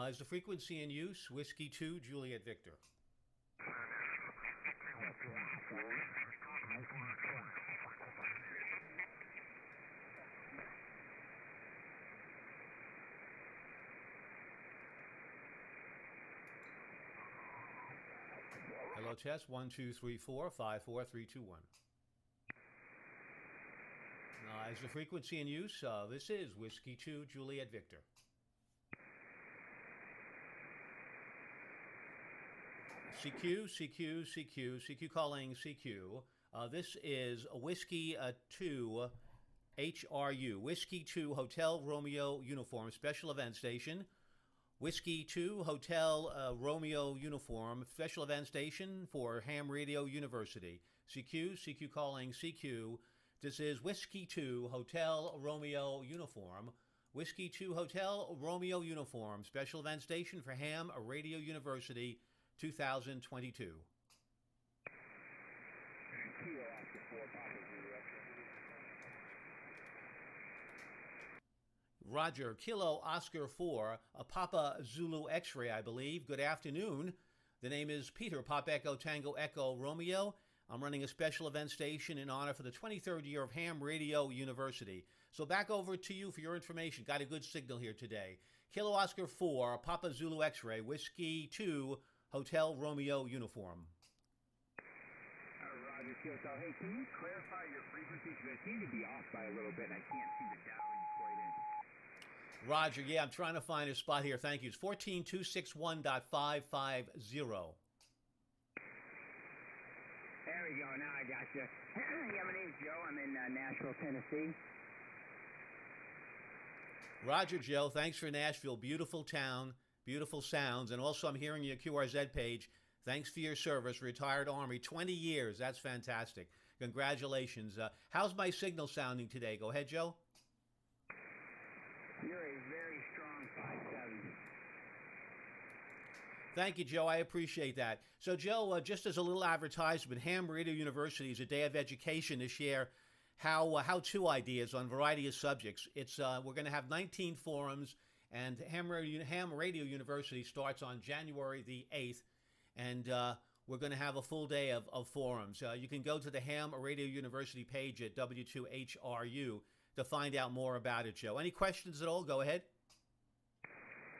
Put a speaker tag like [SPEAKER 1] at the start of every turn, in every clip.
[SPEAKER 1] Is the frequency in use? Whiskey 2, Juliet Victor. Hello, test 1 2 3 4 5 4 3 2 1. Is the frequency in use? This is Whiskey 2, Juliet Victor. CQ, CQ, CQ, CQ calling CQ. This is Whiskey 2 HRU, Whiskey 2 Hotel Romeo Uniform Special Event Station. Whiskey 2 Hotel Romeo Uniform Special Event Station for Ham Radio University. CQ, CQ calling CQ. This is Whiskey 2 Hotel Romeo Uniform. Whiskey 2 Hotel Romeo Uniform Special Event Station for Ham Radio University 2022. Roger, Kilo Oscar 4, a Papa Zulu X-ray, I believe. Good afternoon. The name is Peter, Pop Echo Tango Echo Romeo. I'm running a special event station in honor for the 23rd year of Ham Radio University. So back over to you for your information. Got a good signal here today. Kilo Oscar 4, a Papa Zulu X-ray, Whiskey 2, Hotel Romeo Uniform.
[SPEAKER 2] Roger, Kilo. Hey, can you clarify your frequency? Because I seem to be off by a little bit, and I can't seem to dial you quite in.
[SPEAKER 1] Roger, yeah, I'm trying to find a spot here. Thank you. It's 14261.550.
[SPEAKER 2] There we go. Now I got you. Yeah, my name's Joe. I'm in Nashville, Tennessee.
[SPEAKER 1] Roger, Joe. Thanks for Nashville. Beautiful town, beautiful sounds. And also I'm hearing your QRZ page. Thanks for your service. Retired Army, 20 years. That's fantastic. Congratulations. How's my signal sounding today? Go ahead, Joe.
[SPEAKER 2] You're a very strong 5-7.
[SPEAKER 1] Thank you, Joe. I appreciate that. So, Joe, just as a little advertisement, Ham Radio University is a day of education to share how-to ideas on a variety of subjects. It's we're going to have 19 forums, and Ham Radio University starts on January the 8th, and we're going to have a full day of forums. You can go to the Ham Radio University page at W2HRU to find out more about it, Joe. Any questions at all? Go ahead.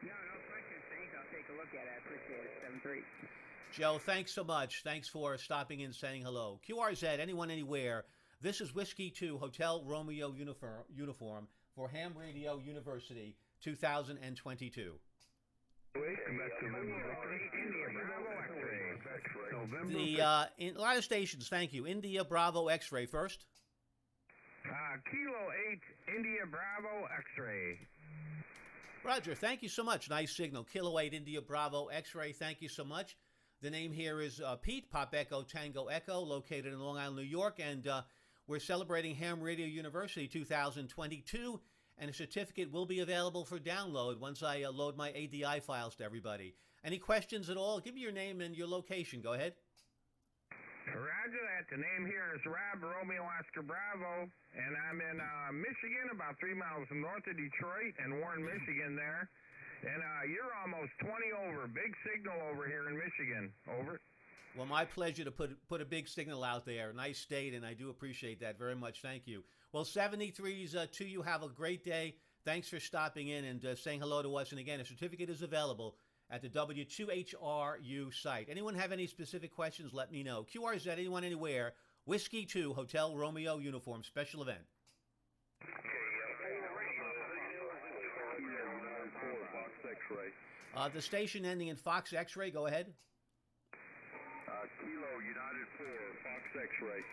[SPEAKER 2] No questions. Thanks. I'll take a look at it. I appreciate it. 7-3.
[SPEAKER 1] Joe, thanks so much. Thanks for stopping in, saying hello. QRZ, anyone, anywhere. This is Whiskey 2 Hotel Romeo Uniform for Ham Radio University 2022. In a lot of stations, thank you. India Bravo X-ray first.
[SPEAKER 3] Kilo 8, India Bravo X-ray.
[SPEAKER 1] Roger, thank you so much. Nice signal. Kilo 8, India Bravo X-ray, thank you so much. The name here is Pete, Pop Echo Tango Echo, located in Long Island, New York, and we're celebrating Ham Radio University 2022, and a certificate will be available for download once I load my ADI files to everybody. Any questions at all? Give me your name and your location. Go ahead.
[SPEAKER 3] Roger that. The name here is Rob Romeo Oscar Bravo, and I'm in Michigan, about 3 miles north of Detroit, in Warren, Michigan there. And you're almost 20 over. Big signal over here in Michigan. Over.
[SPEAKER 1] Well, my pleasure to put a big signal out there. Nice state, and I do appreciate that very much. Thank you. Well, 73s to you. Have a great day. Thanks for stopping in and saying hello to us. And again, a certificate is available at the W2HRU site. Anyone have any specific questions, let me know. QRZ, anyone, anywhere. Whiskey 2, Hotel Romeo uniform, special event. The station ending in Fox X-Ray, go ahead.
[SPEAKER 2] Kilo United 4, Fox X-Ray.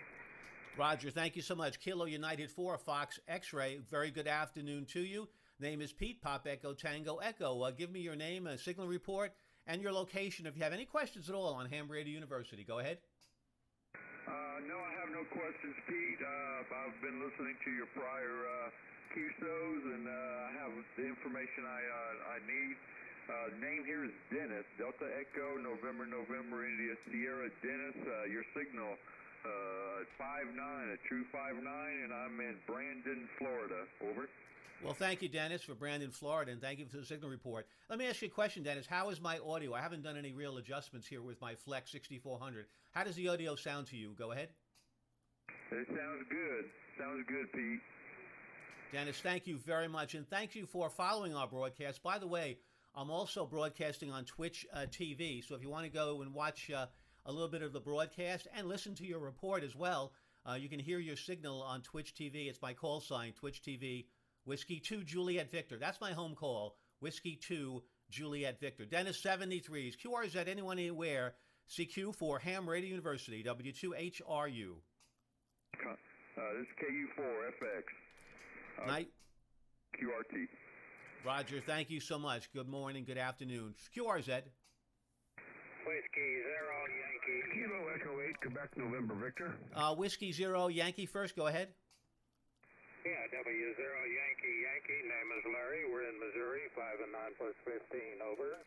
[SPEAKER 1] Roger, thank you so much. Kilo United 4, Fox X-Ray. Very good afternoon to you. Name is Pete, Pop Echo Tango Echo. Give me your name, a signal report, and your location. If you have any questions at all on Ham Radio University, go ahead.
[SPEAKER 2] No, I have no questions, Pete. I've been listening to your prior QSOs, and I have the information I need. Name here is Dennis, Delta Echo, November, India, Sierra, Dennis. Your signal, 5-9, a true 5-9, and I'm in Brandon, Florida. Over.
[SPEAKER 1] Well, thank you, Dennis, for Brandon, Florida, and thank you for the signal report. Let me ask you a question, Dennis. How is my audio? I haven't done any real adjustments here with my Flex 6400. How does the audio sound to you? Go ahead.
[SPEAKER 2] It sounds good. Sounds good, Pete.
[SPEAKER 1] Dennis, thank you very much, and thank you for following our broadcast. By the way, I'm also broadcasting on Twitch TV, so if you want to go and watch a little bit of the broadcast and listen to your report as well, you can hear your signal on Twitch TV. It's my call sign, Twitch TV, Whiskey 2 Juliet Victor. That's my home call, Whiskey 2 Juliet Victor. Dennis 73s, QRZ, anyone anywhere, CQ for Ham Radio University, W2HRU.
[SPEAKER 2] This is KU4FX.
[SPEAKER 1] Night.
[SPEAKER 2] QRT.
[SPEAKER 1] Roger, thank you so much. Good morning, good afternoon. QRZ.
[SPEAKER 3] Whiskey 0 Yankee. Kilo Echo 8, Quebec, November, Victor.
[SPEAKER 1] Whiskey 0 Yankee first, go ahead.
[SPEAKER 3] Yeah, W0 Yankee. Name is Larry. We're in Missouri. 5 and 9 plus 15. Over.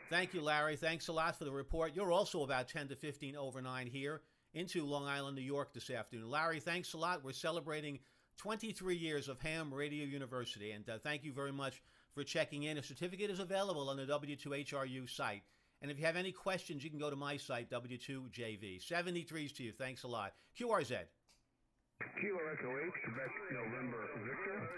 [SPEAKER 1] Thank you, Larry. Thanks a lot for the report. You're also about 10 to 15 over 9 here into Long Island, New York this afternoon. Larry, thanks a lot. We're celebrating 23 years of Ham Radio University, and thank you very much for checking in. A certificate is available on the W2HRU site. And if you have any questions, you can go to my site, W2JV. 73s to you. Thanks a lot. QRZ.
[SPEAKER 3] Kilo Echo 8, Quebec, November, Victor.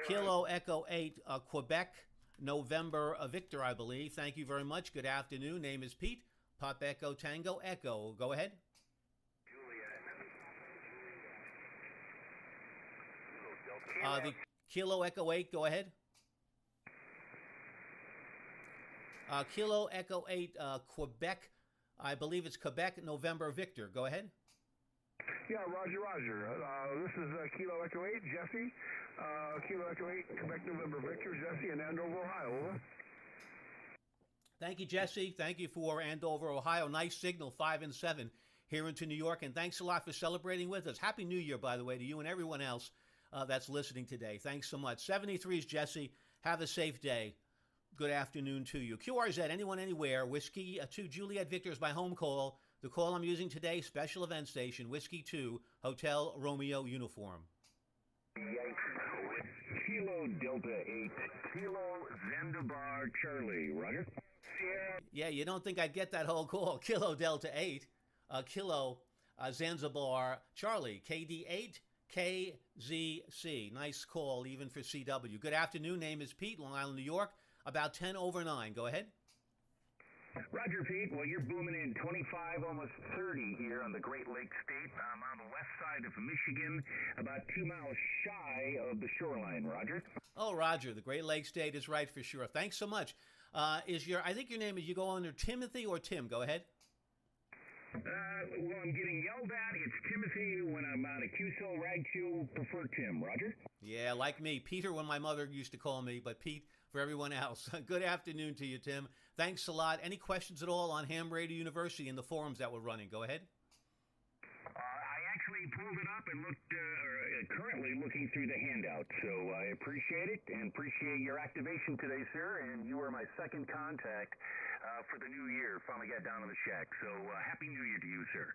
[SPEAKER 1] Kilo Echo 8, Quebec, November, Victor, I believe. Thank you very much. Good afternoon. Name is Pete. Pop Echo Tango Echo. Go ahead. The Kilo Echo 8, go ahead. Kilo Echo 8, Quebec, I believe it's Quebec, November, Victor. Go ahead.
[SPEAKER 3] Yeah, Roger. This is Kilo Echo 8, Jesse. Kilo Echo 8, Quebec, November, Victor, Jesse, in Andover, Ohio. Over.
[SPEAKER 1] Thank you, Jesse. Thank you for Andover, Ohio. Nice signal, 5 and 7 here into New York. And thanks a lot for celebrating with us. Happy New Year, by the way, to you and everyone else that's listening today. Thanks so much. 73s, Jesse. Have a safe day. Good afternoon to you. QRZ, anyone, anywhere. Whiskey 2 Juliet Victor is my home call. The call I'm using today, special event station, Whiskey 2, Hotel Romeo uniform.
[SPEAKER 3] Kilo Delta 8, Kilo Zanzibar Charlie, Roger.
[SPEAKER 1] Yeah, you don't think I'd get that whole call. Kilo Delta 8, Kilo Zanzibar Charlie, KD8, KZC. Nice call, even for CW. Good afternoon. Name is Pete, Long Island, New York. About 10 over 9. Go ahead.
[SPEAKER 3] Roger, Pete. Well, you're booming in 25, almost 30 here on the Great Lakes State. I'm on the west side of Michigan, about 2 miles shy of the shoreline, Roger.
[SPEAKER 1] Oh, Roger, the Great Lakes State is right for sure. Thanks so much. I think your name is, you go under Timothy or Tim? Go ahead.
[SPEAKER 3] Well, I'm getting yelled at. It's Timothy. When I'm on a QSO, RAGQ, prefer Tim, Roger.
[SPEAKER 1] Yeah, like me. Peter when my mother used to call me, but Pete for everyone else. Good afternoon to you, Tim. Thanks a lot. Any questions at all on Ham Radio University and the forums that we're running? Go ahead.
[SPEAKER 3] I actually pulled it up and looked, currently looking through the handout, so I appreciate it and appreciate your activation today, sir, and you were my second contact for the new year. Finally got down to the shack, so Happy New Year to you, sir.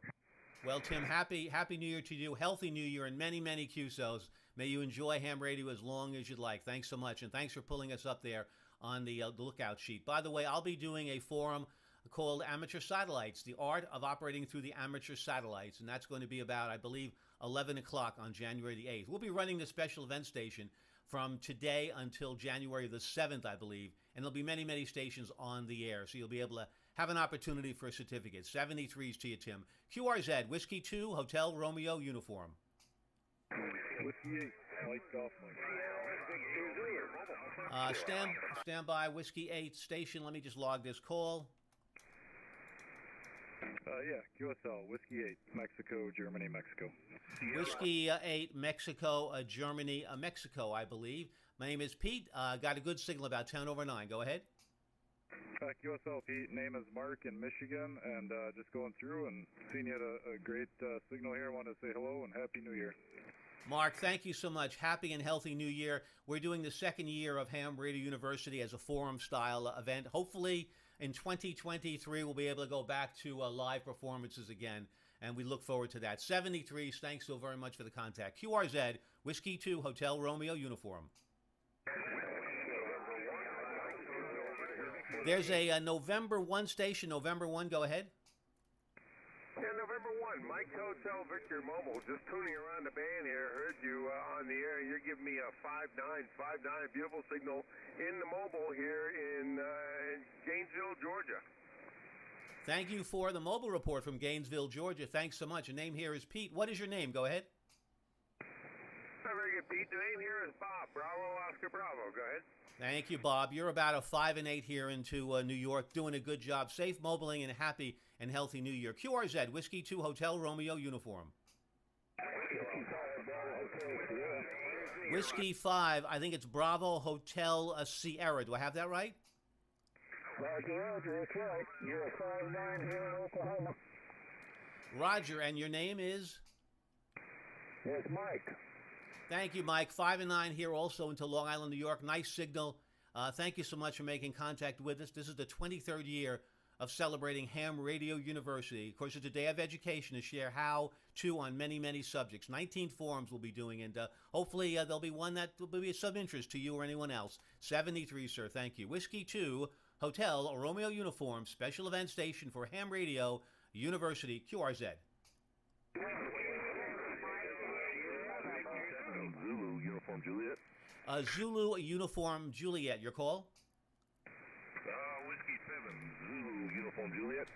[SPEAKER 1] Well, Tim, happy New Year to you. Healthy New Year and many, many QSOs. May you enjoy Ham Radio as long as you'd like. Thanks so much, and thanks for pulling us up there on the lookout sheet. By the way, I'll be doing a forum called Amateur Satellites, the art of operating through the amateur satellites, and that's going to be about, I believe, 11 o'clock on January the 8th. We'll be running the special event station from today until January the 7th, I believe, and there'll be many, many stations on the air, so you'll be able to have an opportunity for a certificate. 73s to you, Tim. QRZ, Whiskey 2, Hotel Romeo Uniform.
[SPEAKER 4] Whiskey 8, Mike Golf Mike.
[SPEAKER 1] Stand by, Whiskey 8 station. Let me just log this call.
[SPEAKER 4] Yeah, QSL, Whiskey 8, Mexico, Germany, Mexico.
[SPEAKER 1] Whiskey 8, Mexico, Germany, Mexico, I believe. My name is Pete. Got a good signal about 10 over 9. Go ahead.
[SPEAKER 4] QSL, Pete. Name is Mark in Michigan, and just going through and seeing you had a great signal here. I want to say hello and Happy New Year.
[SPEAKER 1] Mark, thank you so much. Happy and healthy New Year. We're doing the second year of Ham Radio University as a forum-style event. Hopefully, in 2023, we'll be able to go back to live performances again, and we look forward to that. 73s, thanks so very much for the contact. QRZ, Whiskey 2, Hotel Romeo Uniform. There's a November 1 station. November 1, go ahead.
[SPEAKER 5] Yeah, November 1, Mike Hotel Victor Mobile. Just tuning around the band here. Heard you on the air. You're giving me a 5959, beautiful signal in the mobile here in Gainesville, Georgia.
[SPEAKER 1] Thank you for the mobile report from Gainesville, Georgia. Thanks so much. Your name here is Pete. What is your name? Go ahead.
[SPEAKER 5] Very good, Pete. The name here is Bob. Bravo, Oscar, Bravo. Go ahead.
[SPEAKER 1] Thank you, Bob. You're about a 5 and 8 here into New York, doing a good job. Safe mobiling and a happy and healthy New Year. QRZ, Whiskey 2, Hotel Romeo Uniform. Whiskey 5, I think it's Bravo Hotel Sierra. Do I have that right?
[SPEAKER 3] Roger, that's right. You're a 5-9 here in Oklahoma.
[SPEAKER 1] Roger, and your name is?
[SPEAKER 3] It's Mike.
[SPEAKER 1] Thank you, Mike. 5 and 9 here also into Long Island, New York. Nice signal. Thank you so much for making contact with us. This is the 23rd year of celebrating Ham Radio University. Of course, it's a day of education to share how to on many, many subjects. 19 forums we'll be doing, and hopefully there'll be one that will be of some interest to you or anyone else. 73, sir. Thank you. Whiskey 2, Hotel Romeo Uniform, special event station for Ham Radio University, QRZ.
[SPEAKER 4] Zulu, Uniform Juliet.
[SPEAKER 1] Zulu Uniform Juliet, your call?
[SPEAKER 4] Whiskey 7, Zulu, Uniform Juliet.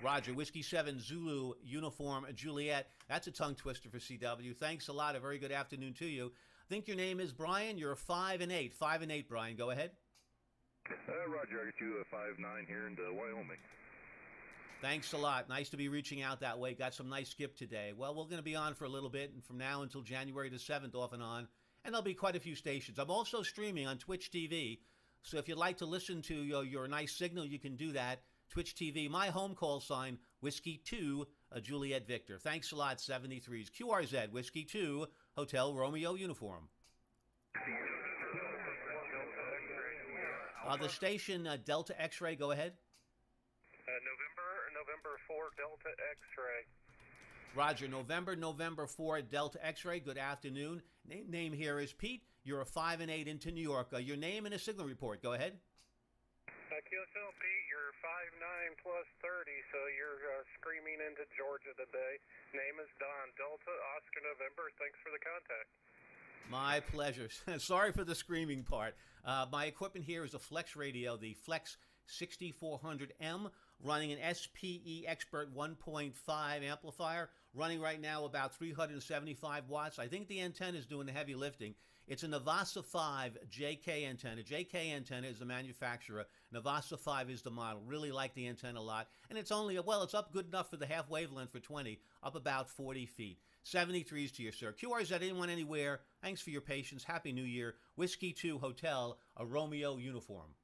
[SPEAKER 1] Roger, Whiskey 7, Zulu Uniform Juliet. That's a tongue twister for CW. Thanks a lot. A very good afternoon to you. I think your name is Brian. You're a 5 and 8. 5 and 8, Brian. Go ahead.
[SPEAKER 4] Roger, I got you a 5-9 here in Wyoming.
[SPEAKER 1] Thanks a lot. Nice to be reaching out that way. Got some nice skip today. Well, we're going to be on for a little bit, and from now until January the 7th, off and on. And there'll be quite a few stations. I'm also streaming on Twitch TV. So if you'd like to listen to your nice signal, you can do that. Twitch TV, my home call sign, Whiskey 2, Juliet Victor. Thanks a lot, 73s. QRZ, Whiskey 2, Hotel Romeo Uniform. The station, Delta X-Ray, go ahead.
[SPEAKER 5] November 4, Delta X-Ray.
[SPEAKER 1] Roger, November 4, Delta X-Ray. Good afternoon. Name here is Pete. You're a 5 and 8 into New York. Your name and a signal report. Go ahead.
[SPEAKER 5] QSL, Pete, you're 5'9 plus 30, so you're screaming into Georgia today. Name is Don. Delta, Oscar, November. Thanks for the contact.
[SPEAKER 1] My pleasure. Sorry for the screaming part. My equipment here is a Flex radio, the Flex 6400M, running an SPE Expert 1.5 amplifier, running right now about 375 watts. I think the antenna is doing the heavy lifting. It's a Navasa 5 JK antenna. JK antenna is the manufacturer. Navasa 5 is the model. Really like the antenna a lot. And it's only, well, it's up good enough for the half wavelength for 20, up about 40 feet. 73s to you, sir. QRZ, anyone, anywhere. Thanks for your patience. Happy New Year. Whiskey 2 Hotel, a Romeo Uniform.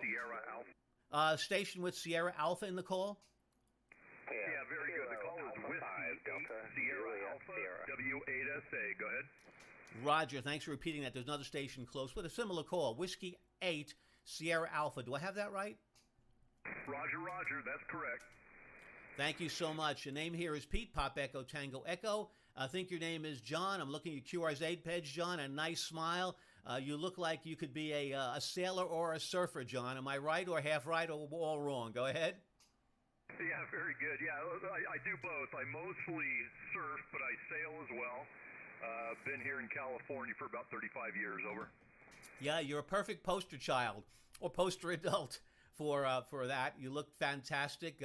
[SPEAKER 2] Sierra Alpha.
[SPEAKER 1] Station with Sierra Alpha in the call?
[SPEAKER 2] Yeah, very good. The call is Whiskey Sierra Alpha W8SA. Go ahead.
[SPEAKER 1] Roger. Thanks for repeating that. There's another station close with a similar call. Whiskey 8 Sierra Alpha. Do I have that right?
[SPEAKER 2] Roger. That's correct.
[SPEAKER 1] Thank you so much. Your name here is Pete, Pop Echo Tango Echo. I think your name is John. I'm looking at your QRZ page, John. A nice smile. You look like you could be a sailor or a surfer, John. Am I right or half right or all wrong? Go ahead.
[SPEAKER 6] Yeah, very good. Yeah, I do both. I mostly surf, but I sail as well. Been here in California for about 35 years. Over.
[SPEAKER 1] Yeah, you're a perfect poster child or poster adult for that. You look fantastic.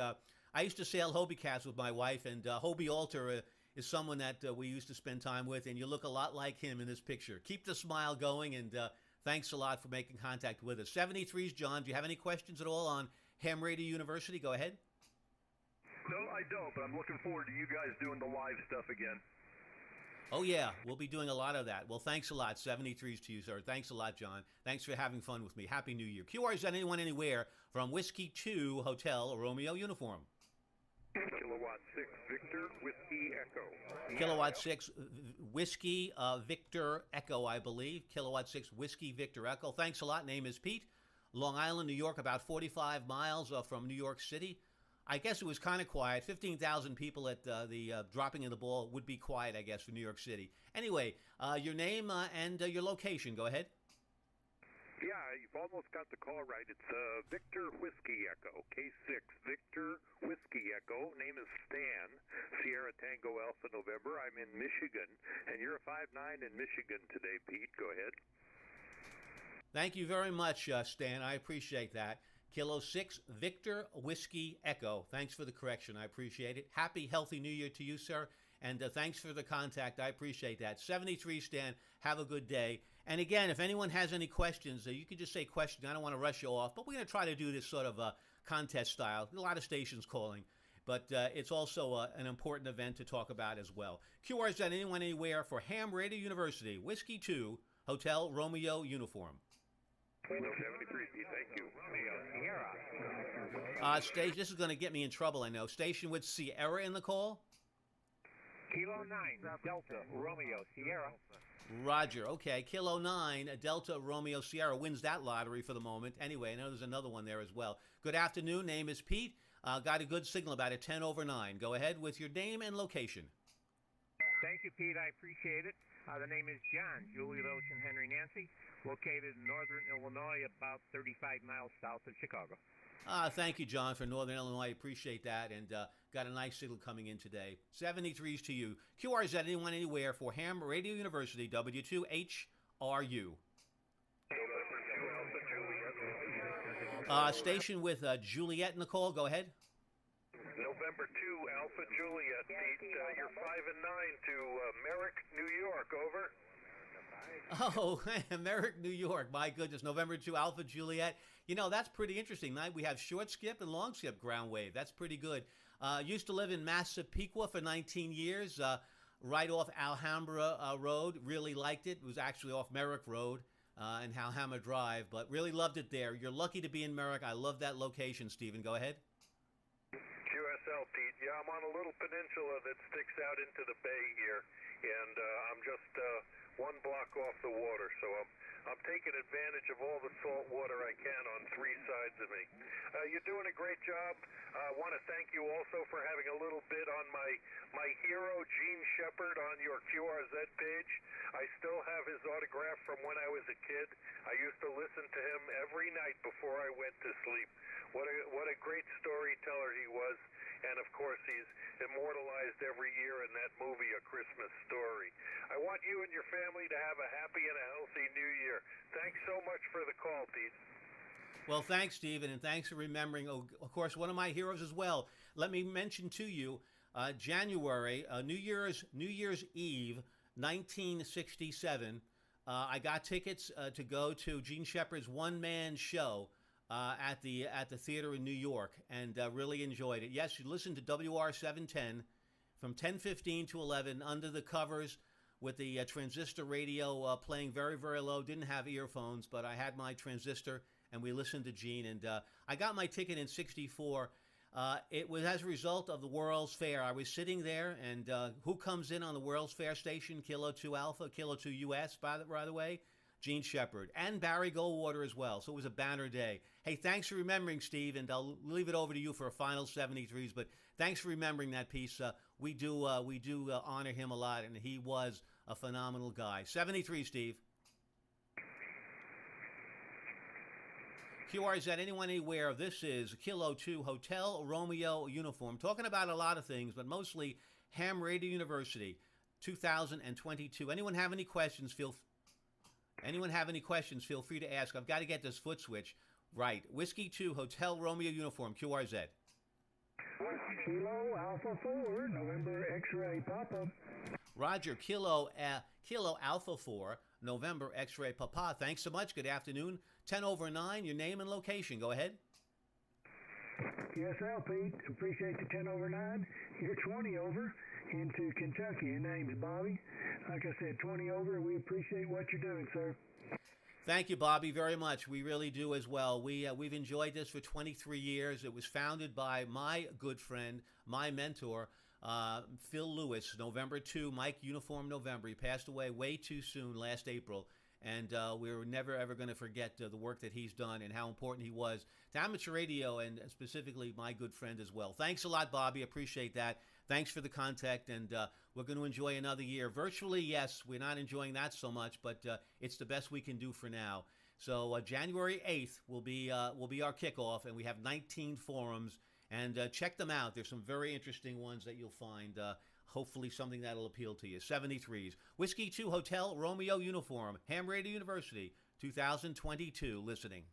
[SPEAKER 1] I used to sail Hobie Cats with my wife, and Hobie Alter is someone that we used to spend time with, and you look a lot like him in this picture. Keep the smile going, and thanks a lot for making contact with us. 73's John. Do you have any questions at all on Ham Radio University? Go ahead.
[SPEAKER 6] No, I don't, but I'm looking forward to you guys doing the live stuff again.
[SPEAKER 1] Oh, yeah, we'll be doing a lot of that. Well, thanks a lot. 73's to you, sir. Thanks a lot, John. Thanks for having fun with me. Happy New Year. QRZ anyone, anywhere from Whiskey 2 Hotel Romeo Uniform.
[SPEAKER 5] Kilowatt 6 Victor Whiskey Echo.
[SPEAKER 1] Kilowatt 6 Whiskey Victor Echo, I believe. Kilowatt 6 Whiskey Victor Echo. Thanks a lot. Name is Pete. Long Island, New York, about 45 miles from New York City. I guess it was kind of quiet. 15,000 people at the dropping of the ball would be quiet, I guess, for New York City. Anyway, your name and your location. Go ahead.
[SPEAKER 5] Yeah, you've almost got the call right. It's Victor Whiskey Echo, K6 Victor Whiskey Echo. Name is Stan, Sierra Tango Alpha November. I'm in Michigan, and you're a 5'9" in Michigan today, Pete. Go ahead.
[SPEAKER 1] Thank you very much, Stan. I appreciate that. Kilo 6 Victor Whiskey Echo. Thanks for the correction. I appreciate it. Happy, healthy New Year to you, sir. And thanks for the contact. I appreciate that. 73 Stan, have a good day. And again, if anyone has any questions, you can just say questions. I don't want to rush you off, but we're going to try to do this sort of contest style. A lot of stations calling, but it's also an important event to talk about as well. QRZ anyone, anywhere for Ham Radio University, Whiskey 2, Hotel Romeo Uniform.
[SPEAKER 5] 73, thank you.
[SPEAKER 1] Station, this is going to get me in trouble, I know. Station with Sierra in the call?
[SPEAKER 7] Kilo 9, Delta, Romeo, Sierra.
[SPEAKER 1] Roger. Okay. Kilo 9, Delta, Romeo, Sierra wins that lottery for the moment. Anyway, I know there's another one there as well. Good afternoon. Name is Pete. Got a good signal about it, 10 over 9. Go ahead with your name and location.
[SPEAKER 7] Thank you, Pete. I appreciate it. The name is John, Julie, Lois, and Henry Nancy, located in northern Illinois, about 35 miles south of Chicago.
[SPEAKER 1] Thank you, John, for Northern Illinois. Appreciate that. And got a nice signal coming in today. 73's to you. QRZ anyone, anywhere for Ham Radio University, W2HRU. Station with Juliet in the call. Go ahead.
[SPEAKER 5] November 2 Alpha Juliet, Pete. You're 5 and 9 to Merrick, New York. Over.
[SPEAKER 1] Oh, Merrick, New York. My goodness. November 2 Alpha Juliet. You know, that's pretty interesting. We have short skip and long skip ground wave. That's pretty good. Used to live in Massapequa for 19 years, right off Alhambra Road. Really liked it. It was actually off Merrick Road and Alhambra Drive, but really loved it there. You're lucky to be in Merrick. I love that location, Stephen. Go ahead.
[SPEAKER 5] QSL, Pete. Yeah, I'm on a little peninsula that sticks out into the bay here, and I'm just one block off the water, so I'm taking advantage of all the salt water I can on three sides of me. You're doing a great job. I want to thank you also for having a little bit on my hero, Gene Shepard, on your QRZ page. I still have his autograph from when I was a kid. I used to listen to him every night before I went to sleep. What a great storyteller he was. And, of course, he's immortalized every year in that movie, A Christmas Story. I want you and your family to have a happy and a healthy New Year. Thanks so much for the call, Pete.
[SPEAKER 1] Well, thanks, Stephen, and thanks for remembering, of course, one of my heroes as well. Let me mention to you, January, New Year's Eve, 1967, I got tickets to go to Gene Shepard's one-man show at the theater in New York, and really enjoyed it. Yes, you listened to WR 710 from 10:15 to 11 under the covers with the transistor radio playing very, very low. Didn't have earphones, but I had my transistor, and we listened to Gene. And I got my ticket in '64. It was as a result of the World's Fair. I was sitting there, and who comes in on the World's Fair station? Kilo 2 Alpha, Kilo 2 US, by the way. Gene Shepard, and Barry Goldwater as well. So it was a banner day. Hey, thanks for remembering, Steve, and I'll leave it over to you for a final 73s. But Thanks for remembering that piece. We do honor him a lot, and he was a phenomenal guy. 73, Steve. QRZ, anyone anywhere, this is Kilo 2 Hotel Romeo Uniform. Talking about a lot of things, but mostly Ham Radio University 2022. Anyone have any questions, feel free to ask. I've got to get this foot switch right. Whiskey 2 Hotel Romeo Uniform, QRZ.
[SPEAKER 8] Kilo Alpha 4, November X-ray Papa.
[SPEAKER 1] Roger, Kilo Alpha 4, November X-ray Papa. Thanks so much. Good afternoon. 10 over 9, your name and location. Go ahead.
[SPEAKER 8] Yes, Al, Pete. Appreciate the 10 over 9. You're 20 over into Kentucky. Your name's Bobby. Like I said, 20 over. We appreciate what you're doing, sir.
[SPEAKER 1] Thank you, Bobby, very much. We really do as well. We've enjoyed this for 23 years. It was founded by my good friend, my mentor, Phil Lewis, November 2, Mike Uniform November. He passed away way too soon last April. And we're never, ever going to forget the work that he's done and how important he was to amateur radio and specifically my good friend as well. Thanks a lot, Bobby. Appreciate that. Thanks for the contact, and we're going to enjoy another year. Virtually, yes, we're not enjoying that so much, but it's the best we can do for now. So January 8th will be our kickoff, and we have 19 forums, and check them out. There's some very interesting ones that you'll find. Hopefully something that'll appeal to you. 73s. Whiskey 2 Hotel Romeo Uniform. Ham Radio University 2022. Listening.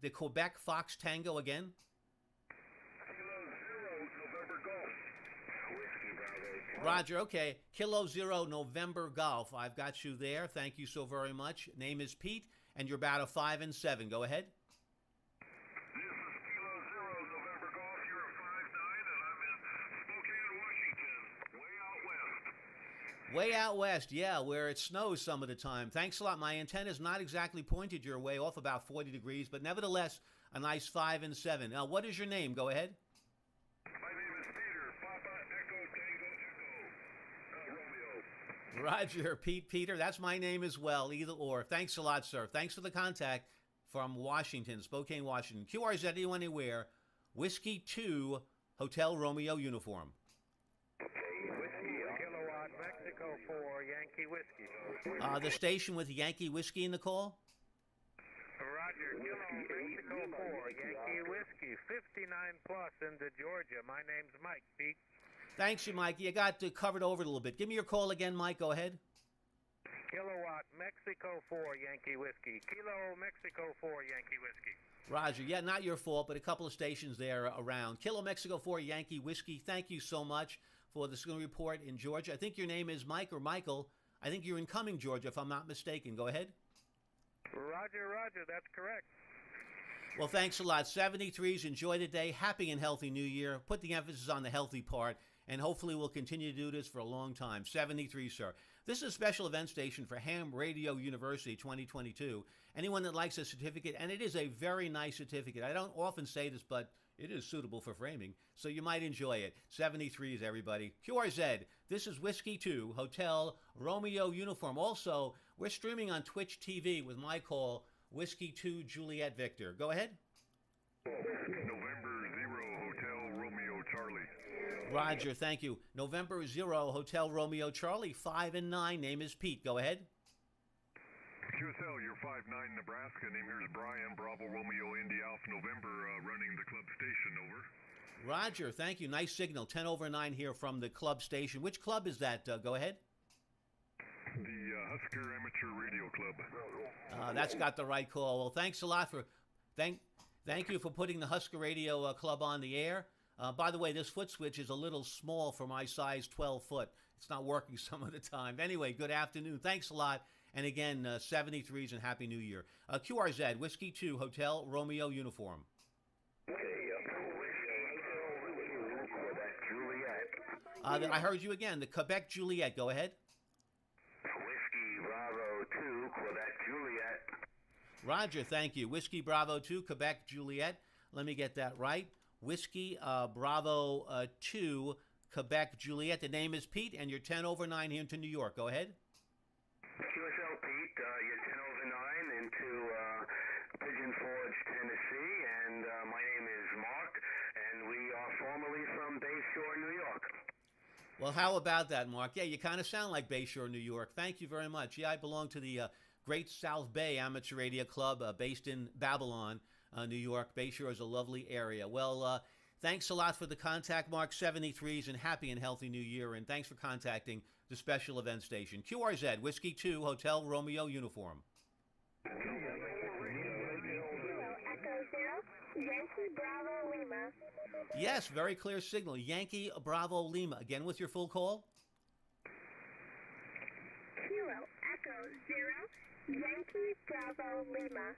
[SPEAKER 1] The Quebec Fox Tango again. Roger, okay. Kilo 0 November Golf. I've got you there. Thank you so very much. Name is Pete, and you're about a 5 and 7. Go ahead. Way out west, yeah, where it snows some of the time. Thanks a lot. My antenna's not exactly pointed your way, off about 40 degrees, but nevertheless, a nice 5 and 7. Now, what is your name? Go ahead.
[SPEAKER 5] My name is Peter. Papa Echo Tango Echo Romeo.
[SPEAKER 1] Roger, Peter. That's my name as well, either or. Thanks a lot, sir. Thanks for the contact from Washington, Spokane, Washington. QRZ Anywhere, Whiskey 2, Hotel Romeo Uniform.
[SPEAKER 7] Mexico 4, Yankee Whiskey.
[SPEAKER 1] The station with Yankee Whiskey in the call?
[SPEAKER 7] Roger, Kilo Mexico 4, Yankee Whiskey, 59 plus into Georgia. My name's Mike, Pete.
[SPEAKER 1] Thanks, you, Mike. You got covered over it a little bit. Give me your call again, Mike. Go ahead.
[SPEAKER 7] Kilowatt Mexico 4, Yankee Whiskey. Kilo Mexico 4, Yankee Whiskey.
[SPEAKER 1] Roger. Yeah, not your fault, but a couple of stations there around. Kilo Mexico 4, Yankee Whiskey. Thank you so much for the signal report in Georgia. I think your name is Mike or Michael. I think you're in Cumming, Georgia, if I'm not mistaken. Go ahead.
[SPEAKER 7] Roger, that's correct.
[SPEAKER 1] Well, thanks a lot. 73s, enjoy the day. Happy and healthy New Year. Put the emphasis on the healthy part, and hopefully we'll continue to do this for a long time. 73, sir. This is a special event station for Ham Radio University 2022. Anyone that likes a certificate, and it is a very nice certificate. I don't often say this, but it is suitable for framing, so you might enjoy it. 73s, everybody. QRZ, this is Whiskey 2, Hotel Romeo Uniform. Also, we're streaming on Twitch TV with my call, Whiskey 2 Juliet Victor. Go ahead.
[SPEAKER 6] November 0, Hotel Romeo Charlie.
[SPEAKER 1] Roger, thank you. November 0, Hotel Romeo Charlie, 5 and 9. Name is Pete. Go ahead.
[SPEAKER 6] QSL, you're 5-9 Nebraska. Name here is Brian, Bravo Romeo Indy Alpha November, running the club station, over.
[SPEAKER 1] Roger, thank you. Nice signal. 10 over 9 here from the club station. Which club is that? Go ahead.
[SPEAKER 6] The Husker Amateur Radio Club.
[SPEAKER 1] That's got the right call. Well, thanks a lot for thank you for putting the Husker Radio Club on the air. By the way, this foot switch is a little small for my size 12 foot. It's not working some of the time. Anyway, good afternoon. Thanks a lot. And again, 73s and Happy New Year. QRZ, Whiskey 2, Hotel Romeo Uniform. I heard you again. The Quebec Juliet. Go ahead.
[SPEAKER 3] Whiskey Bravo 2, Quebec Juliet.
[SPEAKER 1] Roger, thank you. Whiskey Bravo 2, Quebec Juliet. Let me get that right. Whiskey Bravo 2, Quebec Juliet. The name is Pete, and you're 10 over 9 here into New York. Go ahead.
[SPEAKER 3] QSL Pete, you're 10 over 9 into
[SPEAKER 1] Well, how about that, Mark? Yeah, you kind of sound like Bayshore, New York. Thank you very much. Yeah, I belong to the Great South Bay Amateur Radio Club based in Babylon, New York. Bayshore is a lovely area. Well, thanks a lot for the contact, Mark. 73s, and happy and healthy New Year. And thanks for contacting the special event station. QRZ, Whiskey 2, Hotel Romeo Uniform.
[SPEAKER 9] Yankee Bravo Lima.
[SPEAKER 1] Yes, very clear signal. Yankee Bravo Lima. Again with your full call.
[SPEAKER 9] Kilo Echo 0, Yankee Bravo Lima.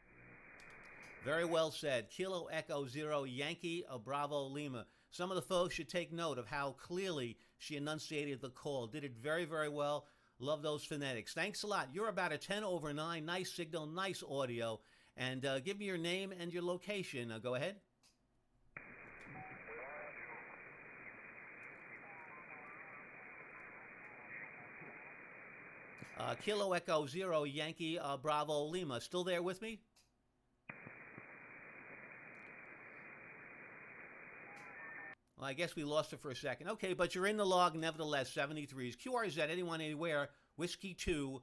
[SPEAKER 1] Very well said. Kilo Echo 0, Yankee Bravo Lima. Some of the folks should take note of how clearly she enunciated the call. Did it very, very well. Love those phonetics. Thanks a lot. You're about a 10 over 9. Nice signal, nice audio. And give me your name and your location. Go ahead. Kilo Echo 0, Yankee Bravo Lima. Still there with me? Well, I guess we lost her for a second. Okay, but you're in the log nevertheless, 73s. QRZ, anyone, anywhere, Whiskey 2,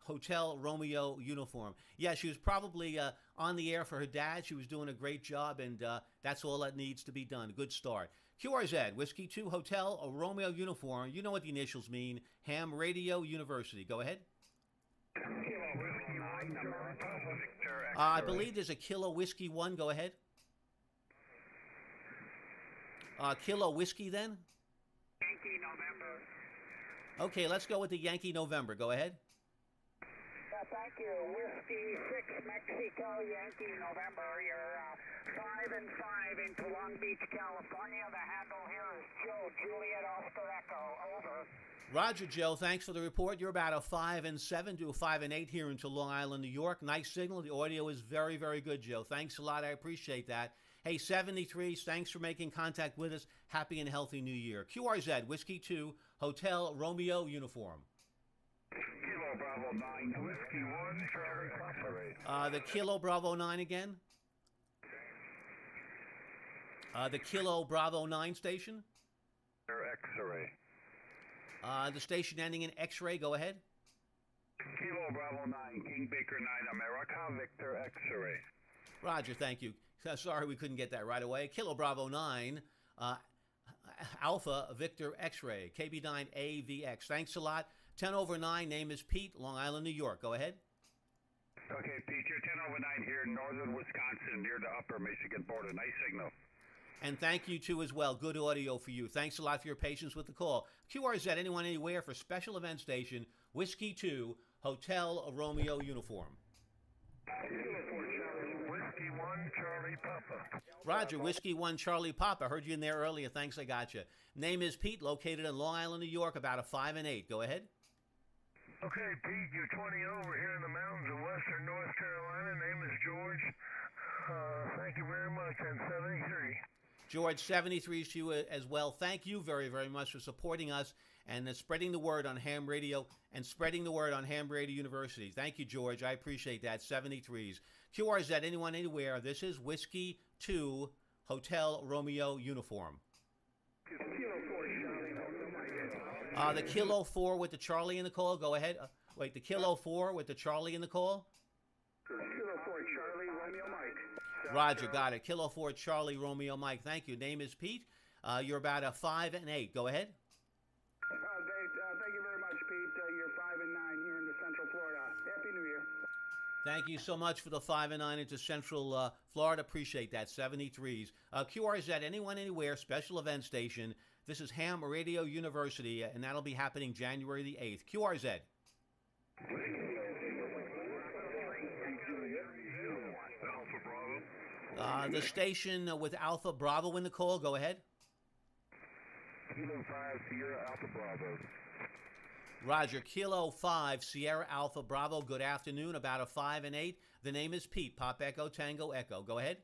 [SPEAKER 1] Hotel Romeo Uniform. Yeah, she was probably on the air for her dad. She was doing a great job, and that's all that needs to be done. Good start. QRZ, Whiskey 2, Hotel Romeo Uniform. You know what the initials mean. Ham Radio University. Go ahead. I believe there's a Kilo Whiskey 1. Go ahead. Kilo Whiskey then?
[SPEAKER 7] Yankee November.
[SPEAKER 1] Okay, let's go with the Yankee November. Go ahead.
[SPEAKER 7] Thank you. Whiskey 6 Mexico Yankee November. You're 5 and 5 into Long Beach, California. The handle here is Joe Juliet Oscar Echo. Over.
[SPEAKER 1] Roger, Joe. Thanks for the report. You're about a 5 and 7 to a 5 and 8 here into Long Island, New York. Nice signal. The audio is very, very good, Joe. Thanks a lot. I appreciate that. Hey, 73s, thanks for making contact with us. Happy and healthy New Year. QRZ, Whiskey 2, Hotel Romeo Uniform.
[SPEAKER 3] Kilo Bravo 9, Whiskey 1, Charlie X-Ray.
[SPEAKER 1] The Kilo Bravo 9 again? The Kilo Bravo 9 station?
[SPEAKER 3] X-Ray.
[SPEAKER 1] The station ending in X-ray, go ahead.
[SPEAKER 3] Kilo Bravo 9, King Baker 9, America, Victor X-Ray.
[SPEAKER 1] Roger, thank you. Sorry we couldn't get that right away. Kilo Bravo 9, Alpha Victor X-ray, KB9AVX. Thanks a lot. 10 over 9, name is Pete, Long Island, New York. Go ahead.
[SPEAKER 3] Okay, Pete, you're 10 over 9 here in northern Wisconsin near the upper Michigan border. Nice signal.
[SPEAKER 1] And thank you, too, as well. Good audio for you. Thanks a lot for your patience with the call. QRZ, anyone, anywhere for special event station, Whiskey 2, Hotel Romeo Uniform.
[SPEAKER 3] Whiskey 1, Charlie Papa.
[SPEAKER 1] Roger, Whiskey 1, Charlie Papa. Heard you in there earlier. Thanks, I got you. Name is Pete, located in Long Island, New York, about a 5 and 8. Go ahead.
[SPEAKER 5] Okay, Pete, you're 20 over here in the mountains of western North Carolina. Name is George. Thank you very much. And 73.
[SPEAKER 1] George, 73 to you as well. Thank you very, very much for supporting us and spreading the word on Ham Radio and spreading the word on Ham Radio University. Thank you, George. I appreciate that. 73s. QRZ, anyone, anywhere. This is Whiskey 2, Hotel Romeo Uniform. The Kilo 4 with the Charlie in the call. Go ahead. Wait, the Kilo 4 with the Charlie in the call?
[SPEAKER 5] Kilo 4, Charlie, Romeo, Mike.
[SPEAKER 1] Roger, got it. Kilo 4, Charlie, Romeo, Mike. Thank you. Name is Pete. You're about a 5 and 8. Go ahead.
[SPEAKER 8] Thank you very much, Pete. You're 5 and 9 here in the Central Florida. Happy New Year.
[SPEAKER 1] Thank you so much for the 5 and 9 into Central Florida. Appreciate that. 73s. QRZ, anyone, anywhere, special event station. This is Ham Radio University, and that'll be happening January the 8th. QRZ. The station with Alpha Bravo in the call. Go ahead.
[SPEAKER 3] Kilo 5, Sierra Alpha Bravo.
[SPEAKER 1] Roger, Kilo 5, Sierra Alpha Bravo. Good afternoon, about a 5 and 8. The name is Pete, Pop Echo, Tango Echo. Go ahead.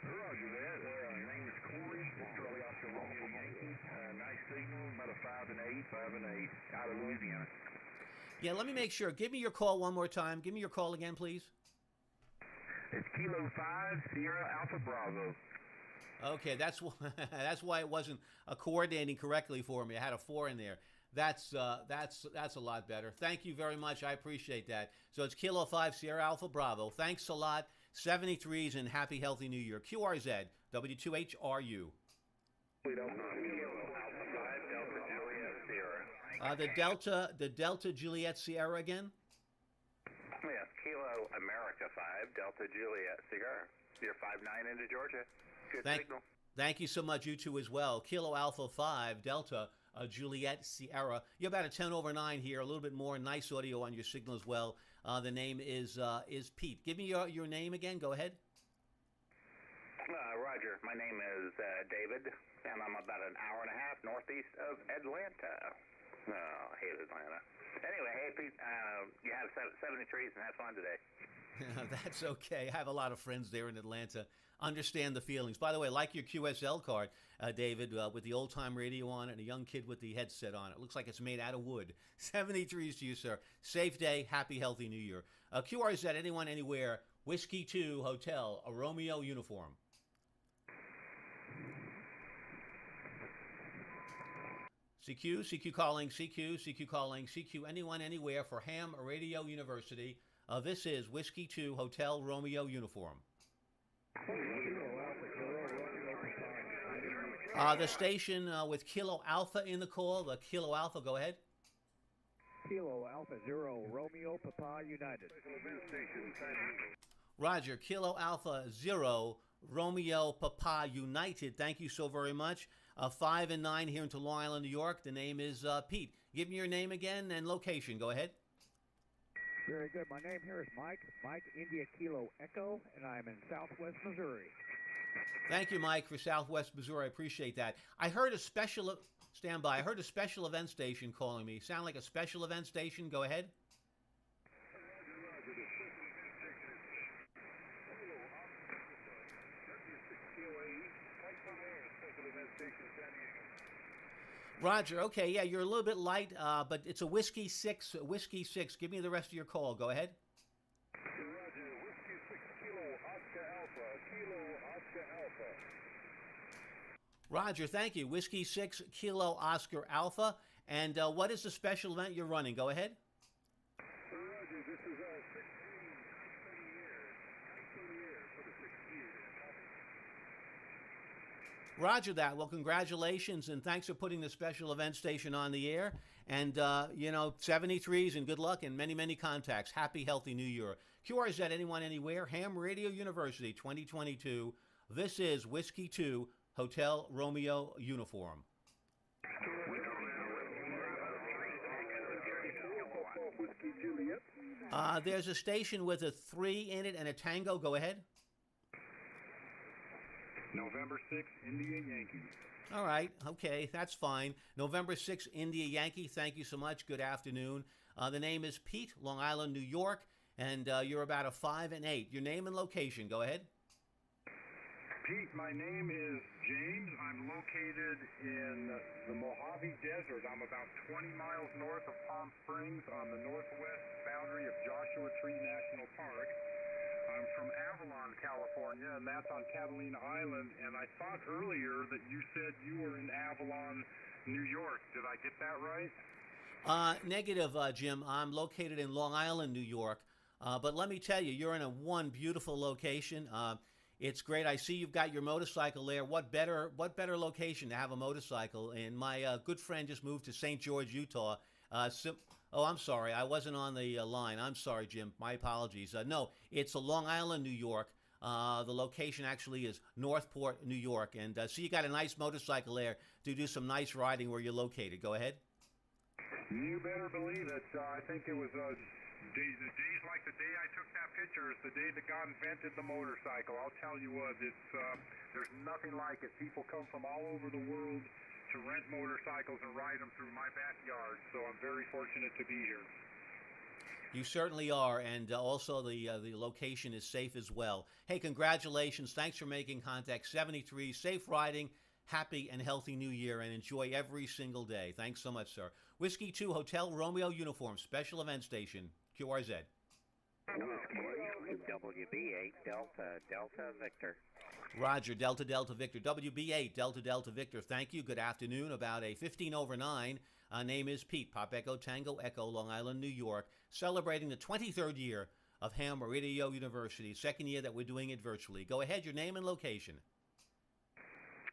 [SPEAKER 3] Roger that. Name is Corey, Charlie Oscar Romeo Yankee. Nice signal, about a 5 and 8, 5 and 8, out of Louisiana.
[SPEAKER 1] Yeah, let me make sure. Give me your call one more time. Give me your call again, please.
[SPEAKER 3] It's Kilo 5, Sierra Alpha Bravo.
[SPEAKER 1] Okay, that's why that's why it wasn't coordinating correctly for me. I had a 4 in there. That's a lot better. Thank you very much. I appreciate that. So it's Kilo 5 Sierra Alpha Bravo. Thanks a lot. 73s and happy healthy New Year. QRZ W2HRU. The Delta Juliet Sierra again.
[SPEAKER 3] Yes, Kilo America 5 Delta Juliet Sierra. You're 5-9 into Georgia. Good signal.
[SPEAKER 1] Thank you so much. You too as well. Kilo Alpha 5 Delta Juliet Sierra. You're about a 10 over 9 here. A little bit more nice audio on your signal as well. The name is Pete. Give me your name again. Go ahead.
[SPEAKER 3] Roger. My name is David, and I'm about an hour and a half northeast of Atlanta. Oh, I hate Atlanta. Anyway, hey, Pete, you have 73s and have fun today.
[SPEAKER 1] That's okay. I have a lot of friends there in Atlanta. Understand the feelings. By the way, I like your QSL card, David, with the old-time radio on it and a young kid with the headset on it. Looks like it's made out of wood. 73s to you, sir. Safe day. Happy, healthy New Year. QRZ, anyone, anywhere. Whiskey 2, Hotel, a Romeo uniform. CQ calling, CQ calling, CQ, anyone, anywhere for Ham Radio University. This is Whiskey 2 Hotel Romeo uniform. The station with Kilo Alpha in the call. The Kilo Alpha, go ahead.
[SPEAKER 10] Kilo Alpha 0 Romeo Papa United.
[SPEAKER 1] Roger, Kilo Alpha 0 Romeo Papa United. Thank you so very much. 5 and 9 here into Long Island, New York. The name is Pete. Give me your name again and location. Go ahead.
[SPEAKER 10] Very good. My name here is Mike. Mike India Kilo Echo, and I'm in Southwest Missouri.
[SPEAKER 1] Thank you, Mike, for Southwest Missouri. I appreciate that. I heard a special... Stand by. I heard a special event station calling me. Sound like a special event station? Go ahead. Roger. Okay, yeah, you're a little bit light, but it's a Whiskey 6. Whiskey 6. Give me the rest of your call. Go ahead.
[SPEAKER 4] Roger. Whiskey 6 Kilo Oscar Alpha. Kilo Oscar Alpha.
[SPEAKER 1] Roger, thank you. Whiskey 6 Kilo Oscar Alpha. And what is the special event you're running? Go ahead.
[SPEAKER 4] Roger, this is 16 years. 19 years for the 6 years.
[SPEAKER 1] Roger that. Well, congratulations, and thanks for putting the special event station on the air. And, 73s and good luck and many, many contacts. Happy, healthy New Year. QRZ, anyone, anywhere. Ham Radio University 2022. This is Whiskey 2 Hotel Romeo uniform. There's a station with a 3 in it and a tango. Go ahead.
[SPEAKER 4] November 6, India Yankee.
[SPEAKER 1] All right. Okay, that's fine. November 6, India Yankee. Thank you so much. Good afternoon. The name is Pete, Long Island, New York, and you're about a 5 and 8. Your name and location. Go ahead.
[SPEAKER 4] Pete, my name is James. I'm located in the Mojave Desert. I'm about 20 miles north of Palm Springs on the northwest boundary of Joshua Tree National Park. I'm from Avalon, California, and that's on Catalina Island. And I thought earlier that you said you were in Avalon, New York. Did I get that right?
[SPEAKER 1] Negative, Jim. I'm located in Long Island, New York. But let me tell you, you're in a one beautiful location. It's great. I see you've got your motorcycle there. What better location to have a motorcycle? And my good friend just moved to St. George, Utah. Oh, I'm sorry. I wasn't on the line. I'm sorry, Jim. My apologies. No, it's Long Island, New York. The location actually is Northport, New York. And so you got a nice motorcycle there to do some nice riding where you're located. Go ahead.
[SPEAKER 4] You better believe it. I think it was days like the day I took that picture is the day that God invented the motorcycle. I'll tell you what, there's nothing like it. People come from all over the world to rent motorcycles and ride them through my backyard, so I'm very fortunate to be here.
[SPEAKER 1] You certainly are, and also the location is safe as well. Hey, congratulations. Thanks for making contact. 73, safe riding, happy and healthy New Year, and enjoy every single day. Thanks so much, sir. Whiskey 2 Hotel Romeo uniform, special event station, QRZ.
[SPEAKER 3] Whiskey WB8 Delta Victor.
[SPEAKER 1] Roger, Delta Delta Victor. WB8 Delta Delta Victor. Thank you. Good afternoon. About a 15 over 9. Name is Pete. Pop Echo Tango Echo, Long Island, New York. Celebrating the 23rd year of Ham Radio University. Second year that we're doing it virtually. Go ahead, your name and location.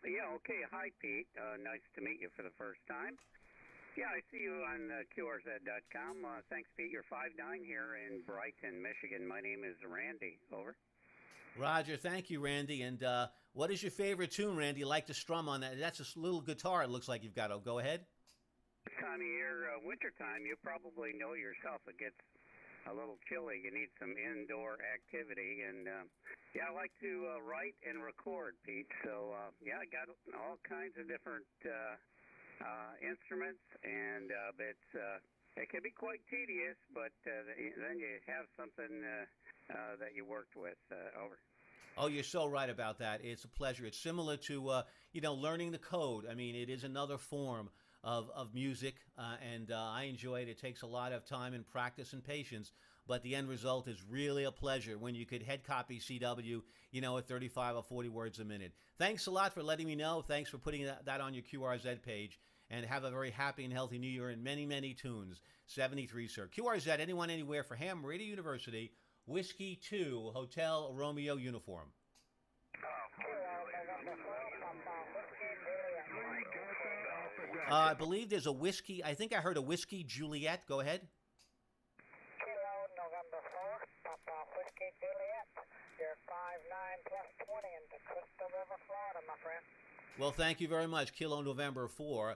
[SPEAKER 11] Yeah, okay. Hi, Pete. Nice to meet you for the first time. Yeah, I see you on QRZ.com. Thanks, Pete. You're 5'9" here in Brighton, Michigan. My name is Randy. Over.
[SPEAKER 1] Roger, thank you, Randy. And what is your favorite tune, Randy? You like to strum on that? That's a little guitar it looks like you've got. Oh, go ahead.
[SPEAKER 11] This time of year, wintertime, you probably know yourself it gets a little chilly. You need some indoor activity. And, yeah, I like to write and record, Pete. So, yeah, I got all kinds of different instruments. And it can be quite tedious, but then you have something that you worked with. Over.
[SPEAKER 1] Oh, you're so right about that. It's a pleasure. It's similar to, learning the code. I mean, it is another form of music, and I enjoy it. It takes a lot of time and practice and patience, but the end result is really a pleasure when you could head copy CW, at 35 or 40 words a minute. Thanks a lot for letting me know. Thanks for putting that on your QRZ page, and have a very happy and healthy New Year and many, many tunes. 73, sir. QRZ, anyone, anywhere for Ham Radio University. Whiskey 2, Hotel Romeo uniform. I believe there's a whiskey. I think I heard a Whiskey Juliet. Go ahead.
[SPEAKER 7] Kilo November 4, Papa Whiskey Juliet. You're 5'9" plus 20 into Crystal River, Florida, my friend.
[SPEAKER 1] Well, thank you very much. Kilo November 4.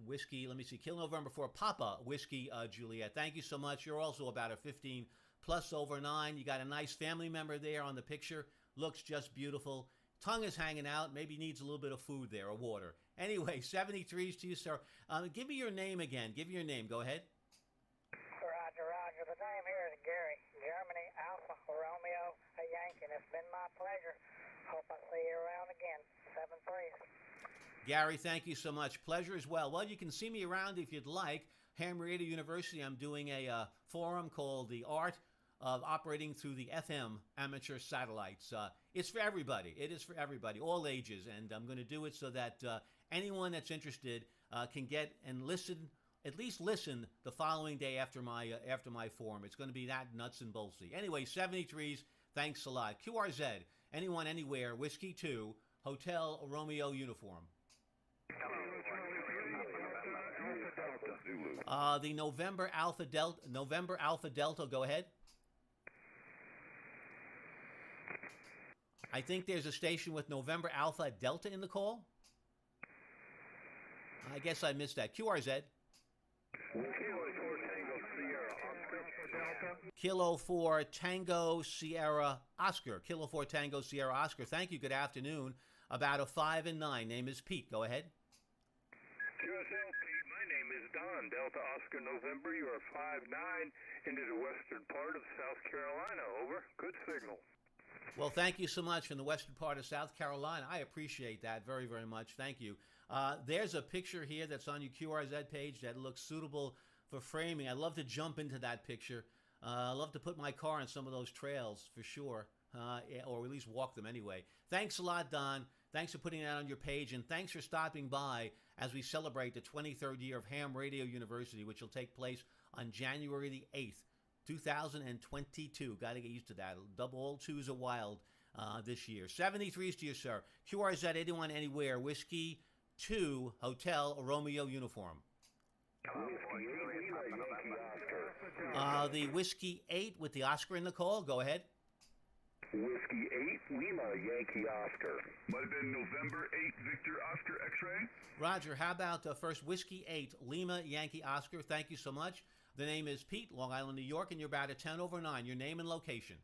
[SPEAKER 1] Whiskey, let me see. Kilo November 4, Papa Whiskey Juliet. Thank you so much. You're also about a 15 plus over 9. You got a nice family member there on the picture. Looks just beautiful. Tongue is hanging out. Maybe needs a little bit of food there or water. Anyway, 73s to you, sir. Give me your name again. Give me your name. Go ahead.
[SPEAKER 7] Roger, Roger. The name here is Gary. Germany, Alpha, Romeo, a Yankee. And it's been my pleasure. Hope I see you around again. 7-3.
[SPEAKER 1] Gary, thank you so much. Pleasure as well. Well, you can see me around if you'd like. Ham Radio University, I'm doing a forum called The Art of Operating Through the FM Amateur Satellites. It's for everybody. It is for everybody, all ages. And I'm going to do it so that anyone that's interested can get and listen, at least listen the following day after my forum. It's going to be that nuts and boltsy. Anyway, 73s, thanks a lot. QRZ, anyone, anywhere, Whiskey 2, Hotel Romeo uniform. The November Alpha Delta, go ahead. I think there's a station with November Alpha Delta in the call. I guess I missed that. QRZ. Kilo 4 Tango Sierra Oscar. Kilo 4 Tango Sierra Oscar. Thank you. Good afternoon. About a 5 and 9. Name is Pete. Go ahead.
[SPEAKER 5] QSL, Pete. My name is Don. Delta Oscar November. You are 5'9" into the western part of South Carolina. Over. Good signal.
[SPEAKER 1] Well, thank you so much from the western part of South Carolina. I appreciate that very, very much. Thank you. There's a picture here that's on your QRZ page that looks suitable for framing. I'd love to jump into that picture. I'd love to put my car on some of those trails for sure, or at least walk them anyway. Thanks a lot, Don. Thanks for putting that on your page, and thanks for stopping by as we celebrate the 23rd year of Ham Radio University, which will take place on January the 8th. 2022. Got to get used to that. All twos are wild this year. 73s to you, sir. QRZ 81 anywhere. Whiskey 2 Hotel Romeo uniform. The Whiskey 8 with the Oscar in the call. Go ahead.
[SPEAKER 3] Whiskey 8 Lima Yankee Oscar.
[SPEAKER 6] Might have been November 8 Victor Oscar X-ray.
[SPEAKER 1] Roger. How about first Whiskey 8 Lima Yankee Oscar? Thank you so much. The name is Pete, Long Island, New York, and you're about a 10 over 9. Your name and location.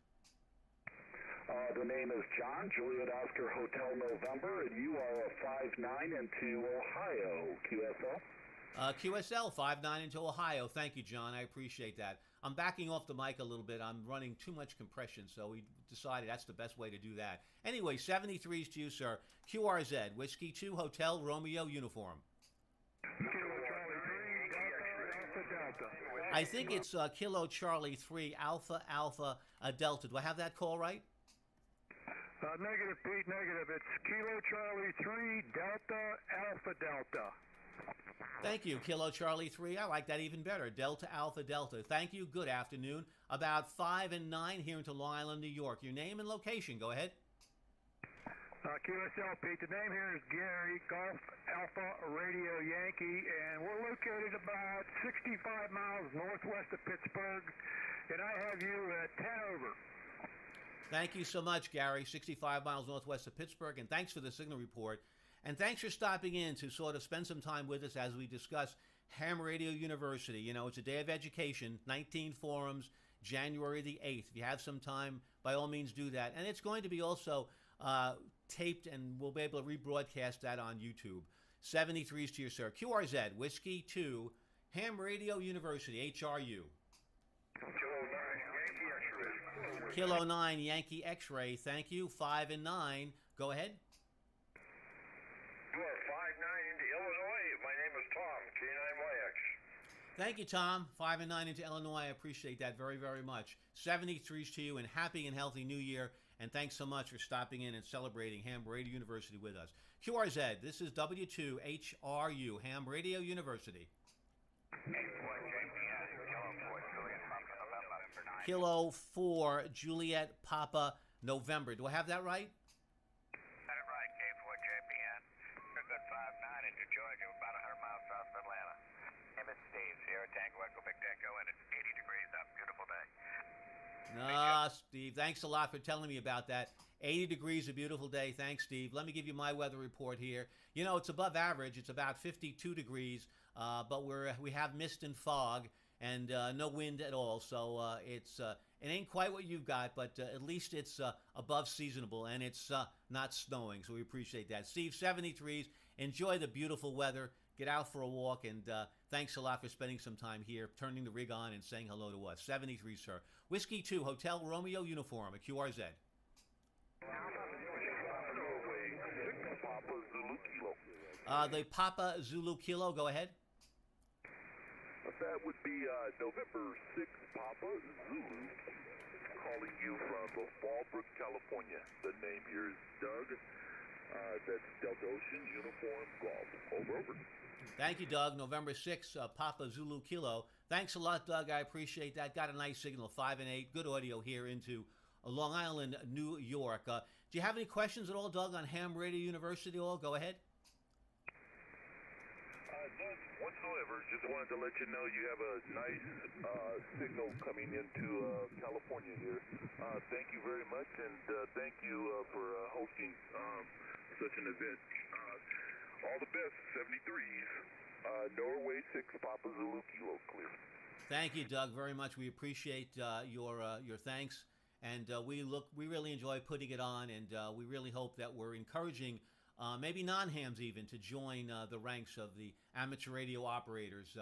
[SPEAKER 3] The name is John, Juliet Oscar Hotel November, and you are a 5'9" into Ohio, QSL.
[SPEAKER 1] QSL, 5'9" into Ohio. Thank you, John. I appreciate that. I'm backing off the mic a little bit. I'm running too much compression, so we decided that's the best way to do that. Anyway, 73s to you, sir. QRZ, Whiskey 2 Hotel Romeo uniform.
[SPEAKER 4] Delta?
[SPEAKER 1] I think it's Kilo Charlie 3 Alpha Alpha Delta. Do I have that call right?
[SPEAKER 4] Negative, Pete, negative. It's Kilo Charlie 3 Delta Alpha Delta.
[SPEAKER 1] Thank you, Kilo Charlie 3. I like that even better. Delta Alpha Delta. Thank you. Good afternoon. About 5 and 9 here into Long Island, New York. Your name and location. Go ahead.
[SPEAKER 4] QSL, Pete. The name here is Gary, Golf Alpha Radio Yankee, and we're located about 65 miles northwest of Pittsburgh, and I have you at 10 over.
[SPEAKER 1] Thank you so much, Gary. 65 miles northwest of Pittsburgh, and thanks for the signal report. And thanks for stopping in to sort of spend some time with us as we discuss Ham Radio University. You know, it's a day of education, 19 forums, January the 8th. If you have some time, by all means do that. And it's going to be also taped, and we'll be able to rebroadcast that on YouTube. 73s to you, sir. QRZ, Whiskey 2, Ham Radio University, HRU. Kilo 9, Yankee X-Ray. Thank you. 5 and 9. Go ahead.
[SPEAKER 6] You are 5-9 into Illinois. My name is Tom, K9YX.
[SPEAKER 1] Thank you, Tom. 5 and 9 into Illinois. I appreciate that very, very much. 73s to you, and happy and healthy New Year. And thanks so much for stopping in and celebrating Ham Radio University with us. QRZ, this is W2HRU, Ham Radio University. Kilo 4, Juliet Papa, November. Do I have that right?
[SPEAKER 12] Got it right, K4JPN. We're good 5-9 into Georgia, about 100 miles south of Atlanta. Name is Steve, Sierra Tango Echo Big Echo, and it's 80 degrees up. Beautiful day.
[SPEAKER 1] Steve, thanks a lot for telling me about that. 80 degrees, a beautiful day. Thanks, Steve. Let me give you my weather report here. You know, it's above average. It's about 52 degrees, but we have mist and fog and no wind at all. So it ain't quite what you've got, but at least it's above seasonable, and it's not snowing. So we appreciate that. Steve, 73s. Enjoy the beautiful weather. Get out for a walk, and thanks a lot for spending some time here, turning the rig on and saying hello to us. 73, sir. Whiskey 2, Hotel Romeo Uniform at QRZ. The Papa Zulu Kilo, go ahead.
[SPEAKER 5] That would be November 6, Papa Zulu, calling you from Fallbrook, California. The name here is Doug. That's Delta Ocean Uniform Golf. Over, over.
[SPEAKER 1] Thank you, Doug. November 6, Papa Zulu Kilo. Thanks a lot, Doug. I appreciate that. Got a nice signal, 5 and 8. Good audio here into Long Island, New York. Do you have any questions at all, Doug, on Ham Radio University at all? Go ahead.
[SPEAKER 5] None whatsoever. Just wanted to let you know you have a nice signal coming into California here. Thank you very much, and thank you for hosting such an event. All the best, 73s. Norway 6, Papa Zulu Kilo, clear.
[SPEAKER 1] Thank you, Doug, very much. We appreciate your thanks, and we really enjoy putting it on, and we really hope that we're encouraging maybe non-hams even to join the ranks of the amateur radio operators.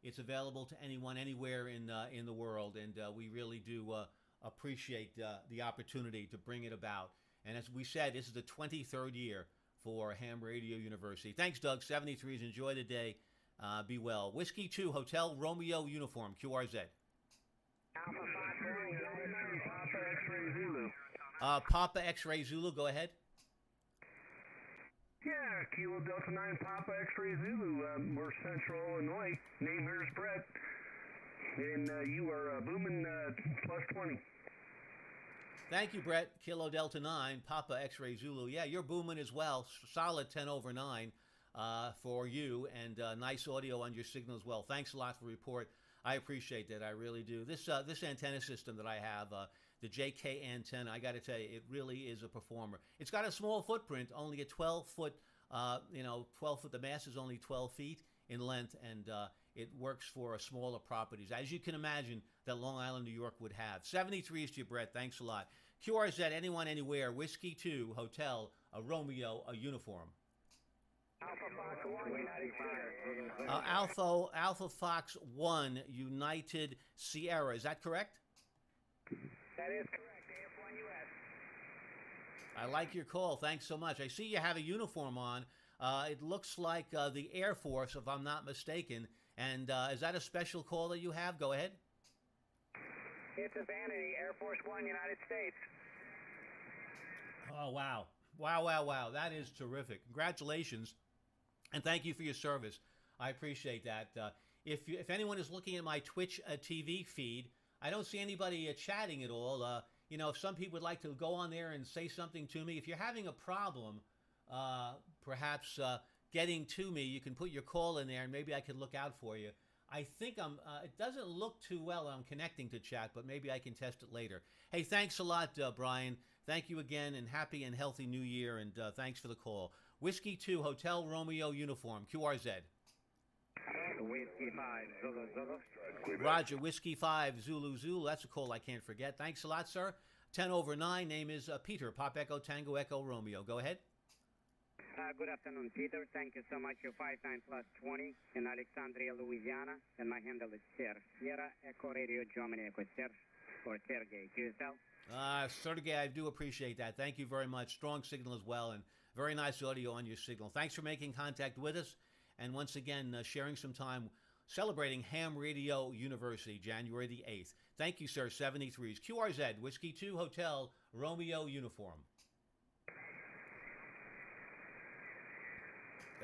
[SPEAKER 1] It's available to anyone, anywhere in the world, and we really do appreciate the opportunity to bring it about. And as we said, this is the 23rd year for Ham Radio University. Thanks, Doug. 73s. Enjoy the day. Be well. Whiskey 2, Hotel Romeo Uniform, QRZ. Papa X-Ray Zulu, go ahead.
[SPEAKER 8] Yeah, Kilo Delta 9 Papa X-Ray Zulu. We're Central Illinois. Name here is Brett. And you are booming plus 20.
[SPEAKER 1] Thank you, Brett. Kilo Delta 9, Papa X-Ray Zulu. Yeah, you're booming as well. Solid 10 over 9 for you, and nice audio on your signal as well. Thanks a lot for the report. I appreciate that. I really do. This antenna system that I have, the JK antenna, I got to tell you, it really is a performer. It's got a small footprint, only a 12-foot, 12 foot. The mast is only 12 feet in length, and it works for smaller properties, as you can imagine that Long Island, New York would have. 73s to you, Brett. Thanks a lot. QRZ, anyone, anywhere. Whiskey 2, Hotel, a Romeo, a Uniform. Alpha Fox 1, United Sierra. Is that correct?
[SPEAKER 7] That is correct. AF1US.
[SPEAKER 1] I like your call. Thanks so much. I see you have a uniform on. It looks like the Air Force, if I'm not mistaken. And is that a special call that you have? Go ahead.
[SPEAKER 11] It's a Vanity, Air Force One, United States.
[SPEAKER 1] Oh, wow. Wow, wow, wow. That is terrific. Congratulations. And thank you for your service. I appreciate that. If anyone is looking at my Twitch TV feed, I don't see anybody chatting at all. If some people would like to go on there and say something to me, if you're having a problem, perhaps getting to me, you can put your call in there and maybe I can look out for you. I think it doesn't look too well I'm connecting to chat, but maybe I can test it later. Hey, thanks a lot, Brian. Thank you again, and happy and healthy New Year, and thanks for the call. Whiskey 2, Hotel Romeo uniform, QRZ.
[SPEAKER 11] Whiskey 5, Zulu, Zulu.
[SPEAKER 1] Roger, Whiskey 5, Zulu, Zulu. That's a call I can't forget. Thanks a lot, sir. 10/9, name is Peter, Pop Echo, Tango Echo, Romeo. Go ahead.
[SPEAKER 11] Good afternoon, Peter. Thank you so much. You're 59+20 in Alexandria, Louisiana, and my handle is Ser. Sierra Echo Radio Germany Echo Ser, or Sergey. Yourself?
[SPEAKER 1] Sergey, I do appreciate that. Thank you very much. Strong signal as well, and very nice audio on your signal. Thanks for making contact with us, and once again, sharing some time celebrating Ham Radio University, January the 8th. Thank you, sir. 73s. QRZ, Whiskey 2, Hotel Romeo uniform.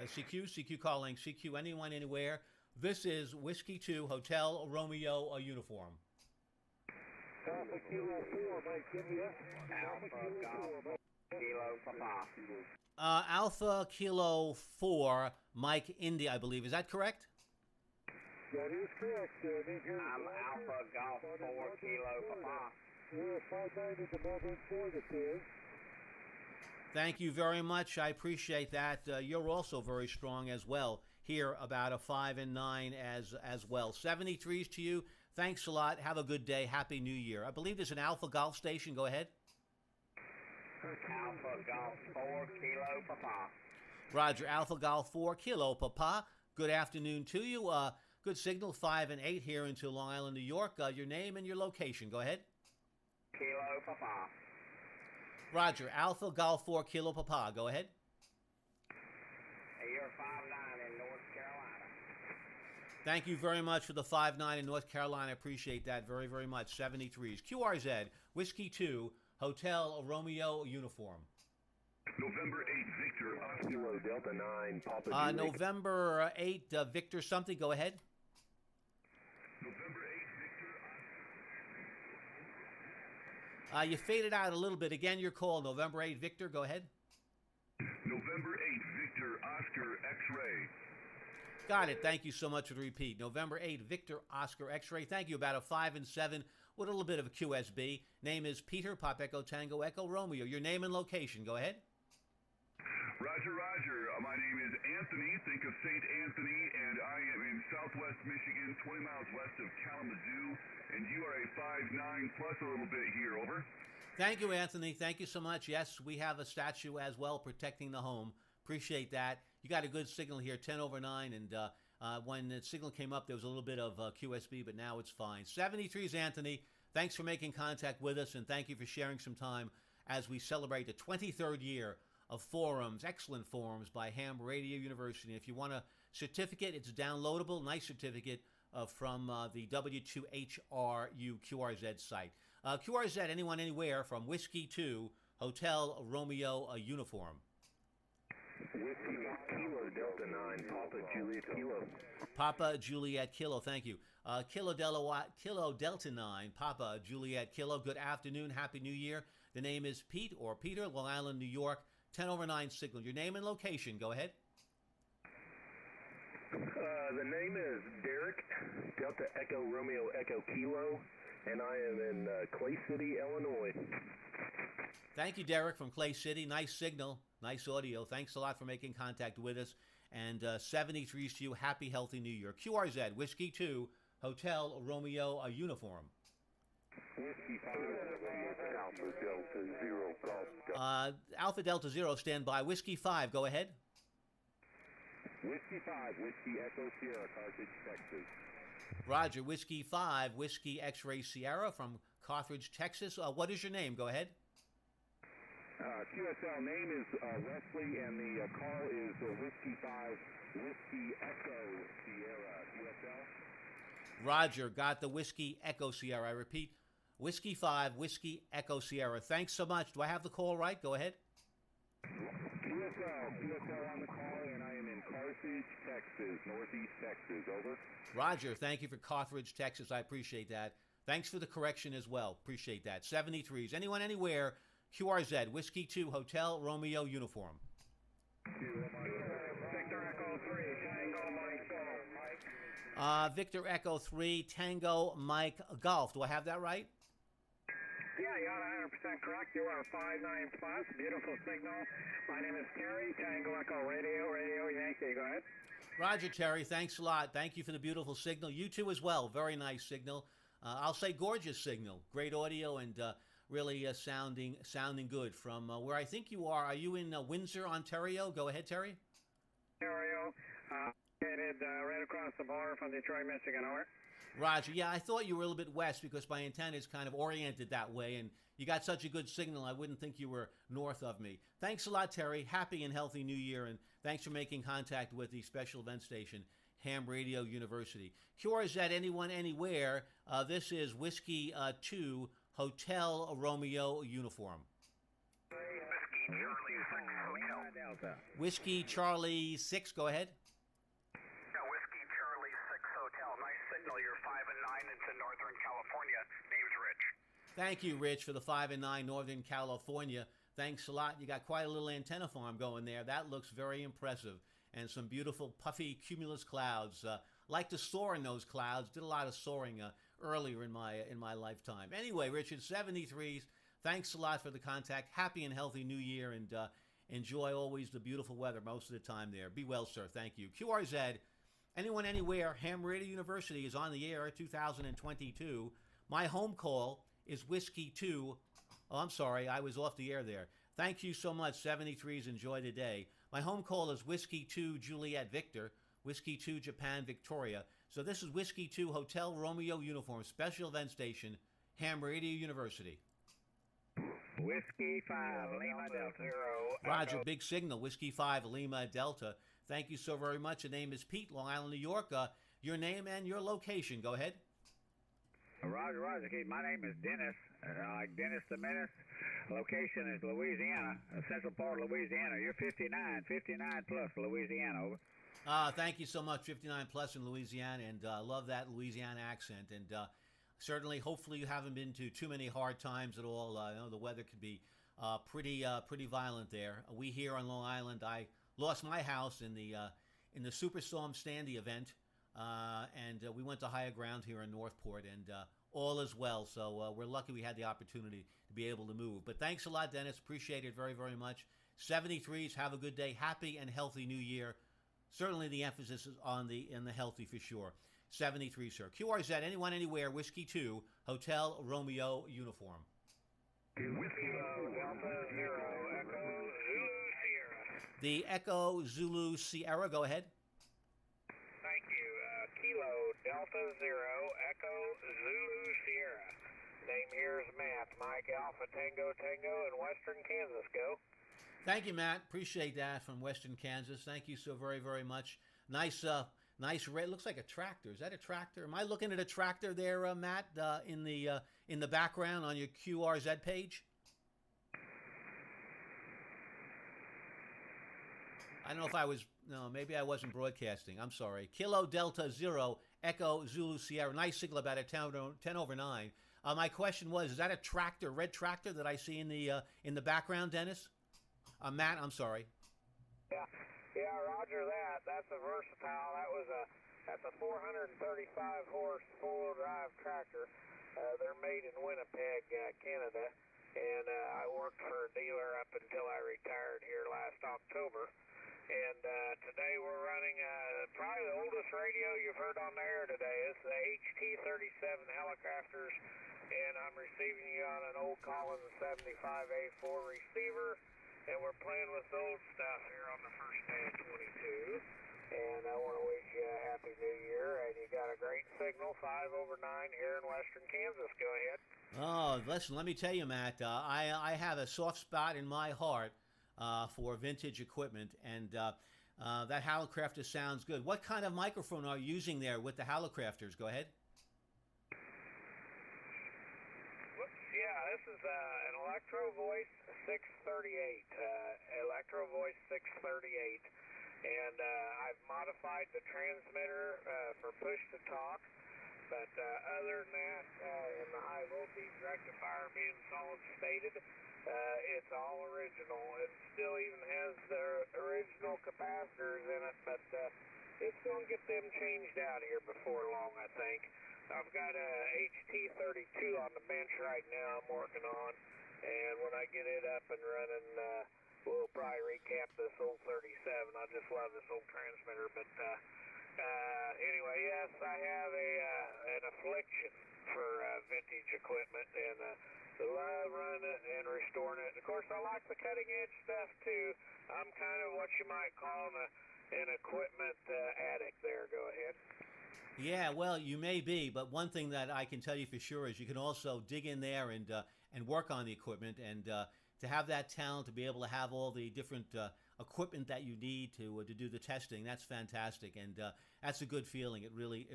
[SPEAKER 1] CQ calling. CQ, anyone, anywhere. This is Whiskey 2, Hotel Romeo uniform.
[SPEAKER 8] Alpha Kilo 4, Mike India.
[SPEAKER 11] Alpha Kilo Papa.
[SPEAKER 1] Alpha Kilo 4, Mike India, I believe. Is that correct?
[SPEAKER 8] That is correct.
[SPEAKER 11] I'm Alpha Golf 4 Kilo Papa.
[SPEAKER 8] We're 59 in the Melbourne, Florida, sir.
[SPEAKER 1] Thank you very much. I appreciate that. You're also very strong as well. Here about a 5 and 9 as well. 73s to you. Thanks a lot. Have a good day. Happy New Year. I believe there's an Alpha Golf station. Go ahead.
[SPEAKER 11] Alpha Golf 4 Kilo Papa.
[SPEAKER 1] Roger. Alpha Golf 4 Kilo Papa. Good afternoon to you. Good signal. 5 and 8 here into Long Island, New York. Your name and your location. Go ahead.
[SPEAKER 11] Kilo Papa.
[SPEAKER 1] Roger. Alpha Golf 4 Kilo Papa. Go ahead.
[SPEAKER 11] You're 59 in North Carolina.
[SPEAKER 1] Thank you very much for the 5-9 in North Carolina. I appreciate that very, very much. 73s. QRZ, Whiskey 2, Hotel Romeo uniform.
[SPEAKER 3] November 8, Victor, Kilo Delta 9, Papa Julie.
[SPEAKER 1] November 8, Victor something. Go ahead.
[SPEAKER 3] November 8, Victor.
[SPEAKER 1] You faded out a little bit. Again, your call. November 8, Victor. Go ahead.
[SPEAKER 3] November 8, Victor, Oscar, X-Ray.
[SPEAKER 1] Got it. Thank you so much for the repeat. November 8, Victor, Oscar, X-Ray. Thank you. About a 5 and 7 with a little bit of a QSB. Name is Peter, Pop Echo, Tango, Echo, Romeo. Your name and location. Go ahead.
[SPEAKER 3] Roger, Roger. My name is Anthony. Think of St. Anthony, and I am in southwest Michigan, 20 miles west of Kalamazoo, and you are a 5'9" plus a little bit here. Over.
[SPEAKER 1] Thank you, Anthony. Thank you so much. Yes, we have a statue as well protecting the home. Appreciate that. You got a good signal here, 10/9, and when the signal came up, there was a little bit of QSB, but now it's fine. 73s, Anthony. Thanks for making contact with us, and thank you for sharing some time as we celebrate the 23rd year of forums, excellent forums by Ham Radio University. If you want a certificate, it's downloadable, nice certificate from the W2HRU QRZ site. QRZ, anyone, anywhere, from Whiskey 2, Hotel Romeo uniform.
[SPEAKER 3] Whiskey Kilo Delta 9, Papa Juliet Kilo.
[SPEAKER 1] Papa Juliet Kilo, thank you. Kilo Delta 9, Papa Juliet Kilo. Good afternoon, Happy New Year. The name is Pete or Peter, Long Island, New York. 10/9 signal. Your name and location. Go ahead.
[SPEAKER 3] The name is Derek, Delta Echo Romeo Echo Kilo, and I am in Clay City, Illinois.
[SPEAKER 1] Thank you, Derek, from Clay City. Nice signal, nice audio. Thanks a lot for making contact with us. And 73s to you. Happy, healthy New Year. QRZ, Whiskey 2, Hotel Romeo uniform.
[SPEAKER 3] Whiskey 5, Alpha Delta 0, Golf.
[SPEAKER 1] Alpha Delta 0, stand by. Whiskey 5, go ahead.
[SPEAKER 3] Whiskey 5, Whiskey Echo Sierra, Carthage, Texas.
[SPEAKER 1] Roger, Whiskey 5, Whiskey X-Ray Sierra from Carthage, Texas. What is your name? Go ahead.
[SPEAKER 3] QSL name is Wesley, and the call is Whiskey 5, Whiskey Echo Sierra QSL.
[SPEAKER 1] Roger, got the Whiskey Echo Sierra. I repeat, Whiskey 5, Whiskey Echo Sierra. Thanks so much. Do I have the call right? Go ahead.
[SPEAKER 3] QSL on the call, and I am in Carthage, Texas, northeast Texas. Over.
[SPEAKER 1] Roger, thank you for Carthage, Texas. I appreciate that. Thanks for the correction as well. Appreciate that. 73s. Anyone, anywhere. QRZ, Whiskey 2, Hotel Romeo uniform.
[SPEAKER 4] Victor Echo 3, Tango Mike Golf.
[SPEAKER 1] Victor Echo 3, Tango Mike Golf. Do I have that right?
[SPEAKER 4] Yeah, you are 100% correct. You are 59 plus. Beautiful signal. My name is Terry. Tango Echo Radio Yankee. Go ahead.
[SPEAKER 1] Roger, Terry. Thanks a lot. Thank you for the beautiful signal. You too as well. Very nice signal. I'll say gorgeous signal. Great audio and really sounding good from where I think you are. Are you in Windsor, Ontario? Go ahead, Terry.
[SPEAKER 4] Ontario, located right across the border from Detroit, Michigan. Over.
[SPEAKER 1] Roger. Yeah, I thought you were a little bit west because my antenna is kind of oriented that way, and you got such a good signal, I wouldn't think you were north of me. Thanks a lot, Terry. Happy and healthy New Year, and thanks for making contact with the special event station, Ham Radio University. QRZ, anyone, anywhere. This is Whiskey 2, Hotel Romeo uniform.
[SPEAKER 12] Whiskey Charlie 6 Hotel.
[SPEAKER 10] Delta.
[SPEAKER 1] Whiskey Charlie 6, go ahead.
[SPEAKER 12] Yeah, Whiskey Charlie 6 Hotel. Nice signal. You're 5 and 9 into Northern California. Name's Rich.
[SPEAKER 1] Thank you, Rich, for the 5 and 9 Northern California. Thanks a lot. You got quite a little antenna farm going there. That looks very impressive. And some beautiful puffy cumulus clouds. Like to soar in those clouds. Did a lot of soaring earlier in my lifetime. Anyway, Richard, 73s. Thanks a lot for the contact. Happy and healthy New Year, and enjoy always the beautiful weather most of the time there. Be well, sir. Thank you. QRZ, anyone, anywhere. Ham Radio University is on the air 2022. My home call is Whiskey 2. Oh, I'm sorry. I was off the air there. Thank you so much. 73s. Enjoy the day. My home call is Whiskey 2 Juliet Victor, Whiskey 2 Japan Victoria. So this is Whiskey 2 Hotel Romeo uniform, special event station, Ham Radio University.
[SPEAKER 10] Whiskey 5, Lima Delta.
[SPEAKER 1] Roger, big signal, Whiskey 5 Lima Delta. Thank you so very much. The name is Pete, Long Island, New York. Your name and your location. Go aheade.
[SPEAKER 10] Roger, Keith. My name is Dennis, like Dennis the Menace. Location is Louisiana, central part of Louisiana. You're 59 plus Louisiana. Over.
[SPEAKER 1] Thank you so much, 59 plus in Louisiana, and love that Louisiana accent. And certainly, hopefully, you haven't been to too many hard times at all. I know the weather could be pretty violent there. We here on Long Island, I lost my house in the Superstorm Sandy event, and we went to higher ground here in Northport, and all is well. So we're lucky we had the opportunity to be able to move. But thanks a lot, Dennis. Appreciate it very, very much. 73s, have a good day. Happy and healthy New Year. Certainly the emphasis is on the healthy for sure. 73, sir. QRZ, anyone, anywhere, Whiskey 2, Hotel Romeo uniform.
[SPEAKER 4] Whiskey Delta 0, Echo Zulu Sierra.
[SPEAKER 1] The Echo Zulu Sierra, go ahead.
[SPEAKER 4] Thank you. Kilo Delta 0, Echo Zulu Sierra. Name here is Matt. Mike Alpha Tango in Western Kansas. Go.
[SPEAKER 1] Thank you, Matt. Appreciate that from Western Kansas. Thank you so very, very much. Nice red. Looks like a tractor. Is that a tractor? Am I looking at a tractor there, Matt, in the background on your QRZ page? I don't know if I was. No, maybe I wasn't broadcasting. I'm sorry. Kilo Delta 0, Echo Zulu Sierra. Nice signal about at 10 over 9. My question was, is that a tractor, red tractor that I see in the background, Dennis? Matt, I'm sorry.
[SPEAKER 4] Yeah, Roger that. That's a Versatile. That's a 435 horse four-wheel drive tractor. They're made in Winnipeg, Canada, and I worked for a dealer up until I retired here last October. And today we're running probably the oldest radio you've heard on the air today. It's the HT-37 Helicopters, and I'm receiving you on an old Collins 75A4 receiver. And we're playing with the old stuff here on the first day of 22. And I want to wish you a happy New Year. And you got a great signal, 5 over 9 here in Western Kansas. Go ahead.
[SPEAKER 1] Oh, listen, let me tell you, Matt, I have a soft spot in my heart for vintage equipment. And That Halocrafter sounds good. What kind of microphone are you using there with the Halocrafters? Go ahead.
[SPEAKER 13] Whoops, yeah, this is an Electro Voice 638. Electro Voice 638. And I've modified the transmitter for push-to-talk. But other than that, and the high voltage rectifier being solid stated, it's all original. It still even has the original capacitors in it, but it's going to get them changed out here before long, I think. I've got a HT32 on the bench right now I'm working on, and when I get it up and running, we'll probably recap this old 37. I just love this old transmitter, but anyway, yes, I have an affliction for vintage equipment, and love running it and restoring it. Of course, I like the cutting-edge stuff, too. I'm kind of what you might call an equipment addict there. Go ahead.
[SPEAKER 1] Yeah, well, you may be, but one thing that I can tell you for sure is you can also dig in there and work on the equipment, and to have that talent, to be able to have all the different equipment that you need to do the testing, that's fantastic, and that's a good feeling. It really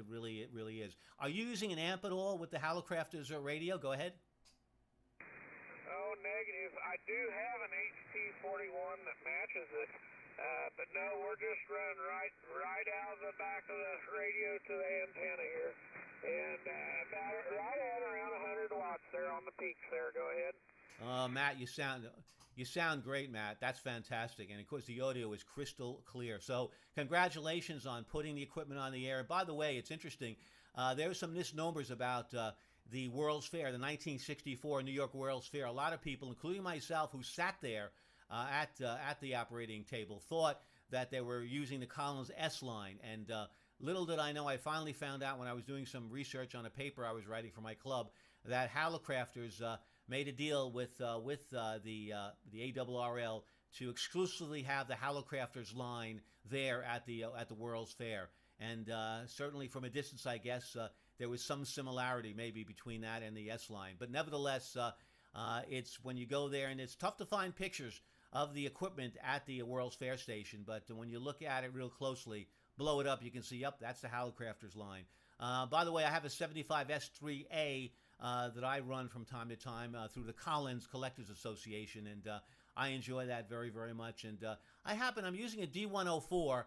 [SPEAKER 1] is. Are you using an amp at all with the Halocrafters radio? Go ahead.
[SPEAKER 13] Oh, negative. I do have an HT41 that matches it, but no, we're just running right out of the back of the radio to the antenna here, and right at around 100 watts there on the peaks there. Go ahead.
[SPEAKER 1] Matt, you sound great, Matt. That's fantastic. And, of course, the audio is crystal clear. So congratulations on putting the equipment on the air. And, by the way, it's interesting. There's some misnomers about the World's Fair, the 1964 New York World's Fair. A lot of people, including myself, who sat there at the operating table, thought that they were using the Collins S-line. And little did I know, I finally found out when I was doing some research on a paper I was writing for my club, that Halocrafters made a deal with the ARRL to exclusively have the Halocrafters line there at the World's Fair, and certainly from a distance, I guess there was some similarity maybe between that and the S line. But nevertheless, it's when you go there, and it's tough to find pictures of the equipment at the World's Fair station. But when you look at it real closely, blow it up, you can see, yep, that's the Halocrafters line. By the way, I have a 75 S3A. That I run from time to time through the Collins Collectors Association, and I enjoy that very, very much. And I'm using a D104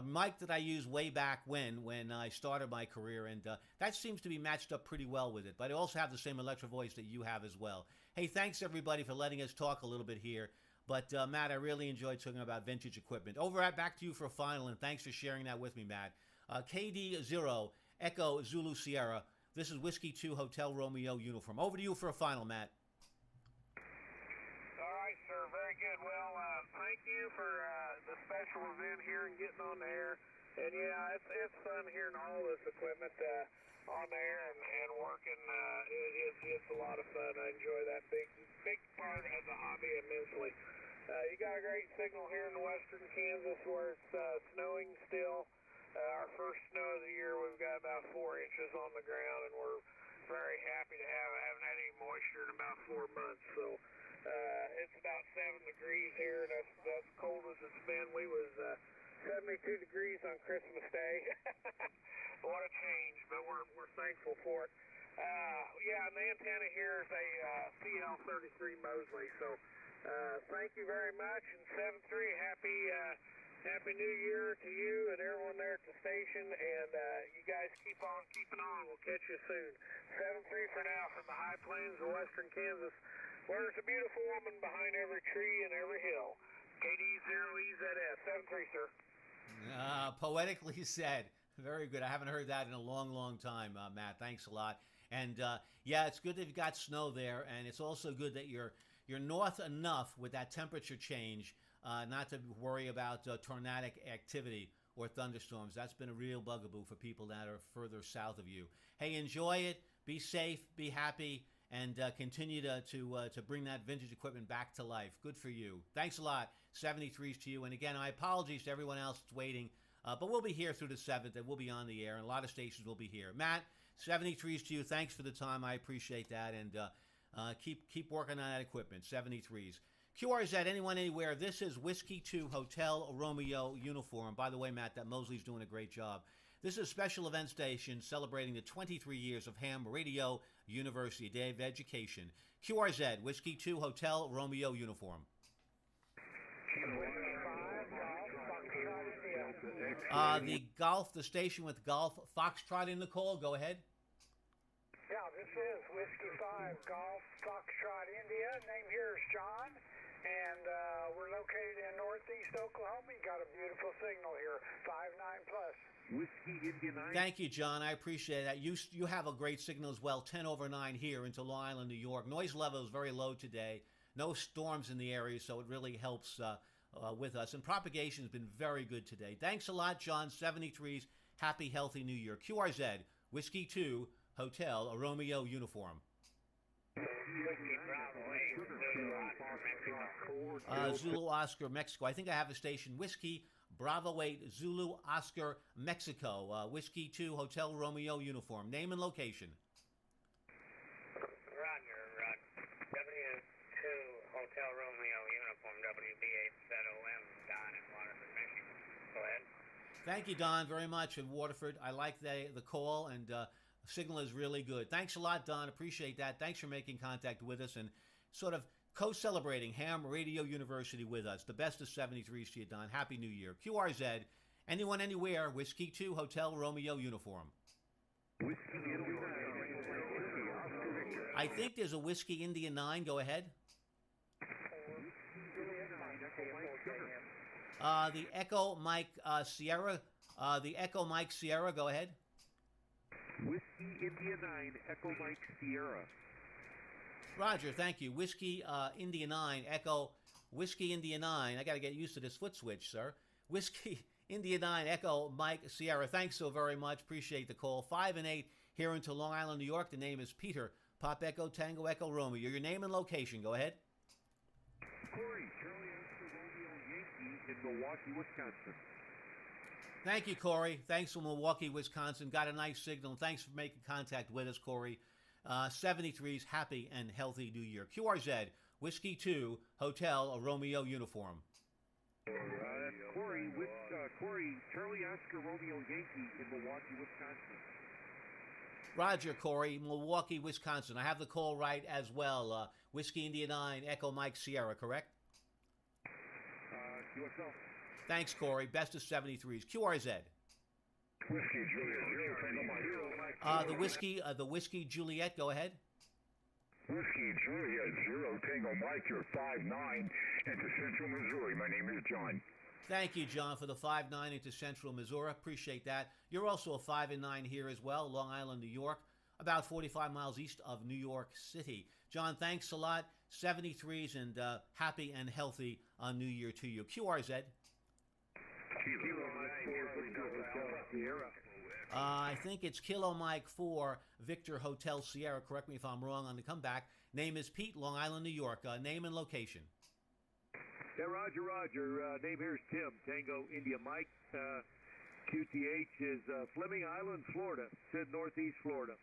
[SPEAKER 1] mic that I used way back when I started my career, and that seems to be matched up pretty well with it. But I also have the same Electro Voice that you have as well. Hey, thanks everybody for letting us talk a little bit here. But Matt, I really enjoyed talking about vintage equipment. Back to you for a final, and thanks for sharing that with me, Matt. KD0 Echo Zulu Sierra. This is Whiskey 2 Hotel Romeo uniform. Over to you for a final, Matt.
[SPEAKER 13] All right, sir. Very good. Well, thank you for the special event here and getting on the air. And, yeah, it's fun hearing all this equipment on there and working. It's a lot of fun. I enjoy that big part of the hobby immensely. You got a great signal here in western Kansas where it's snowing still. Our first snow of the year, we've got about 4 inches on the ground, and we're very happy to haven't had any moisture in about 4 months. So it's about 7 degrees here, and that's cold as it's been. We was 72 degrees on Christmas Day. What a change, but we're thankful for it. Yeah, and the antenna here is a CL33 Mosley. So thank you very much, and 7-3, Happy New Year to you and everyone there at the station, and you guys keep on keeping on. We'll catch you soon. 7-3 for now from the high plains of western Kansas, where there's a beautiful woman behind every tree and every hill. KD0EZS. 7-3, sir.
[SPEAKER 1] Poetically said. Very good. I haven't heard that in a long, long time, Matt. Thanks a lot. And yeah, it's good that you've got snow there, and it's also good that you're north enough with that temperature change not to worry about tornadic activity or thunderstorms. That's been a real bugaboo for people that are further south of you. Hey, enjoy it. Be safe. Be happy. And continue to bring that vintage equipment back to life. Good for you. Thanks a lot. 73s to you. And again, I apologize to everyone else that's waiting. But we'll be here through the 7th, and we'll be on the air, and a lot of stations will be here. Matt, 73s to you. Thanks for the time. I appreciate that. And keep working on that equipment. 73s. QRZ, anyone, anywhere. This is Whiskey 2 Hotel Romeo uniform. By the way, Matt, that Mosley's doing a great job. This is a special event station celebrating the 23 years of Ham Radio University Day of Education. QRZ, Whiskey 2 Hotel Romeo uniform. The station with Golf Foxtrot in the call. Go ahead.
[SPEAKER 13] Yeah, this is Whiskey 5 Golf Foxtrot India. Name here is John, and we're located in northeast Oklahoma. You got a beautiful signal here, 5-9 plus.
[SPEAKER 5] Whiskey India 9.
[SPEAKER 1] Thank you, John. I appreciate that. You have a great signal as well, 10 over 9 here into Long Island, New York. Noise level is very low today. No storms in the area, so it really helps with us. And propagation has been very good today. Thanks a lot, John. 73's Happy, Healthy New Year. QRZ, Whiskey 2, Hotel, Romeo uniform. Zulu Oscar, Mexico. I think I have a station. Whiskey Bravo 8 Zulu Oscar Mexico. Whiskey 2 Hotel Romeo uniform. Name and location.
[SPEAKER 11] Roger. W2 Hotel Romeo uniform. WB8ZOM. Don in Waterford, Michigan. Go ahead.
[SPEAKER 1] Thank you, Don, very much in Waterford. I like the call, and signal is really good. Thanks a lot, Don. Appreciate that. Thanks for making contact with us and sort of co-celebrating Ham Radio University with us. The best of 73s to you, Don. Happy New Year. QRZ, anyone, anywhere, Whiskey 2 Hotel Romeo uniform. I think there's a Whiskey India 9. Go ahead. The Echo Mike Sierra. The Echo Mike Sierra. Go ahead.
[SPEAKER 5] Whiskey India 9, Echo Mike Sierra.
[SPEAKER 1] Roger, thank you. Whiskey India 9, Echo Whiskey India 9. I got to get used to this foot switch, sir. Whiskey India 9, Echo Mike Sierra. Thanks so very much. Appreciate the call. 5 and 8 here into Long Island, New York. The name is Peter. Pop Echo Tango Echo Romeo. Your name and location. Go ahead.
[SPEAKER 5] Corey, Charlie Oscar Romeo Yankee in Milwaukee, Wisconsin.
[SPEAKER 1] Thank you, Corey. Thanks from Milwaukee, Wisconsin. Got a nice signal. Thanks for making contact with us, Corey. 73's Happy and Healthy New Year. QRZ, Whiskey 2, Hotel Romeo uniform.
[SPEAKER 5] Corey, Charlie Oscar Romeo Yankee in Milwaukee, Wisconsin.
[SPEAKER 1] Roger, Corey, Milwaukee, Wisconsin. I have the call right as well. Whiskey India 9, Echo Mike Sierra, correct?
[SPEAKER 5] QSL.
[SPEAKER 1] Thanks, Corey. Best of 73s. QRZ.
[SPEAKER 5] Whiskey Juliet 0, Tango Mike.
[SPEAKER 1] The Whiskey Juliet. Go ahead.
[SPEAKER 5] Whiskey Juliet 0, Tango Mike. You're 5-9 into Central Missouri. My name is John.
[SPEAKER 1] Thank you, John, for the 5-9 into Central Missouri. Appreciate that. You're also a 5 and 9 here as well, Long Island, New York, about 45 miles east of New York City. John, thanks a lot. 73s and happy and healthy on New Year to you. QRZ. I think it's Kilo Mike 4, Victor Hotel Sierra. Correct me if I'm wrong on the comeback. Name is Pete, Long Island, New York. Name and location.
[SPEAKER 5] Yeah, Roger. Name here is Tim, Tango India Mike. QTH is Fleming Island, Florida. It's in Northeast Florida.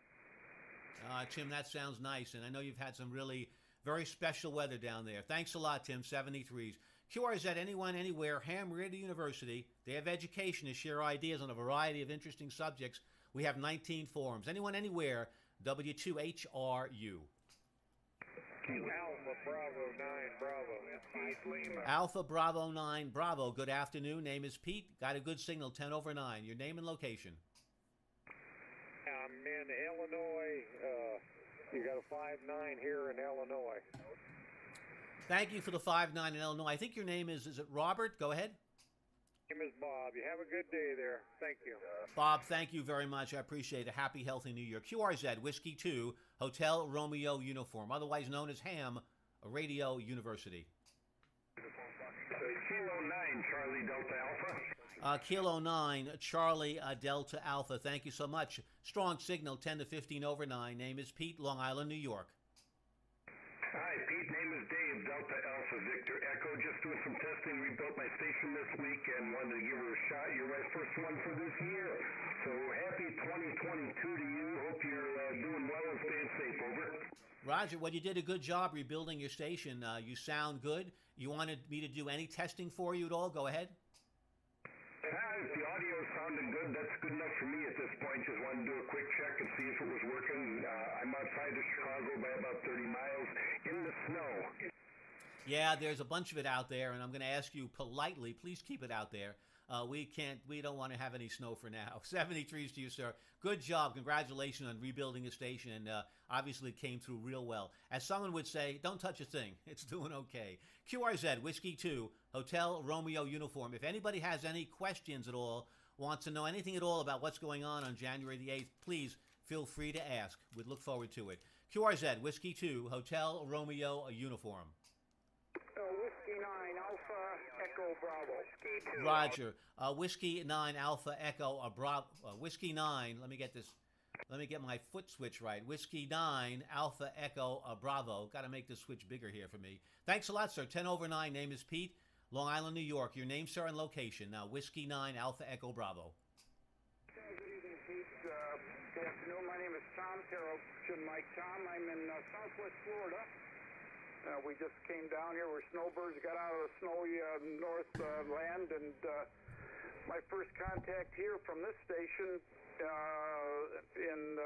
[SPEAKER 1] Tim, that sounds nice, and I know you've had some really very special weather down there. Thanks a lot, Tim. 73s. QRZ, anyone, anywhere, Ham Radio University. They have education to share ideas on a variety of interesting subjects. We have 19 forums. Anyone, anywhere, W2HRU.
[SPEAKER 13] Alpha Bravo 9 Bravo. Pete Lima.
[SPEAKER 1] Alpha Bravo 9 Bravo. Good afternoon. Name is Pete. Got a good signal, 10 over 9. Your name and location.
[SPEAKER 13] I'm in Illinois. You got a 5-9 here in Illinois.
[SPEAKER 1] Thank you for the 5-9 in Illinois. I think your name is it Robert? Go ahead.
[SPEAKER 13] My name is Bob. You have a good day there. Thank you.
[SPEAKER 1] Bob, thank you very much. I appreciate it. Happy, healthy New Year. QRZ, Whiskey 2, Hotel Romeo uniform, otherwise known as Ham Radio University.
[SPEAKER 5] Kilo 9, Charlie Delta Alpha.
[SPEAKER 1] Kilo 9, Charlie Delta Alpha. Thank you so much. Strong signal, 10 to 15 over 9. Name is Pete, Long Island, New York.
[SPEAKER 5] Hi, Pete. Name is Dave. Delta Alpha Victor Echo. Just doing some testing. Rebuilt my station this week and wanted to give her a shot. You're my first one for this year. So happy 2022 to you. Hope you're doing well and staying safe. Over.
[SPEAKER 1] Roger, well, you did a good job rebuilding your station. You sound good. You wanted me to do any testing for you at all? Go ahead.
[SPEAKER 5] If the audio sounded good, that's good enough for me at this point. Just wanted to do a quick check and see if it was working. I'm outside of Chicago by about 30 miles in the snow.
[SPEAKER 1] Yeah, there's a bunch of it out there, and I'm going to ask you politely, please keep it out there. We don't want to have any snow for now. 73s to you, sir. Good job. Congratulations on rebuilding a station, and obviously it came through real well. As someone would say, don't touch a thing. It's doing okay. QRZ, Whiskey 2, Hotel Romeo Uniform. If anybody has any questions at all, wants to know anything at all about what's going on January the 8th, please feel free to ask. We'd look forward to it. QRZ, Whiskey 2, Hotel Romeo Uniform.
[SPEAKER 13] Whiskey 9, Alpha Echo Bravo. Whiskey 2.
[SPEAKER 1] Roger. Whiskey 9, Alpha Echo Bravo. Whiskey 9, let me get my foot switch right. Whiskey 9, Alpha Echo Bravo. Got to make this switch bigger here for me. Thanks a lot, sir. 10 over 9. Name is Pete. Long Island, New York. Your name, sir, and location. Now, Whiskey 9, Alpha Echo Bravo.
[SPEAKER 13] Good evening, Pete. Good afternoon. My name is Tom Terrell. Mike Tom. I'm in Southwest Florida. We just came down here. We're snowbirds. Got out of the snowy north land, and my first contact here from this station in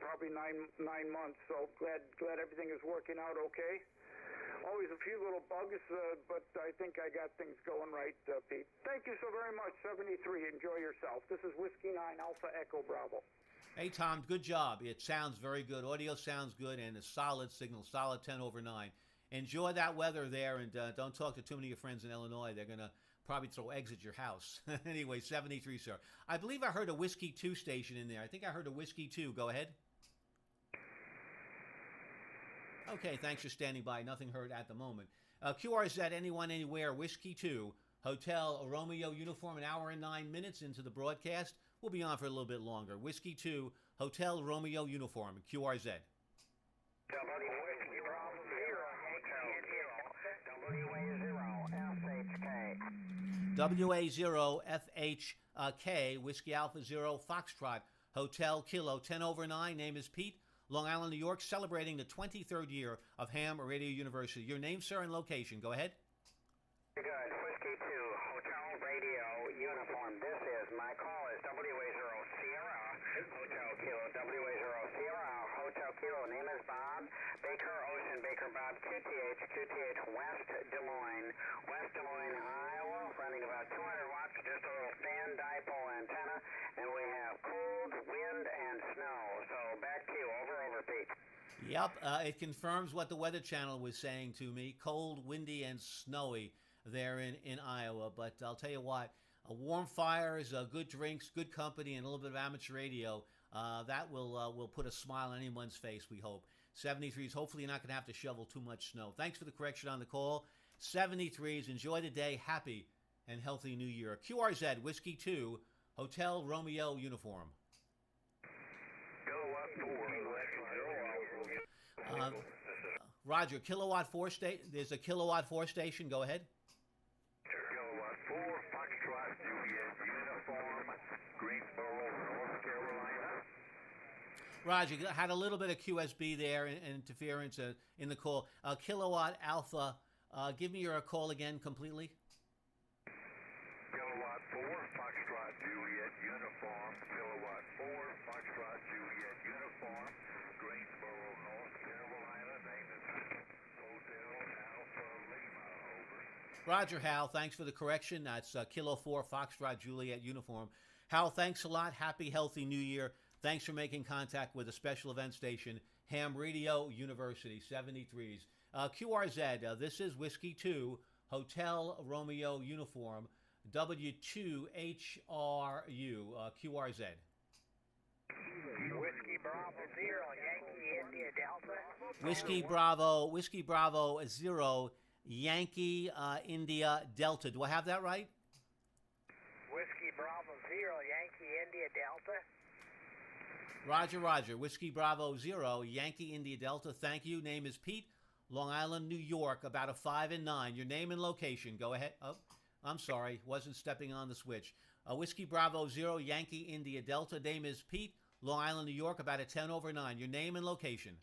[SPEAKER 13] probably nine months. So glad everything is working out okay. Always a few little bugs, but I think I got things going right, Pete. Thank you so very much. 73. Enjoy yourself. This is Whiskey 9 Alpha Echo Bravo.
[SPEAKER 1] Hey, Tom, good job. It sounds very good. Audio sounds good, and a solid signal, solid 10 over 9. Enjoy that weather there, and don't talk to too many of your friends in Illinois. They're going to probably throw eggs at your house. Anyway, 73, sir. I believe I heard a Whiskey 2 station in there. I think I heard a Whiskey 2. Go ahead. Okay, thanks for standing by. Nothing heard at the moment. QRZ, anyone, anywhere, Whiskey 2, Hotel Romeo Uniform, an hour and 9 minutes into the broadcast. We'll be on for a little bit longer. Whiskey 2, Hotel Romeo Uniform, QRZ. WA0FHK, Whiskey Alpha 0, Foxtrot, Hotel Kilo, 10 over 9. Name is Pete, Long Island, New York, celebrating the 23rd year of Ham Radio University. Your name, sir, and location. Go ahead.
[SPEAKER 10] Good. Whiskey 2, Hotel Radio Uniform. This is, my call is WA0 Sierra, Hotel Kilo, WA0 Sierra, Hotel Kilo. Name is Bob Baker, Ocean Baker Bob, QTH, West Des Moines, Iowa, running about 200 watts, just a little fan dipole antenna, and we have cold, wind, and snow. So back to you. Over, Pete.
[SPEAKER 1] Yep, it confirms what the Weather Channel was saying to me. Cold, windy, and snowy there in Iowa. But I'll tell you what, warm fires, good drinks, good company, and a little bit of amateur radio, that will put a smile on anyone's face, we hope. 73s, hopefully you're not going to have to shovel too much snow. Thanks for the correction on the call. 73s, enjoy the day. Happy and healthy New Year. QRZ, Whiskey 2, Hotel Romeo Uniform. Roger, Kilowatt 4 station. There's a Kilowatt 4 station. Go ahead.
[SPEAKER 5] Kilowatt 4, Foxtrot, Juliet Uniform, Greensboro, North Carolina.
[SPEAKER 1] Roger, had a little bit of QSB there and interference in the call. Kilowatt Alpha, give me your call again completely.
[SPEAKER 5] Kilowatt 4, Foxtrot, Juliet Uniform, Kilowatt 4, Foxtrot, Juliet Uniform, Greensboro, North Carolina. Name is Hotel Alpha Lima. Over.
[SPEAKER 1] Roger, Hal. Thanks for the correction. That's Kilo 4, Foxtrot, Juliet Uniform. Hal, thanks a lot. Happy, healthy New Year. Thanks for making contact with a special event station, Ham Radio University, 73s. QRZ, this is Whiskey 2, Hotel Romeo Uniform, W2HRU, QRZ.
[SPEAKER 7] Whiskey Bravo 0, Yankee India Delta.
[SPEAKER 1] Whiskey Bravo 0, Yankee India Delta. Do I have that right?
[SPEAKER 7] Whiskey Bravo 0, Yankee India Delta.
[SPEAKER 1] Roger. Whiskey Bravo 0, Yankee India Delta. Thank you. Name is Pete, Long Island, New York, about a 5 and 9. Your name and location. Go ahead. Oh, I'm sorry. Wasn't stepping on the switch. Whiskey Bravo 0, Yankee India Delta. Name is Pete. Long Island, New York, about a 10 over 9. Your name and location.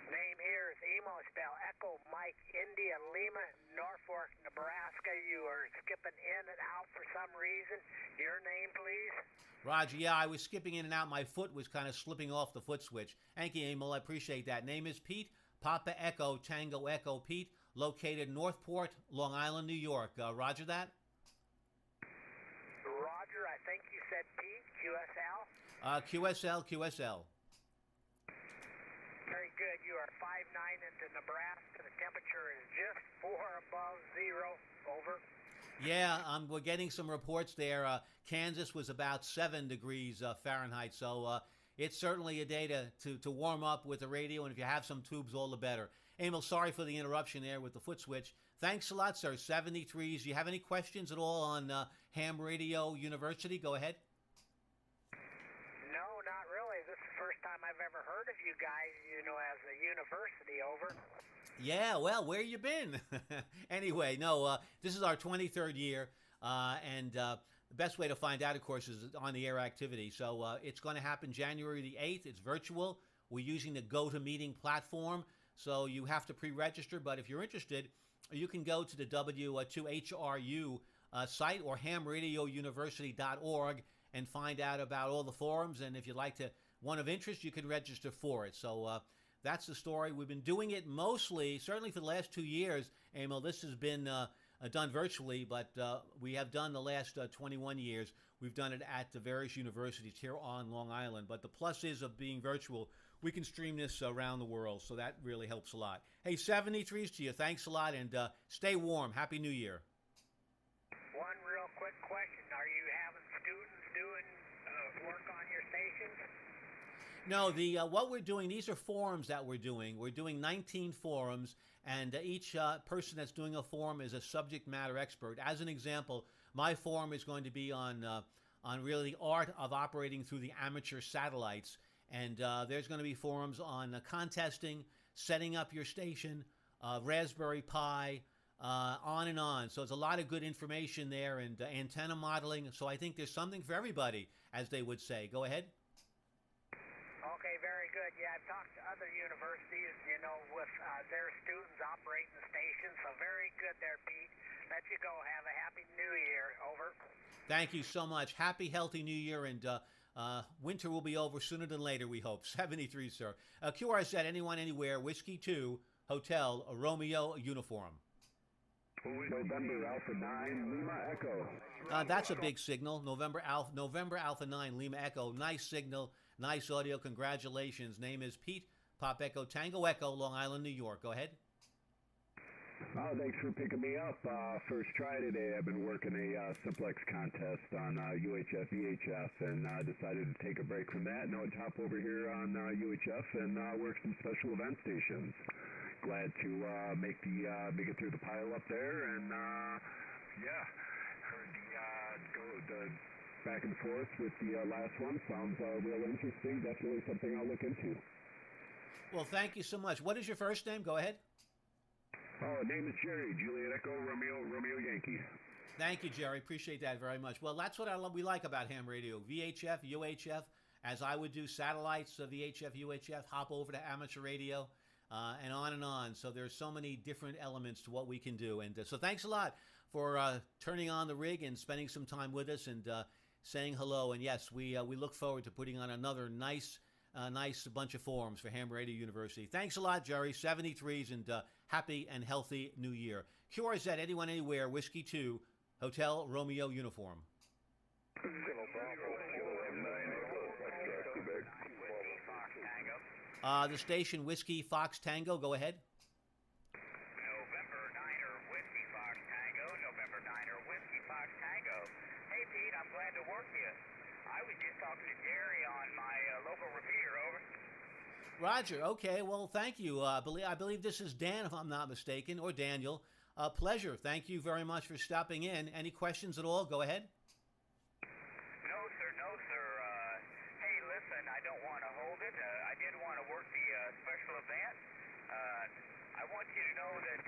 [SPEAKER 7] Name here is Emo Spell Echo Mike India Lima, Norfolk, Nebraska. You are skipping in and out for some reason. Your name, please.
[SPEAKER 1] Roger, yeah, I was skipping in and out. My foot was kind of slipping off the foot switch. Thank you, Emil. I appreciate that. Name is Pete. Papa Echo, Tango Echo Pete, located Northport, Long Island, New York. Roger that?
[SPEAKER 7] Roger, I think you said Pete, QSL?
[SPEAKER 1] QSL.
[SPEAKER 7] Very good. You are 5'9" into Nebraska. The temperature is just 4 above 0. Over.
[SPEAKER 1] Yeah, we're getting some reports there. Kansas was about 7 degrees Fahrenheit, so it's certainly a day to warm up with the radio, and if you have some tubes, all the better. Emil, sorry for the interruption there with the foot switch. Thanks a lot, sir. 73s. Do you have any questions at all on Ham Radio University? Go ahead.
[SPEAKER 7] No, not really. This is the first time I've ever heard of you guys, as a university. Over.
[SPEAKER 1] Yeah, well, where you been? Anyway, no, this is our 23rd year, and the best way to find out, of course, is on-the-air activity. So it's going to happen January the 8th. It's virtual. We're using the GoToMeeting platform, so you have to pre-register. But if you're interested, you can go to the W2HRU site or hamradiouniversity.org and find out about all the forums. And if you'd like to, one of interest, you can register for it. So that's the story. We've been doing it mostly, certainly for the last 2 years, Emil. This has been done virtually, but we have done the last 21 years. We've done it at the various universities here on Long Island. But the plus is of being virtual, we can stream this around the world, so that really helps a lot. Hey, 73s to you. Thanks a lot, and stay warm. Happy New Year.
[SPEAKER 7] One real quick question. Are you having students doing work on your stations?
[SPEAKER 1] No, what we're doing, these are forums that we're doing. We're doing 19 forums, and each person that's doing a forum is a subject matter expert. As an example, my forum is going to be on really the art of operating through the amateur satellites. And there's going to be forums on contesting, setting up your station, Raspberry Pi, on and on. So there's a lot of good information there, and antenna modeling. So I think there's something for everybody, as they would say. Go ahead.
[SPEAKER 7] Okay, very good. Yeah, I've talked to other universities, with their students operating the station. So very good there, Pete. Let you go. Have a happy New Year. Over.
[SPEAKER 1] Thank you so much. Happy, healthy New Year, and winter will be over sooner than later, we hope. 73, sir. QRZ, anyone, anywhere, Whiskey 2, Hotel, Romeo, Uniform.
[SPEAKER 3] November Alpha 9, Lima Echo.
[SPEAKER 1] That's a big signal. November Alpha 9, Lima Echo. Nice signal, nice audio. Congratulations. Name is Pete, Pop Echo, Tango Echo, Long Island, New York. Go ahead.
[SPEAKER 3] Thanks for picking me up. First try today. I've been working a simplex contest on UHF, VHF, and decided to take a break from that. Now I'd hop over here on UHF and work some special event stations. Glad to make it through the pile up there, and heard the back and forth with the last one. Sounds real interesting. Definitely something I'll look into.
[SPEAKER 1] Well, thank you so much. What is your first name? Go ahead.
[SPEAKER 3] Name is Jerry. Juliet Echo, Romeo Yankee.
[SPEAKER 1] Thank you, Jerry. Appreciate that very much. Well, that's what we like about ham radio. VHF, UHF, as I would do satellites, VHF, UHF, hop over to amateur radio, and on and on. So there's so many different elements to what we can do. And so thanks a lot for turning on the rig and spending some time with us and saying hello. And yes, we look forward to putting on another nice bunch of forums for Ham Radio University. Thanks a lot, Jerry. 73s, and happy and healthy New Year. QRZ, anyone, anywhere, Whiskey 2, Hotel Romeo Uniform. The station Whiskey Fox Tango. Go ahead.
[SPEAKER 11] November Niner Whiskey Fox Tango. November Niner Whiskey Fox Tango. Hey, Pete, I'm glad to work with you. I was just talking to Jerry on my local repeater. Over.
[SPEAKER 1] Roger. Okay. Well, thank you. I believe this is Dan, if I'm not mistaken, or Daniel. Pleasure. Thank you very much for stopping in. Any questions at all? Go ahead.
[SPEAKER 11] No, sir. No, sir. Hey, listen, I don't want to hold it. I did want to work the special event.
[SPEAKER 12] I want you to know that,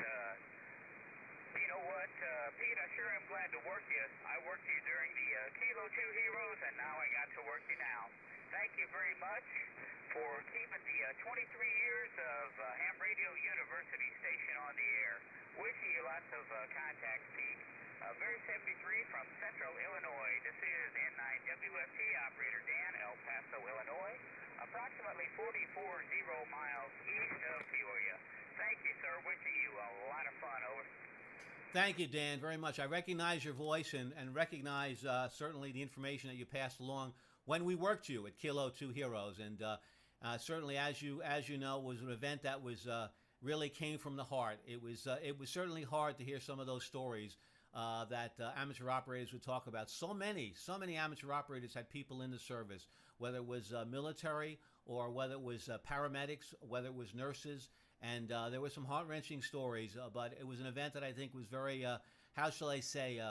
[SPEAKER 12] you know what, Pete, I sure am glad to work you. I worked you during the Kilo 2 Heroes, and now I got to work you now. Thank you very much for keeping the 23 years of Ham Radio University station on the air. Wishing you lots of contacts, Pete. Very 73 from Central Illinois. This is N9 WFT operator Dan, El Paso, Illinois. Approximately 440 miles east of Peoria. Thank you, sir. Wishing you a lot of fun. Over.
[SPEAKER 1] Thank you, Dan, very much. I recognize your voice and recognize certainly the information that you passed along when we worked you at Kilo 2 Heroes. And certainly, as you know, was an event that was really came from the heart. It was certainly hard to hear some of those stories that amateur operators would talk about. So many amateur operators had people in the service, whether it was military or whether it was paramedics, whether it was nurses. And there were some heart-wrenching stories, but it was an event that I think was very, how shall I say,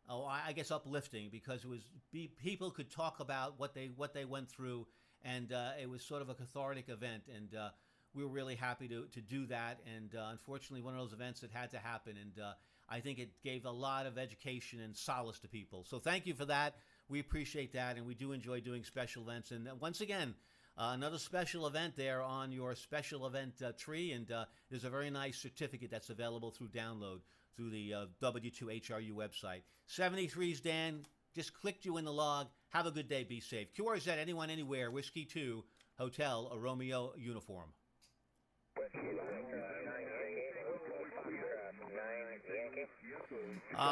[SPEAKER 1] I guess uplifting, because it was people could talk about what they went through, and it was sort of a cathartic event, and we were really happy to do that. And unfortunately, one of those events that had to happen, and I think it gave a lot of education and solace to people. So thank you for that. We appreciate that, and we do enjoy doing special events. And once again, another special event there on your special event tree, and there's a very nice certificate that's available through download through the W2HRU website. 73's Dan, just clicked you in the log. Have a good day. Be safe. QRZ, anyone, anywhere, Whiskey 2, Hotel, a Romeo uniform.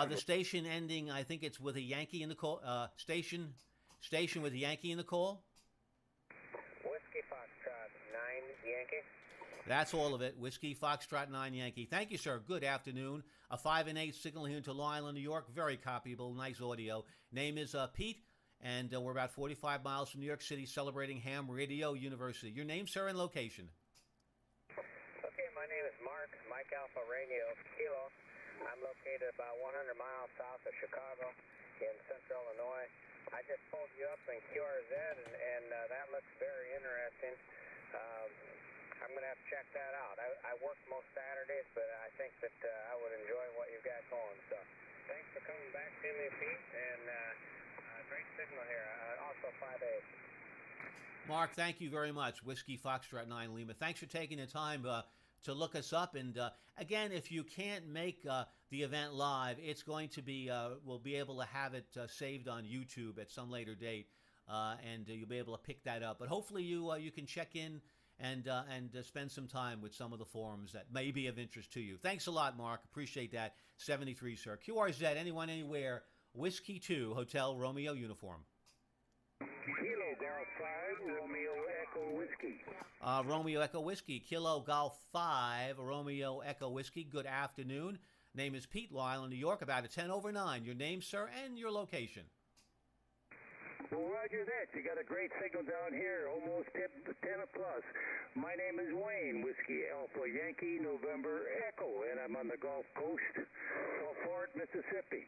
[SPEAKER 1] The station ending, I think it's with a Yankee in the call. Station with a Yankee in the call.
[SPEAKER 14] Whiskey Foxtrot 9 Yankee.
[SPEAKER 1] That's all of it. Whiskey Foxtrot 9 Yankee. Thank you, sir. Good afternoon. A 5 and 8 signal here into Long Island, New York. Very copyable. Nice audio. Name is Pete, and we're about 45 miles from New York City, celebrating Ham Radio University. Your name, sir, and location.
[SPEAKER 14] Okay, my name is Mark. Mike Alpha Radio Kilo. I'm located about 100 miles south of Chicago in central Illinois. I just pulled you up in QRZ, and that looks very interesting. I'm going to have to check that out. I work most Saturdays, but I think that I would enjoy what you've got going. So thanks for coming back to me, Pete, and great signal here. Also 5-8.
[SPEAKER 1] Mark, thank you very much. Whiskey Foxtrot 9 Lima. Thanks for taking the time to look us up. And again, if you can't make the event live, it's going to be, we'll be able to have it saved on YouTube at some later date, and you'll be able to pick that up. But hopefully you can check in and spend some time with some of the forums that may be of interest to you. Thanks a lot, Mark. Appreciate that. 73, sir. QRZ, anyone, anywhere, Whiskey 2, Hotel Romeo uniform.
[SPEAKER 3] Kilo Golf 5, Romeo Echo Whiskey.
[SPEAKER 1] Romeo Echo Whiskey, Kilo Golf 5, Romeo Echo Whiskey. Good afternoon. Name is Pete, Long Island, New York, about a 10 over 9. Your name, sir, and your location.
[SPEAKER 3] Well, roger that. You got a great signal down here, almost 10 plus. My name is Wayne, Whiskey Alpha Yankee, November Echo, and I'm on the Gulf Coast, Gulfport, Mississippi.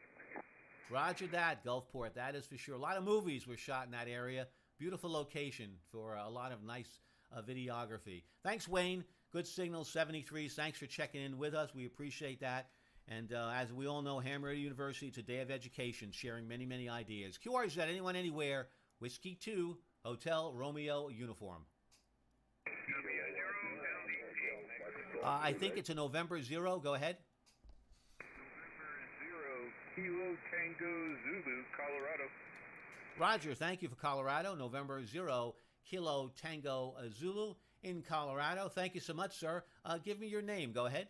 [SPEAKER 1] Roger that, Gulfport. That is for sure. A lot of movies were shot in that area. Beautiful location for a lot of nice videography. Thanks, Wayne. Good signal, 73s. Thanks for checking in with us. We appreciate that. And as we all know, Ham Radio University, it's a day of education, sharing many, many ideas. QRZ, anyone, anywhere, Whiskey 2, Hotel Romeo uniform. I think it's a November 0. Go ahead.
[SPEAKER 6] November 0, Kilo Tango Zulu, Colorado.
[SPEAKER 1] Roger, thank you for Colorado. November 0, Kilo Tango Zulu in Colorado. Thank you so much, sir. Give me your name. Go ahead.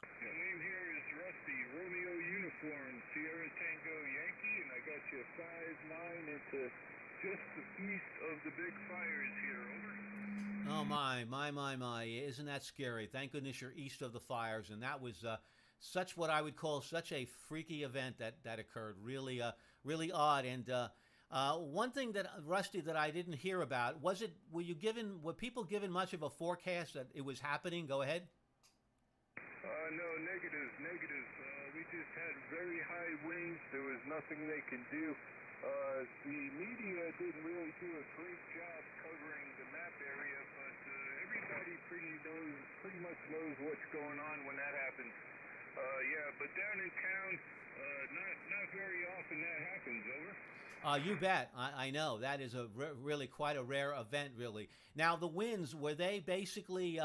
[SPEAKER 6] My name here is Rusty, Romeo uniform, Sierra Tango Yankee, and I got you 5-9 into just east of the big fires here. Over.
[SPEAKER 1] Oh, my. Isn't that scary? Thank goodness you're east of the fires. And that was such what I would call such a freaky event that occurred. Really, really odd. And one thing that, Rusty, that I didn't hear about, were people given much of a forecast that it was happening? Go ahead.
[SPEAKER 6] No, negative. We just had very high winds. There was nothing they could do. The media didn't really do a great job covering the map area, but everybody everybody pretty much knows what's going on when that happens. Yeah, but down in town, not very often that happens. Over.
[SPEAKER 1] You bet. I know that is really quite a rare event, really. Now the winds, were they basically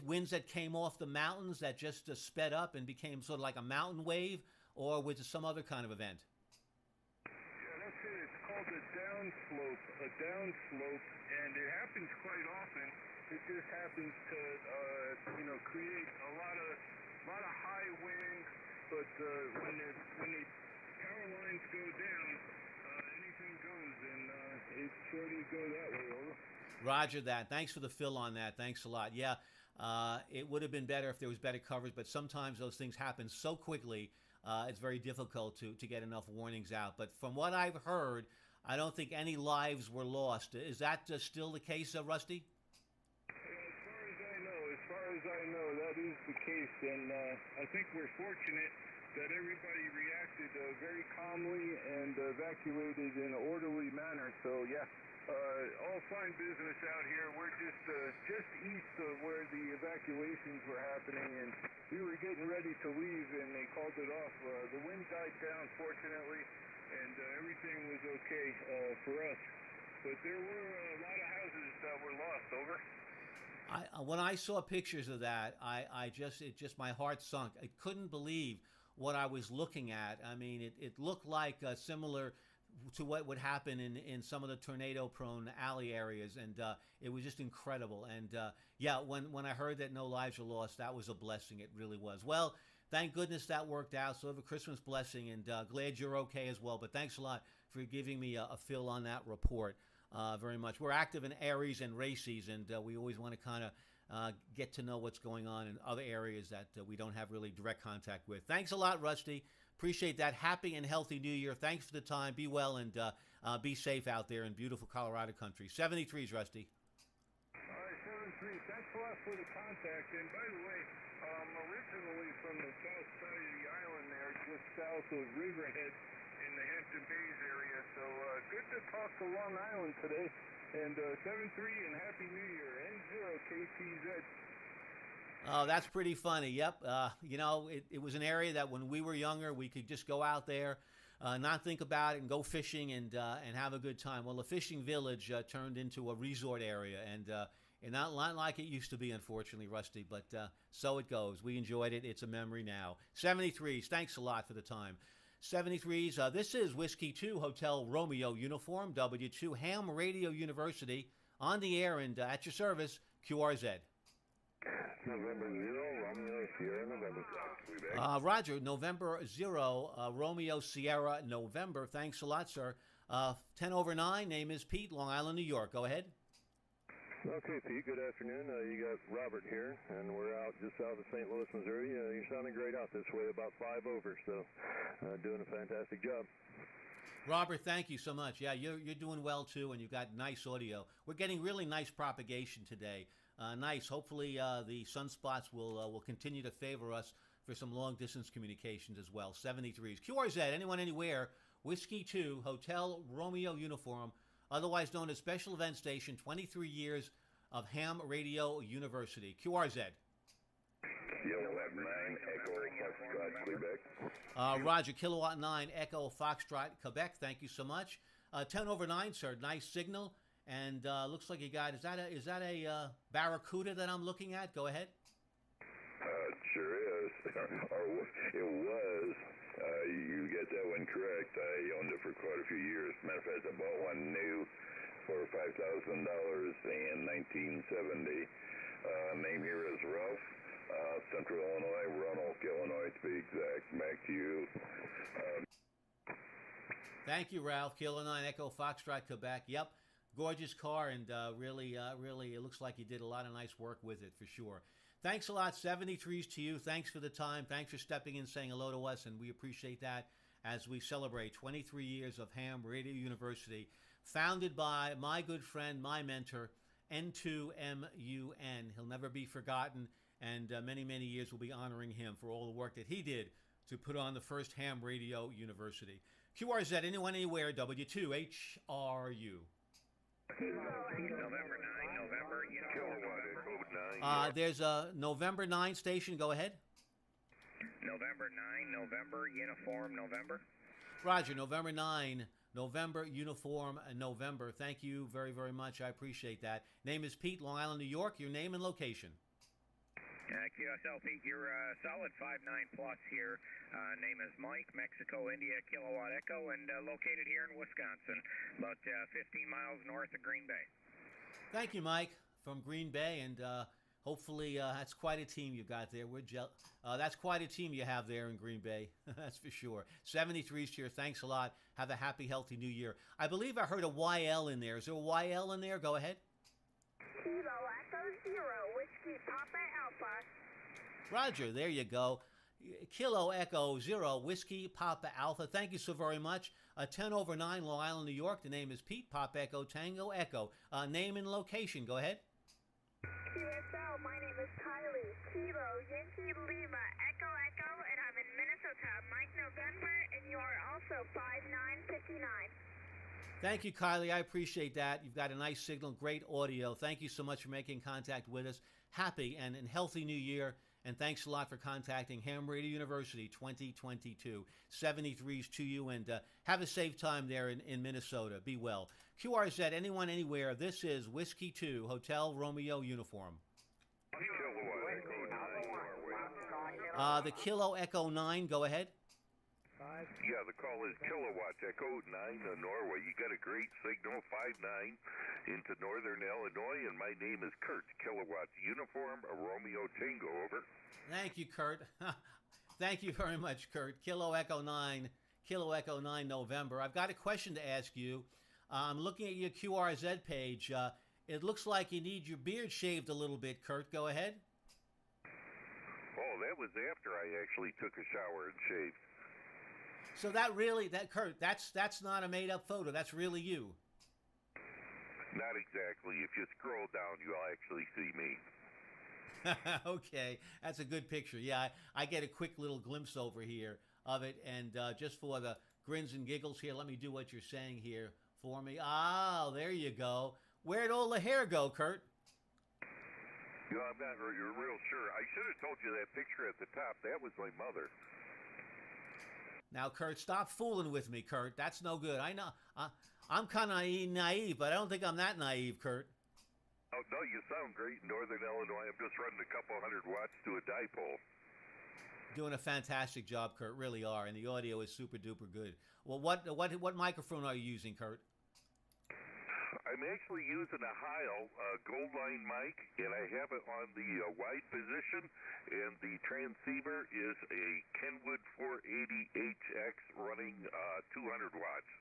[SPEAKER 1] winds that came off the mountains that just sped up and became sort of like a mountain wave, or was it some other kind of event?
[SPEAKER 6] Yeah, that's it. It's called a downslope, and it happens quite often. It just happens to create a lot of high wind, but when the power lines go down, anything goes, and it sure did go that way. Over.
[SPEAKER 1] Roger that. Thanks for the fill on that. Thanks a lot. Yeah, it would have been better if there was better coverage, but sometimes those things happen so quickly, it's very difficult to get enough warnings out. But from what I've heard, I don't think any lives were lost. Is that still the case, Rusty?
[SPEAKER 6] As far as I know, that is the case, and I think we're fortunate that everybody reacted very calmly and evacuated in an orderly manner. So yeah, all fine business out here. We're just east of where the evacuations were happening, and we were getting ready to leave, and they called it off. The wind died down, fortunately, and everything was okay for us. But there were a lot of houses that were lost. Over.
[SPEAKER 1] When I saw pictures of that, my heart sunk. I couldn't believe what I was looking at. I mean, it looked like similar to what would happen in some of the tornado-prone alley areas, and it was just incredible. And yeah, when I heard that no lives were lost, that was a blessing. It really was. Well, thank goodness that worked out. So have a Christmas blessing, and glad you're okay as well. But thanks a lot for giving me a fill on that report. Very much. We're active in Aries and Races, and we always want to kind of get to know what's going on in other areas that we don't have really direct contact with. Thanks a lot, Rusty. Appreciate that. Happy and healthy New Year. Thanks for the time. Be well and be safe out there in beautiful Colorado country. 73s, Rusty.
[SPEAKER 6] All right, 73. Thanks a lot for the contact. And by the way, originally from the south side of the island there, just south of Riverhead, in the Hampton Bays area, so good to talk to Long Island today, and 7-3 and Happy New Year, N0 KTZ.
[SPEAKER 1] Oh, that's pretty funny. Yep. It was an area that when we were younger, we could just go out there, not think about it, and go fishing and have a good time. Well, the fishing village turned into a resort area, and not like it used to be, unfortunately, Rusty, but so it goes. We enjoyed it. It's a memory now. 73s, thanks a lot for the time. 73s, this is Whiskey 2 Hotel Romeo Uniform, W2 Ham Radio University, on the air and at your service, QRZ.
[SPEAKER 5] November 0, Romeo Sierra, November.
[SPEAKER 1] Roger, November 0, Romeo Sierra, November. Thanks a lot, sir. 10 over 9, name is Pete, Long Island, New York. Go ahead.
[SPEAKER 5] Okay, Pete, good afternoon. You got Robert here, and we're out just south of St. Louis, Missouri. You're sounding great out this way, about 5 over, so doing a fantastic job.
[SPEAKER 1] Robert, thank you so much. Yeah, you're doing well, too, and you've got nice audio. We're getting really nice propagation today. Nice. Hopefully the sunspots will continue to favor us for some long-distance communications as well. 73s. QRZ, anyone, anywhere, Whiskey 2, Hotel Romeo Uniform, otherwise known as Special Event Station, 23 years of Ham Radio University. QRZ.
[SPEAKER 5] Kilowatt 9, Echo Foxtrot, Quebec.
[SPEAKER 1] Roger, Kilowatt 9, Echo Foxtrot, Quebec. Thank you so much. 10 over 9, sir. Nice signal. And looks like you got, is that a Barracuda that I'm looking at? Go ahead.
[SPEAKER 5] Sure is. It was. You get that one correct. I owned it for quite a few years. Matter of fact, I bought one new for $5,000 in 1970. Name here is Ralph. Central Illinois, Roanoke, Illinois, to be exact. Back to you.
[SPEAKER 1] Thank you, Ralph. Kilo 9 Echo Foxtrot, Quebec. Yep. Gorgeous car, and really, it looks like you did a lot of nice work with it, for sure. Thanks a lot, 73s to you. Thanks for the time. Thanks for stepping in, saying hello to us, and we appreciate that as we celebrate 23 years of Ham Radio University, founded by my good friend, my mentor, N2MUN. He'll never be forgotten, and many, many years we'll be honoring him for all the work that he did to put on the first Ham Radio University. QRZ, anyone, anywhere, W2HRU.
[SPEAKER 10] November 9, November,
[SPEAKER 5] Kilowatt Echo 9.
[SPEAKER 1] There's a November 9 station. Go ahead.
[SPEAKER 10] November 9, November, uniform, November.
[SPEAKER 1] Roger, November 9, November, uniform, November. Thank you very, very much. I appreciate that. Name is Pete, Long Island, New York. Your name and location.
[SPEAKER 10] QSL Pete, you're solid 5'9 plus here. Name is Mike, Mexico, India, Kilowatt Echo, and located here in Wisconsin, about 15 miles north of Green Bay.
[SPEAKER 1] Thank you, Mike, from Green Bay, and hopefully that's quite a team you've got there. That's quite a team you have there in Green Bay, that's for sure. 73's here. Thanks a lot. Have a happy, healthy new year. I believe I heard a YL in there. Is there a YL in there? Go ahead.
[SPEAKER 9] Kilo Echo Zero, Whiskey Papa Alpha.
[SPEAKER 1] Roger, there you go. Kilo Echo Zero, Whiskey Papa Alpha. Thank you so very much. 10 over 9, Long Island, New York. The name is Pete, Papa Echo, Tango Echo. Name and location. Go ahead.
[SPEAKER 9] QSL, my name is Kylie. Kilo Yankee Lima, Echo Echo, and I'm in Minnesota. Mike November, and you are also 5959.
[SPEAKER 1] Thank you, Kylie. I appreciate that. You've got a nice signal, great audio. Thank you so much for making contact with us. Happy and healthy new year. And thanks a lot for contacting Ham Radio University 2022. 73's to you, and have a safe time there in Minnesota. Be well. QRZ, anyone, anywhere. This is Whiskey 2, Hotel Romeo Uniform. The Kilo Echo 9, go ahead.
[SPEAKER 5] Yeah, the call is Kilowatt Echo 9 Norway. You got a great signal, 5'9", into northern Illinois, and my name is Kurt. Kilowatt Uniform, Romeo Tango, over.
[SPEAKER 1] Thank you, Kurt. Thank you very much, Kurt. Kilo Echo 9 November. I've got a question to ask you. I'm looking at your QRZ page. It looks like you need your beard shaved a little bit, Kurt. Go ahead.
[SPEAKER 5] Oh, that was after I actually took a shower and shaved.
[SPEAKER 1] So Kurt, that's not a made-up photo. That's really you.
[SPEAKER 5] Not exactly. If you scroll down, you'll actually see me.
[SPEAKER 1] Okay, that's a good picture. Yeah, I get a quick little glimpse over here of it. And just for the grins and giggles here, let me do what you're saying here for me. Ah, there you go. Where'd all the hair go, Kurt?
[SPEAKER 5] You know, I'm not real sure. I should have told you that picture at the top. That was my mother.
[SPEAKER 1] Now, Kurt, stop fooling with me, Kurt. That's no good. I know. I'm kind of naive, but I don't think I'm that naive, Kurt.
[SPEAKER 5] Oh, no, you sound great in northern Illinois. I'm just running a couple 100 watts to a dipole.
[SPEAKER 1] Doing a fantastic job, Kurt. Really are, and the audio is super duper good. Well, what microphone are you using, Kurt?
[SPEAKER 5] I'm actually using a Heil Goldline mic, and I have it on the wide position, and the transceiver is a Kenwood 480HX running 200 watts.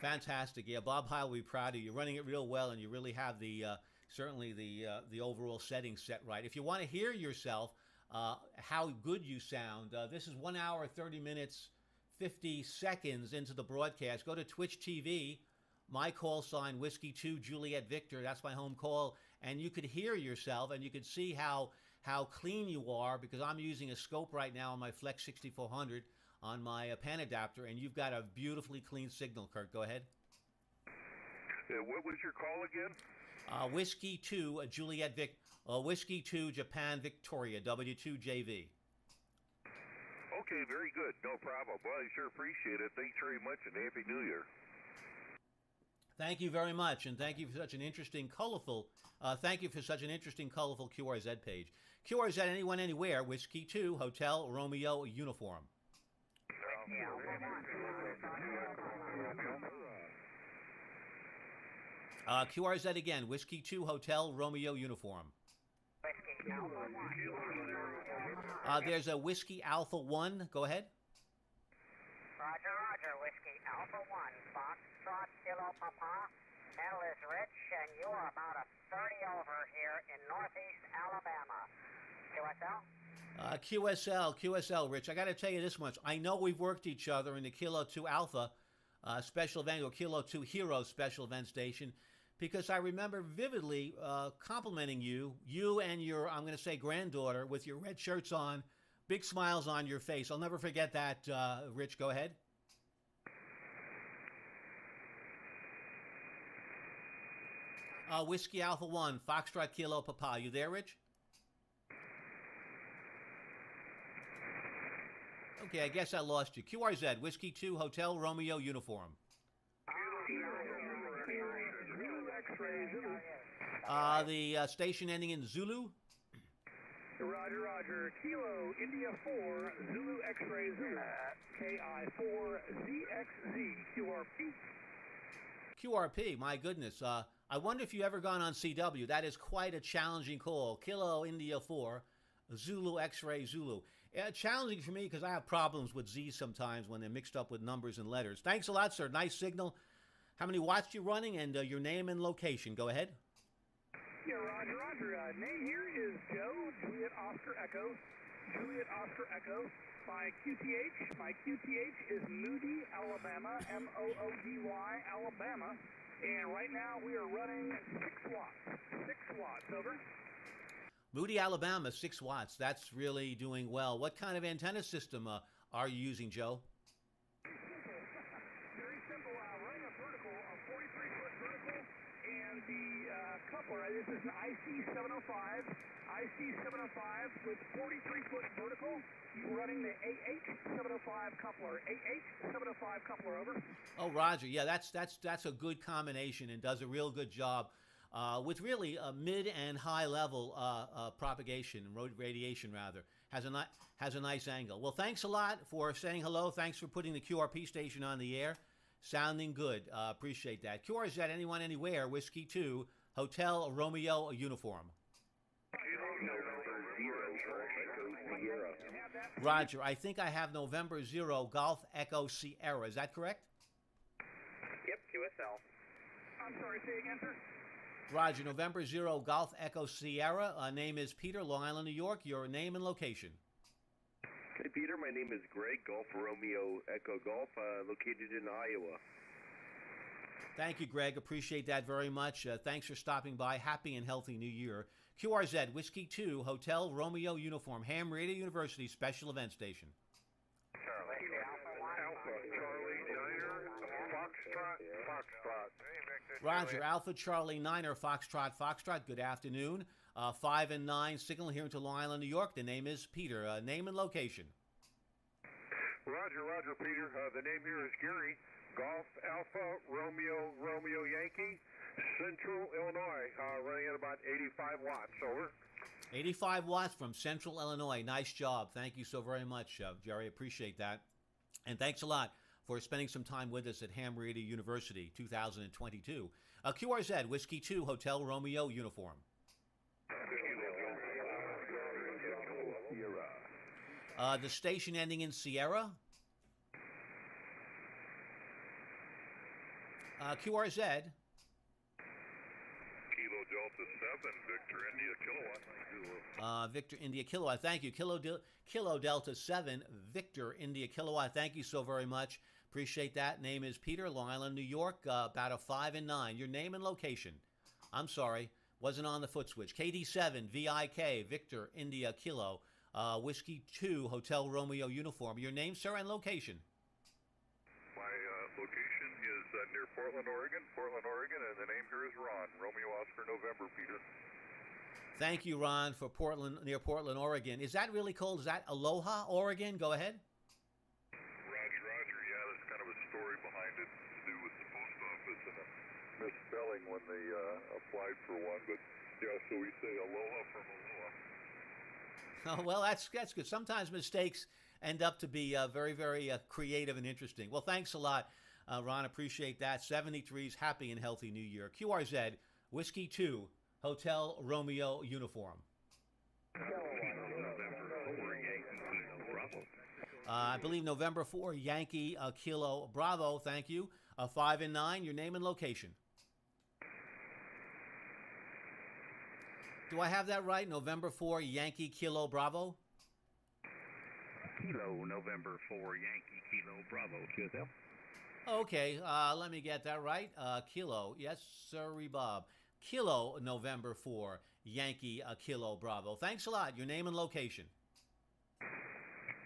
[SPEAKER 1] Fantastic. Yeah, Bob Heil will be proud of you. You're running it real well, and you really have certainly the overall settings set right. If you want to hear yourself, how good you sound, this is 1 hour, 30 minutes, 50 seconds into the broadcast. Go to Twitch TV. My call sign, Whiskey 2, Juliet Victor. That's my home call. And you could hear yourself, and you could see how clean you are, because I'm using a scope right now on my Flex 6400 on my pan adapter, and you've got a beautifully clean signal, Kurt. Go ahead.
[SPEAKER 5] What was your call again?
[SPEAKER 1] Whiskey 2, Juliet Victor. Whiskey 2, Japan Victoria, W2JV.
[SPEAKER 5] Okay, very good. No problem. Well, I sure appreciate it. Thanks very much, and Happy New Year.
[SPEAKER 1] Thank you very much, and thank you for such an interesting, colorful. Thank you for such an interesting, colorful QRZ page. QRZ, anyone, anywhere. Whiskey 2, Hotel Romeo Uniform. QRZ again. Whiskey 2, Hotel Romeo Uniform. There's a Whiskey Alpha 1. Go ahead.
[SPEAKER 7] Roger, Whiskey Alpha 1, Foxtrot Kilo Papa. Handle is Rich, and you are about a 30 over here in northeast Alabama.
[SPEAKER 1] QSL, Rich. I got to tell you this much. I know we've worked each other in the Kilo 2 Alpha special event, or Kilo 2 Hero special event station, because I remember vividly complimenting you and your, I'm going to say, granddaughter, with your red shirts on, big smiles on your face. I'll never forget that, Rich. Go ahead. Whiskey Alpha 1, Foxtrot Kilo Papa. You there, Rich? Okay, I guess I lost you. QRZ, Whiskey 2, Hotel Romeo Uniform. The station ending in Zulu?
[SPEAKER 15] Roger, Roger. Kilo India 4, Zulu X-ray Zulu. KI4ZXZ, QRP.
[SPEAKER 1] QRP, my goodness. I wonder if you ever gone on CW. That is quite a challenging call. Kilo India 4, Zulu X-ray Zulu. Challenging for me because I have problems with Z's sometimes when they're mixed up with numbers and letters. Thanks a lot, sir. Nice signal. How many watts you running and your name and location? Go ahead.
[SPEAKER 15] Yeah, Roger, Roger. Name here is Joe, Juliet Oscar Echo. Juliet Oscar Echo. My QTH is Moody, Alabama, Moody, Alabama. And right now we are running 6 watts. 6 watts, over.
[SPEAKER 1] Moody, Alabama, 6 watts. That's really doing well. What kind of antenna system are you using, Joe?
[SPEAKER 15] Very simple. Running a vertical, a 43-foot vertical, and the coupler. This is an IC705. IC705 with 43-foot vertical. You're running the AH705 coupler. AH705 coupler, over.
[SPEAKER 1] Oh, Roger. Yeah, that's a good combination and does a real good job with really a mid and high level propagation, radiation rather. Has a nice angle. Well, thanks a lot for saying hello. Thanks for putting the QRP station on the air. Sounding good. Appreciate that. QRZ, anyone, anywhere, Whiskey 2, Hotel Romeo Uniform. Roger, I think I have November 0 Golf Echo Sierra. Is that correct?
[SPEAKER 11] Yep, QSL.
[SPEAKER 15] I'm sorry, say again, sir?
[SPEAKER 1] Roger, November 0 Golf Echo Sierra. Name is Peter, Long Island, New York. Your name and location.
[SPEAKER 5] Hey, Peter, my name is Greg, Golf Romeo Echo Golf, located in Iowa.
[SPEAKER 1] Thank you, Greg. Appreciate that very much. Thanks for stopping by. Happy and healthy New Year. QRZ, Whiskey 2, Hotel Romeo Uniform, Ham Radio University Special Event Station.
[SPEAKER 4] Alpha, Charlie, Niner, Foxtrot.
[SPEAKER 1] Roger, Alpha, Charlie, Niner, Foxtrot. Good afternoon. 5 and 9 signal here into Long Island, New York. The name is Peter. Name and location.
[SPEAKER 4] Roger, Peter. The name here is Gary. Golf Alpha, Romeo Yankee, Central Illinois, running at about 85 watts, over.
[SPEAKER 1] 85 watts from Central Illinois. Nice job. Thank you so very much, Jerry. Appreciate that. And thanks a lot for spending some time with us at Ham Radio University 2022. QRZ, Whiskey 2, Hotel Romeo Uniform. The station ending in Sierra. QRZ.
[SPEAKER 6] Kilo Delta 7, Victor India Kilowatt.
[SPEAKER 1] Victor India Kilowatt. Thank you. Kilo Delta 7, Victor India Kilowatt. Thank you so very much. Appreciate that. Name is Peter, Long Island, New York. About a 5 and 9. Your name and location. I'm sorry. Wasn't on the foot switch. KD7, VIK, Victor India Kilo. Whiskey 2, Hotel Romeo Uniform. Your name, sir, and location.
[SPEAKER 6] My location is near Portland, Oregon, and the name here is Ron, Romeo Oscar November, Peter.
[SPEAKER 1] Thank you, Ron, for near Portland, Oregon. Is that really cold? Is that Aloha, Oregon? Go ahead.
[SPEAKER 6] Roger. Yeah, there's kind of a story behind it to do with the post office and a misspelling when they applied for one. But yeah, so we say aloha from Aloha.
[SPEAKER 1] Oh, well, that's good. Sometimes mistakes end up to be very, very creative and interesting. Well, thanks a lot, Ron. Appreciate that. 73's Happy and Healthy New Year. QRZ, Whiskey 2, Hotel Romeo Uniform. I believe November 4, Yankee Kilo Bravo. Thank you. 5 and 9, your name and location. Do I have that right? November 4, Yankee Kilo Bravo?
[SPEAKER 10] Kilo November 4, Yankee Kilo Bravo, QSL.
[SPEAKER 1] Okay, let me get that right. Kilo, yes, sirree, Bob. Kilo November 4, Yankee Kilo Bravo. Thanks a lot. Your name and location.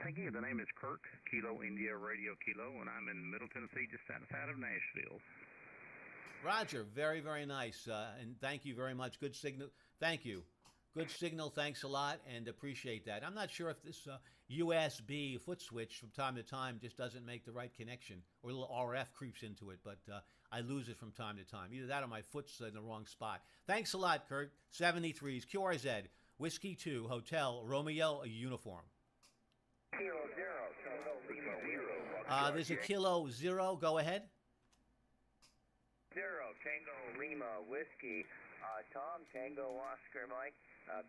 [SPEAKER 10] Thank you. The name is Kirk, Kilo India Radio Kilo, and I'm in Middle Tennessee, just outside of Nashville.
[SPEAKER 1] Roger, very, very nice. And thank you very much. Good signal. Thank you. Good signal. Thanks a lot and appreciate that. I'm not sure if this USB foot switch from time to time just doesn't make the right connection or a little RF creeps into it, but I lose it from time to time. Either that or my foot's in the wrong spot. Thanks a lot, Kurt. 73s, QRZ, Whiskey 2, Hotel, Romeo, a uniform.
[SPEAKER 3] Kilo 0, Tango Lima 0.
[SPEAKER 1] There's a Kilo 0. Go ahead.
[SPEAKER 3] 0, Tango Lima Whiskey. Tom, Tango Oscar Mike,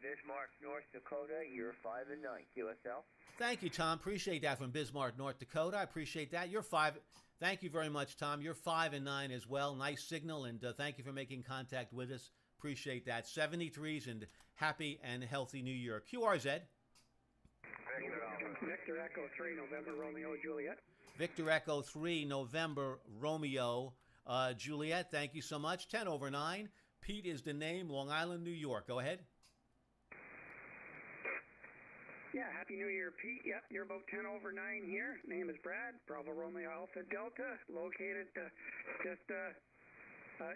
[SPEAKER 3] Bismarck, North Dakota, you're 5 and 9, QSL.
[SPEAKER 1] Thank you, Tom. Appreciate that from Bismarck, North Dakota. I appreciate that. You're 5. Thank you very much, Tom. You're 5 and 9 as well. Nice signal, and thank you for making contact with us. Appreciate that. 73s and happy and healthy New Year. QRZ.
[SPEAKER 15] Victor Echo 3, November, Romeo, Juliet.
[SPEAKER 1] Victor Echo 3, November, Romeo, Juliet. Thank you so much. 10 over 9. Pete is the name, Long Island, New York. Go ahead.
[SPEAKER 15] Yeah, Happy New Year, Pete. Yep, you're about 10 over 9 here. Name is Brad, Bravo Romeo Alpha Delta, located just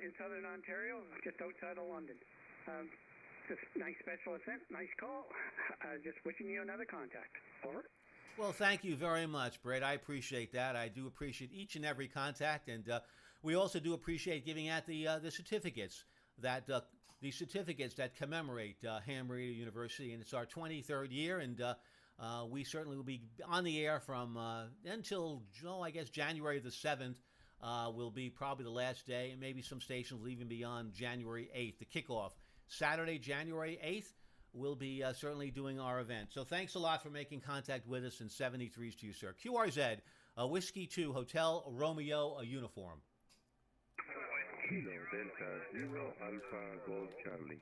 [SPEAKER 15] in southern Ontario, just outside of London. Just nice special ascent, nice call. Just wishing you another contact. Over.
[SPEAKER 1] Well, thank you very much, Brad. I appreciate that. I do appreciate each and every contact, and we also do appreciate giving out the certificates that commemorate Ham Radio University, and it's our 23rd year, and we certainly will be on the air from until, I guess, January the 7th will be probably the last day, and maybe some stations will even be on January 8th, the kickoff. Saturday, January 8th, we'll be certainly doing our event. So thanks a lot for making contact with us, and 73s to you, sir. QRZ, Whiskey 2, Hotel Romeo, a uniform.
[SPEAKER 5] Kilo Delta 0, Alpha Golf Charlie.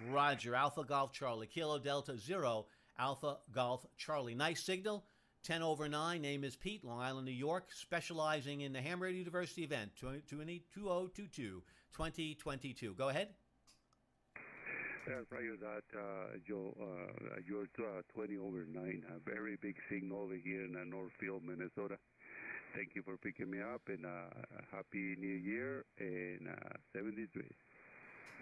[SPEAKER 1] Roger, Alpha Golf Charlie. Kilo Delta 0, Alpha Golf Charlie. Nice signal. 10 over 9. Name is Pete, Long Island, New York, specializing in the Ham Radio University event, 2022. Go ahead.
[SPEAKER 5] Prior that, you're 20 over 9. A very big signal over here in Northfield, Minnesota. Thank you for picking me up, and Happy New Year, and 73.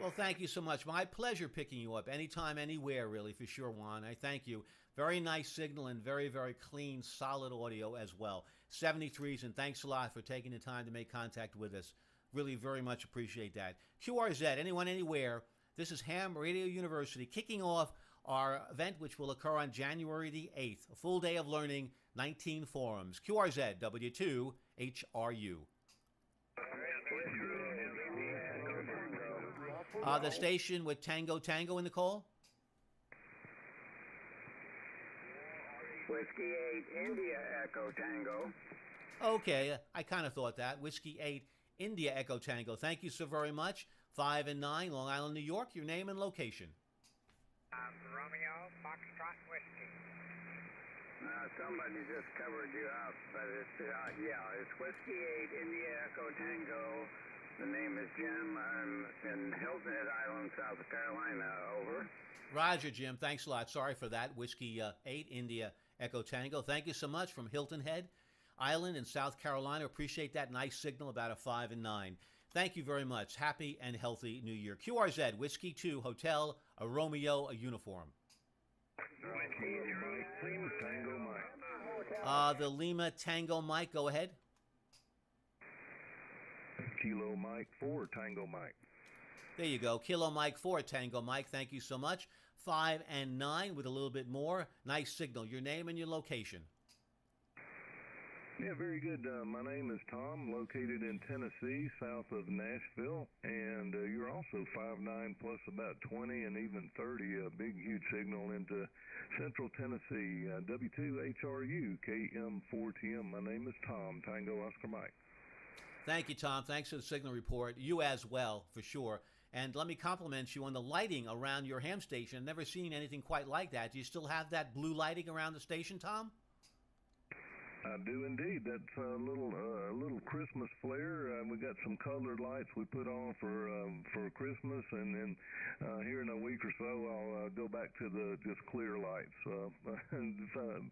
[SPEAKER 1] Well, thank you so much. My pleasure picking you up anytime, anywhere, really, for sure, Juan. I thank you. Very nice signal and very, very clean, solid audio as well. 73s, and thanks a lot for taking the time to make contact with us. Really very much appreciate that. QRZ, anyone, anywhere. This is Ham Radio University kicking off our event, which will occur on January the 8th. A full day of learning, 19 forums. QRZ, W2, HRU. The station with Tango Tango in the call?
[SPEAKER 3] Whiskey 8, India Echo Tango.
[SPEAKER 1] Okay, I kind of thought that. Whiskey 8, India Echo Tango. Thank you so very much. 5 and 9, Long Island, New York. Your name and location.
[SPEAKER 7] Romeo, Foxtrot Whiskey.
[SPEAKER 3] Somebody just covered you up, but it's Whiskey 8, India Echo Tango. The name is Jim. I'm in Hilton Head Island, South Carolina. Over.
[SPEAKER 1] Roger, Jim. Thanks a lot. Sorry for that. Whiskey 8, India Echo Tango. Thank you so much from Hilton Head Island in South Carolina. Appreciate that nice signal about a 5 and 9. Thank you very much. Happy and healthy New Year. QRZ, Whiskey 2, Hotel, a Romeo, a uniform. The Lima Tango Mike, go ahead.
[SPEAKER 5] Kilo Mike 4, Tango Mike.
[SPEAKER 1] There you go. Kilo Mike 4, Tango Mike. Thank you so much. 5 and 9 with a little bit more. Nice signal. Your name and your location.
[SPEAKER 5] Yeah, very good. My name is Tom, located in Tennessee, south of Nashville, and you're also 5'9", plus about 20 and even 30, a big, huge signal into central Tennessee, W2HRU, KM4TM. My name is Tom, Tango Oscar Mike.
[SPEAKER 1] Thank you, Tom. Thanks for the signal report. You as well, for sure. And let me compliment you on the lighting around your ham station. I've never seen anything quite like that. Do you still have that blue lighting around the station, Tom?
[SPEAKER 5] I do indeed. That's a little Christmas flair. We got some colored lights we put on for Christmas, and then here in a week or so, I'll go back to the just clear lights.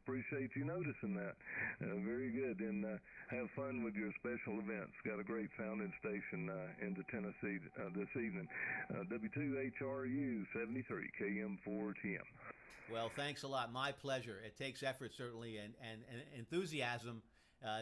[SPEAKER 5] Appreciate you noticing that. Very good, and have fun with your special events. Got a great sounding station into Tennessee this evening. W2HRU 73 KM410.
[SPEAKER 1] Well, thanks a lot. My pleasure. It takes effort, certainly, and enthusiasm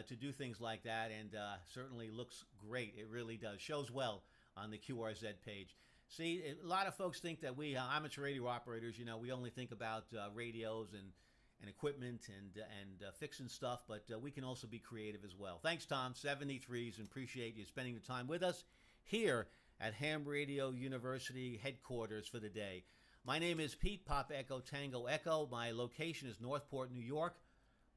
[SPEAKER 1] to do things like that, and certainly looks great. It really does. Shows well on the QRZ page. See, a lot of folks think that we amateur radio operators, we only think about radios and equipment and fixing stuff, but we can also be creative as well. Thanks, Tom. 73s, and appreciate you spending the time with us here at Ham Radio University headquarters for the day. My name is Pete, Papa Echo Tango Echo. My location is Northport, New York.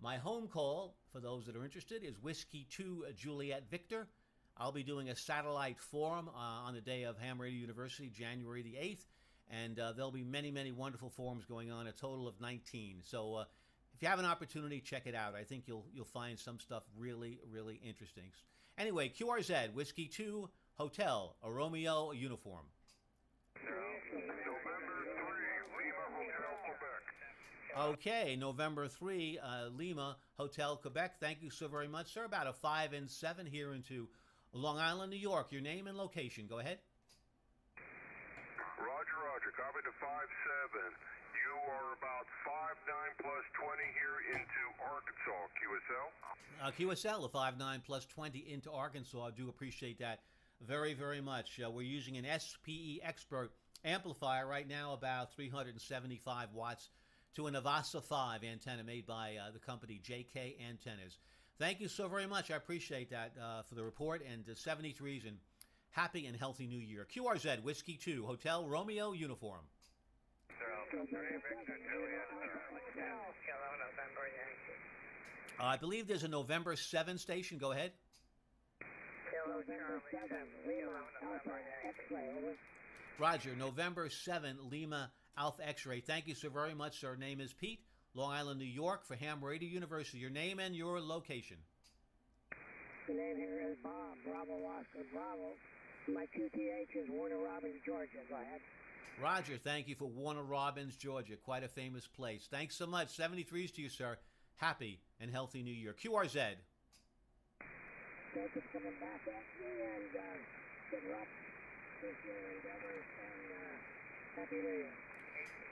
[SPEAKER 1] My home call, for those that are interested, is Whiskey 2 Juliet Victor. I'll be doing a satellite forum on the day of Ham Radio University, January the 8th, and there'll be many, many wonderful forums going on, a total of 19. So if you have an opportunity, check it out. I think you'll find some stuff really, really interesting. Anyway, QRZ, Whiskey 2 Hotel, a Romeo uniform. Okay, November 3, Lima, Hotel, Quebec. Thank you so very much, sir. About a 5 and 7 here into Long Island, New York. Your name and location. Go ahead.
[SPEAKER 5] Roger. Copy to 5-7. You are about 5-9 plus 20 here into Arkansas. QSL?
[SPEAKER 1] QSL, a 5-9 plus 20 into Arkansas. I do appreciate that very, very much. We're using an SPE Expert amplifier right now, about 375 watts. To an Avasa 5 antenna made by the company JK Antennas. Thank you so very much. I appreciate that for the report, and 73s, and happy and healthy new year. QRZ, Whiskey 2, Hotel Romeo uniform. I believe there's a November 7 station. Go ahead. Roger, November 7, Lima Alpha X-Ray. Thank you so very much, sir. Name is Pete, Long Island, New York, for Ham Radio University. Your name and your location.
[SPEAKER 7] The name here is Bob, Bravo Oscar Bravo. My QTH is Warner Robins, Georgia. Go ahead.
[SPEAKER 1] Roger, thank you for Warner Robins, Georgia. Quite a famous place. Thanks so much. 73s to you, sir. Happy and healthy new year. QRZ.
[SPEAKER 7] Thank you for coming back at me, and good luck with your endeavors, and happy new year.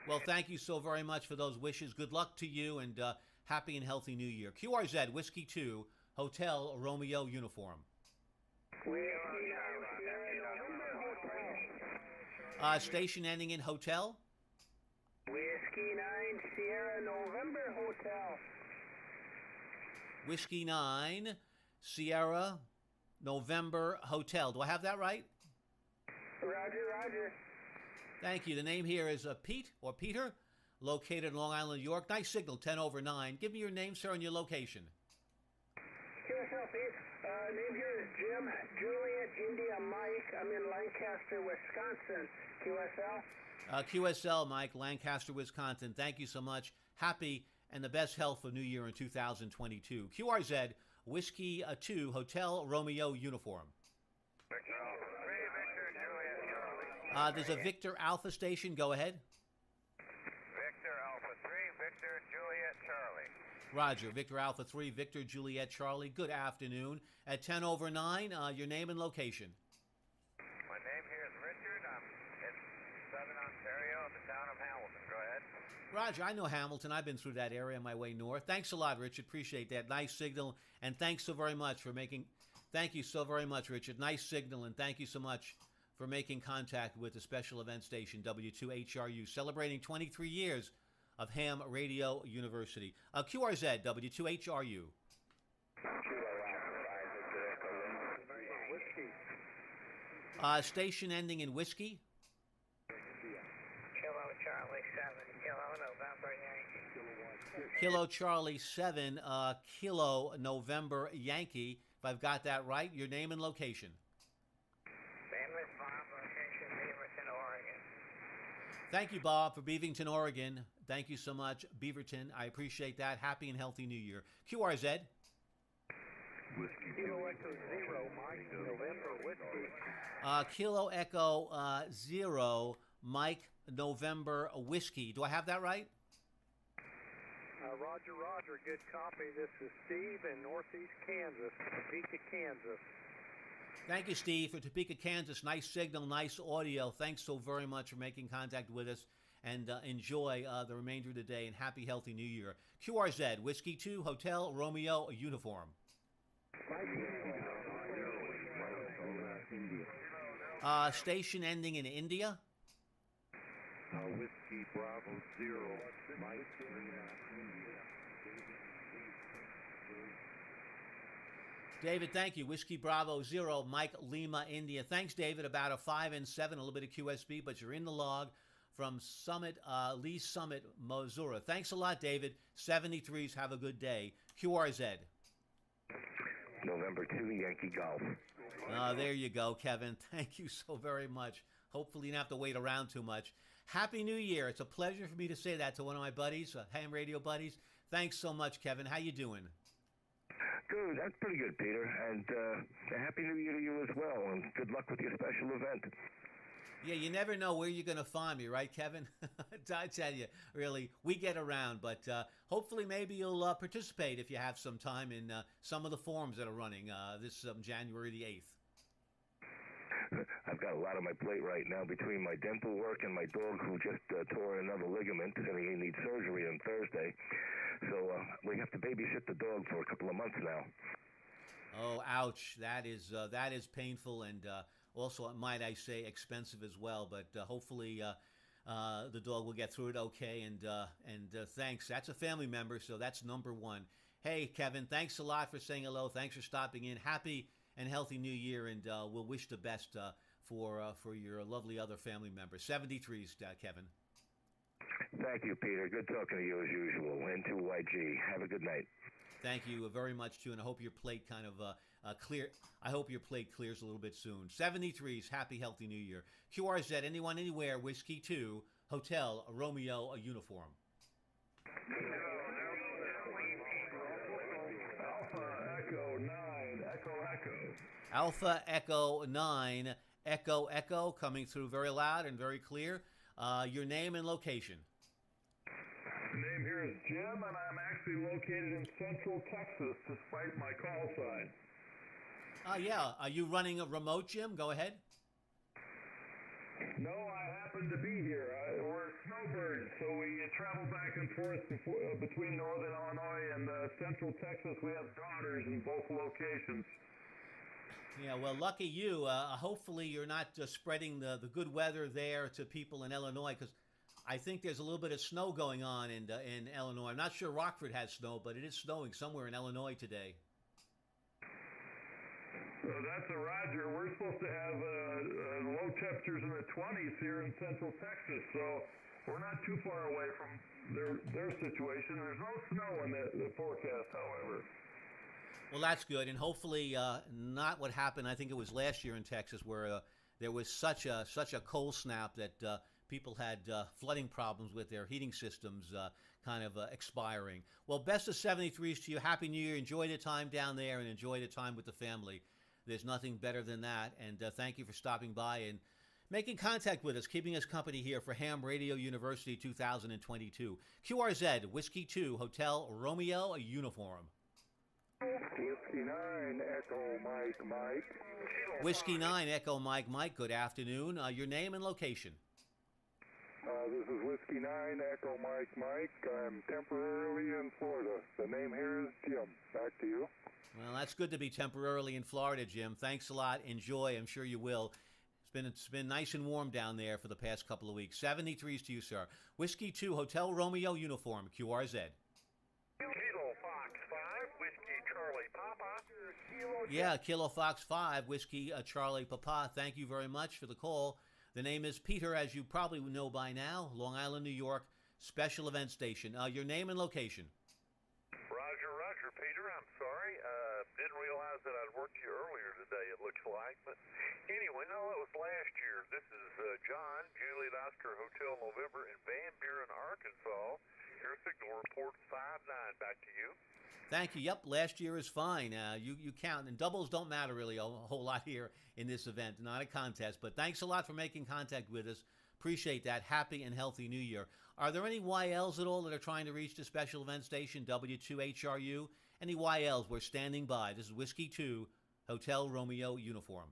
[SPEAKER 1] Well, thank you so very much for those wishes. Good luck to you, and happy and healthy new year. QRZ, Whiskey 2, Hotel Romeo uniform. Station ending in hotel?
[SPEAKER 7] Whiskey 9, Sierra November Hotel.
[SPEAKER 1] Whiskey 9, Sierra November Hotel. Do I have that right?
[SPEAKER 7] Roger.
[SPEAKER 1] Thank you. The name here is Pete or Peter, located in Long Island, New York. Nice signal, 10 over 9. Give me your name, sir, and your location.
[SPEAKER 7] QSL, Pete. Name here is Jim, Juliet, India, Mike. I'm in Lancaster, Wisconsin. QSL?
[SPEAKER 1] QSL, Mike, Lancaster, Wisconsin. Thank you so much. Happy and the best health for New Year in 2022. QRZ, Whiskey 2, Hotel Romeo uniform. There's a Victor Alpha station. Go ahead.
[SPEAKER 12] Victor Alpha 3, Victor Juliet Charlie.
[SPEAKER 1] Roger. Victor Alpha 3, Victor Juliet Charlie. Good afternoon. At 10 over 9, your name and location.
[SPEAKER 12] My name here is Richard. I'm in Southern Ontario, in the town of Hamilton. Go ahead.
[SPEAKER 1] Roger, I know Hamilton. I've been through that area on my way north. Thanks a lot, Richard. Appreciate that. Nice signal. And thanks so very much for making... Thank you so very much, Richard. Nice signal, and thank you so much for making contact with the special event station, W2HRU, celebrating 23 years of Ham Radio University. QRZ, W2HRU. Station ending in whiskey.
[SPEAKER 7] Kilo Charlie 7, Kilo November Yankee.
[SPEAKER 1] Kilo Charlie 7, Kilo November Yankee. If I've got that right, your name and location. Thank you, Bob, for Beaverton, Oregon. Thank you so much, Beaverton. I appreciate that. Happy and healthy New Year. QRZ.
[SPEAKER 4] Kilo Echo Zero, Mike November Whiskey.
[SPEAKER 1] Kilo Echo 0, Mike November Whiskey. Do I have that right?
[SPEAKER 4] Roger, Roger. Good copy. This is Steve in Northeast Kansas, Topeka, Kansas.
[SPEAKER 1] Thank you, Steve, for Topeka, Kansas. Nice signal, nice audio. Thanks so very much for making contact with us, and enjoy the remainder of the day, and happy, healthy New Year. QRZ, Whiskey 2, Hotel Romeo Uniform. Station ending in India.
[SPEAKER 5] Whiskey Bravo 0, Mike.
[SPEAKER 1] David, thank you. Whiskey Bravo 0, Mike Lima, India. Thanks, David. About a 5 and 7, a little bit of QSB, but you're in the log from Summit, Lee Summit, Missouri. Thanks a lot, David. 73s, have a good day. QRZ.
[SPEAKER 3] November 2, Yankee Golf.
[SPEAKER 1] There you go, Kevin. Thank you so very much. Hopefully you don't have to wait around too much. Happy New Year. It's a pleasure for me to say that to one of my buddies, ham radio buddies. Thanks so much, Kevin. How you doing?
[SPEAKER 3] Good. That's pretty good, Peter. And Happy New Year to you as well. And good luck with your special event.
[SPEAKER 1] Yeah, you never know where you're going to find me, right, Kevin? I tell you, really, we get around. But hopefully maybe you'll participate if you have some time in some of the forums that are running this January the 8th.
[SPEAKER 3] I've got a lot on my plate right now between my dental work and my dog who just tore another ligament and he needs surgery on Thursday. So we have to babysit the dog for a couple of months now.
[SPEAKER 1] Oh, ouch. That is painful and also, might I say, expensive as well. But hopefully the dog will get through it okay. And thanks. That's a family member, so that's number one. Hey, Kevin, thanks a lot for saying hello. Thanks for stopping in. Happy and healthy New Year, and we'll wish the best for your lovely other family members. 73s, Kevin.
[SPEAKER 3] Thank you, Peter. Good talking to you as usual. N2YG. Have a good night.
[SPEAKER 1] Thank you very much, too, and I hope your plate kind of clear. I hope your plate clears a little bit soon. 73s, happy, healthy New Year. QRZ, anyone, anywhere, Whiskey 2, Hotel Romeo, a uniform. Alpha Echo 9, Echo Echo, coming through very loud and very clear. Your name and location.
[SPEAKER 4] The name here is Jim, and I'm actually located in Central Texas, despite my call sign.
[SPEAKER 1] Yeah. Are you running a remote, Jim? Go ahead.
[SPEAKER 4] No, I happen to be here. We're snowbirds, so we travel back and forth between Northern Illinois and Central Texas. We have daughters in both locations.
[SPEAKER 1] Yeah, well, lucky you. Hopefully you're not spreading the good weather there to people in Illinois, because I think there's a little bit of snow going on in Illinois. I'm not sure Rockford has snow, but it is snowing somewhere in Illinois today.
[SPEAKER 4] So that's a Roger. We're supposed to have low temperatures in the 20s here in Central Texas, so we're not too far away from their situation. There's no snow in the forecast, however.
[SPEAKER 1] Well, that's good, and hopefully not what happened. I think it was last year in Texas where there was such a cold snap that people had flooding problems with their heating systems kind of expiring. Well, best of 73s to you. Happy New Year. Enjoy the time down there and enjoy the time with the family. There's nothing better than that, and thank you for stopping by and making contact with us, keeping us company here for Ham Radio University 2022. QRZ, Whiskey 2, Hotel Romeo, a uniform.
[SPEAKER 4] Whiskey 9, Echo Mike Mike.
[SPEAKER 1] Whiskey 9, Echo Mike Mike. Good afternoon. Your name and location.
[SPEAKER 4] This is Whiskey 9, Echo Mike Mike. I'm temporarily in Florida. The name here is Jim. Back to you.
[SPEAKER 1] Well, that's good to be temporarily in Florida, Jim. Thanks a lot. Enjoy. I'm sure you will. It's been nice and warm down there for the past couple of weeks. 73s to you, sir. Whiskey 2, Hotel Romeo uniform, QRZ.
[SPEAKER 4] Kilo Fox 5, Whiskey Charlie Papa.
[SPEAKER 1] Yeah, Kilo Fox 5, Whiskey Charlie Papa. Thank you very much for the call. The name is Peter, as you probably know by now, Long Island, New York, special event station. Your name and location.
[SPEAKER 5] Roger, Peter. I'm sorry. Didn't realize that I'd worked you earlier today, it looks like. But anyway, no, that was last year. This is John, Juliet Oscar Hotel November in Van Buren, Arkansas. Your signal report 5-9. Back to you.
[SPEAKER 1] Thank you. Yep, last year is fine. You count, and doubles don't matter really a whole lot here in this event. Not a contest, but thanks a lot for making contact with us. Appreciate that. Happy and healthy New Year. Are there any YLs at all that are trying to reach the special event station, W2HRU? Any YLs? We're standing by. This is Whiskey 2, Hotel Romeo uniform.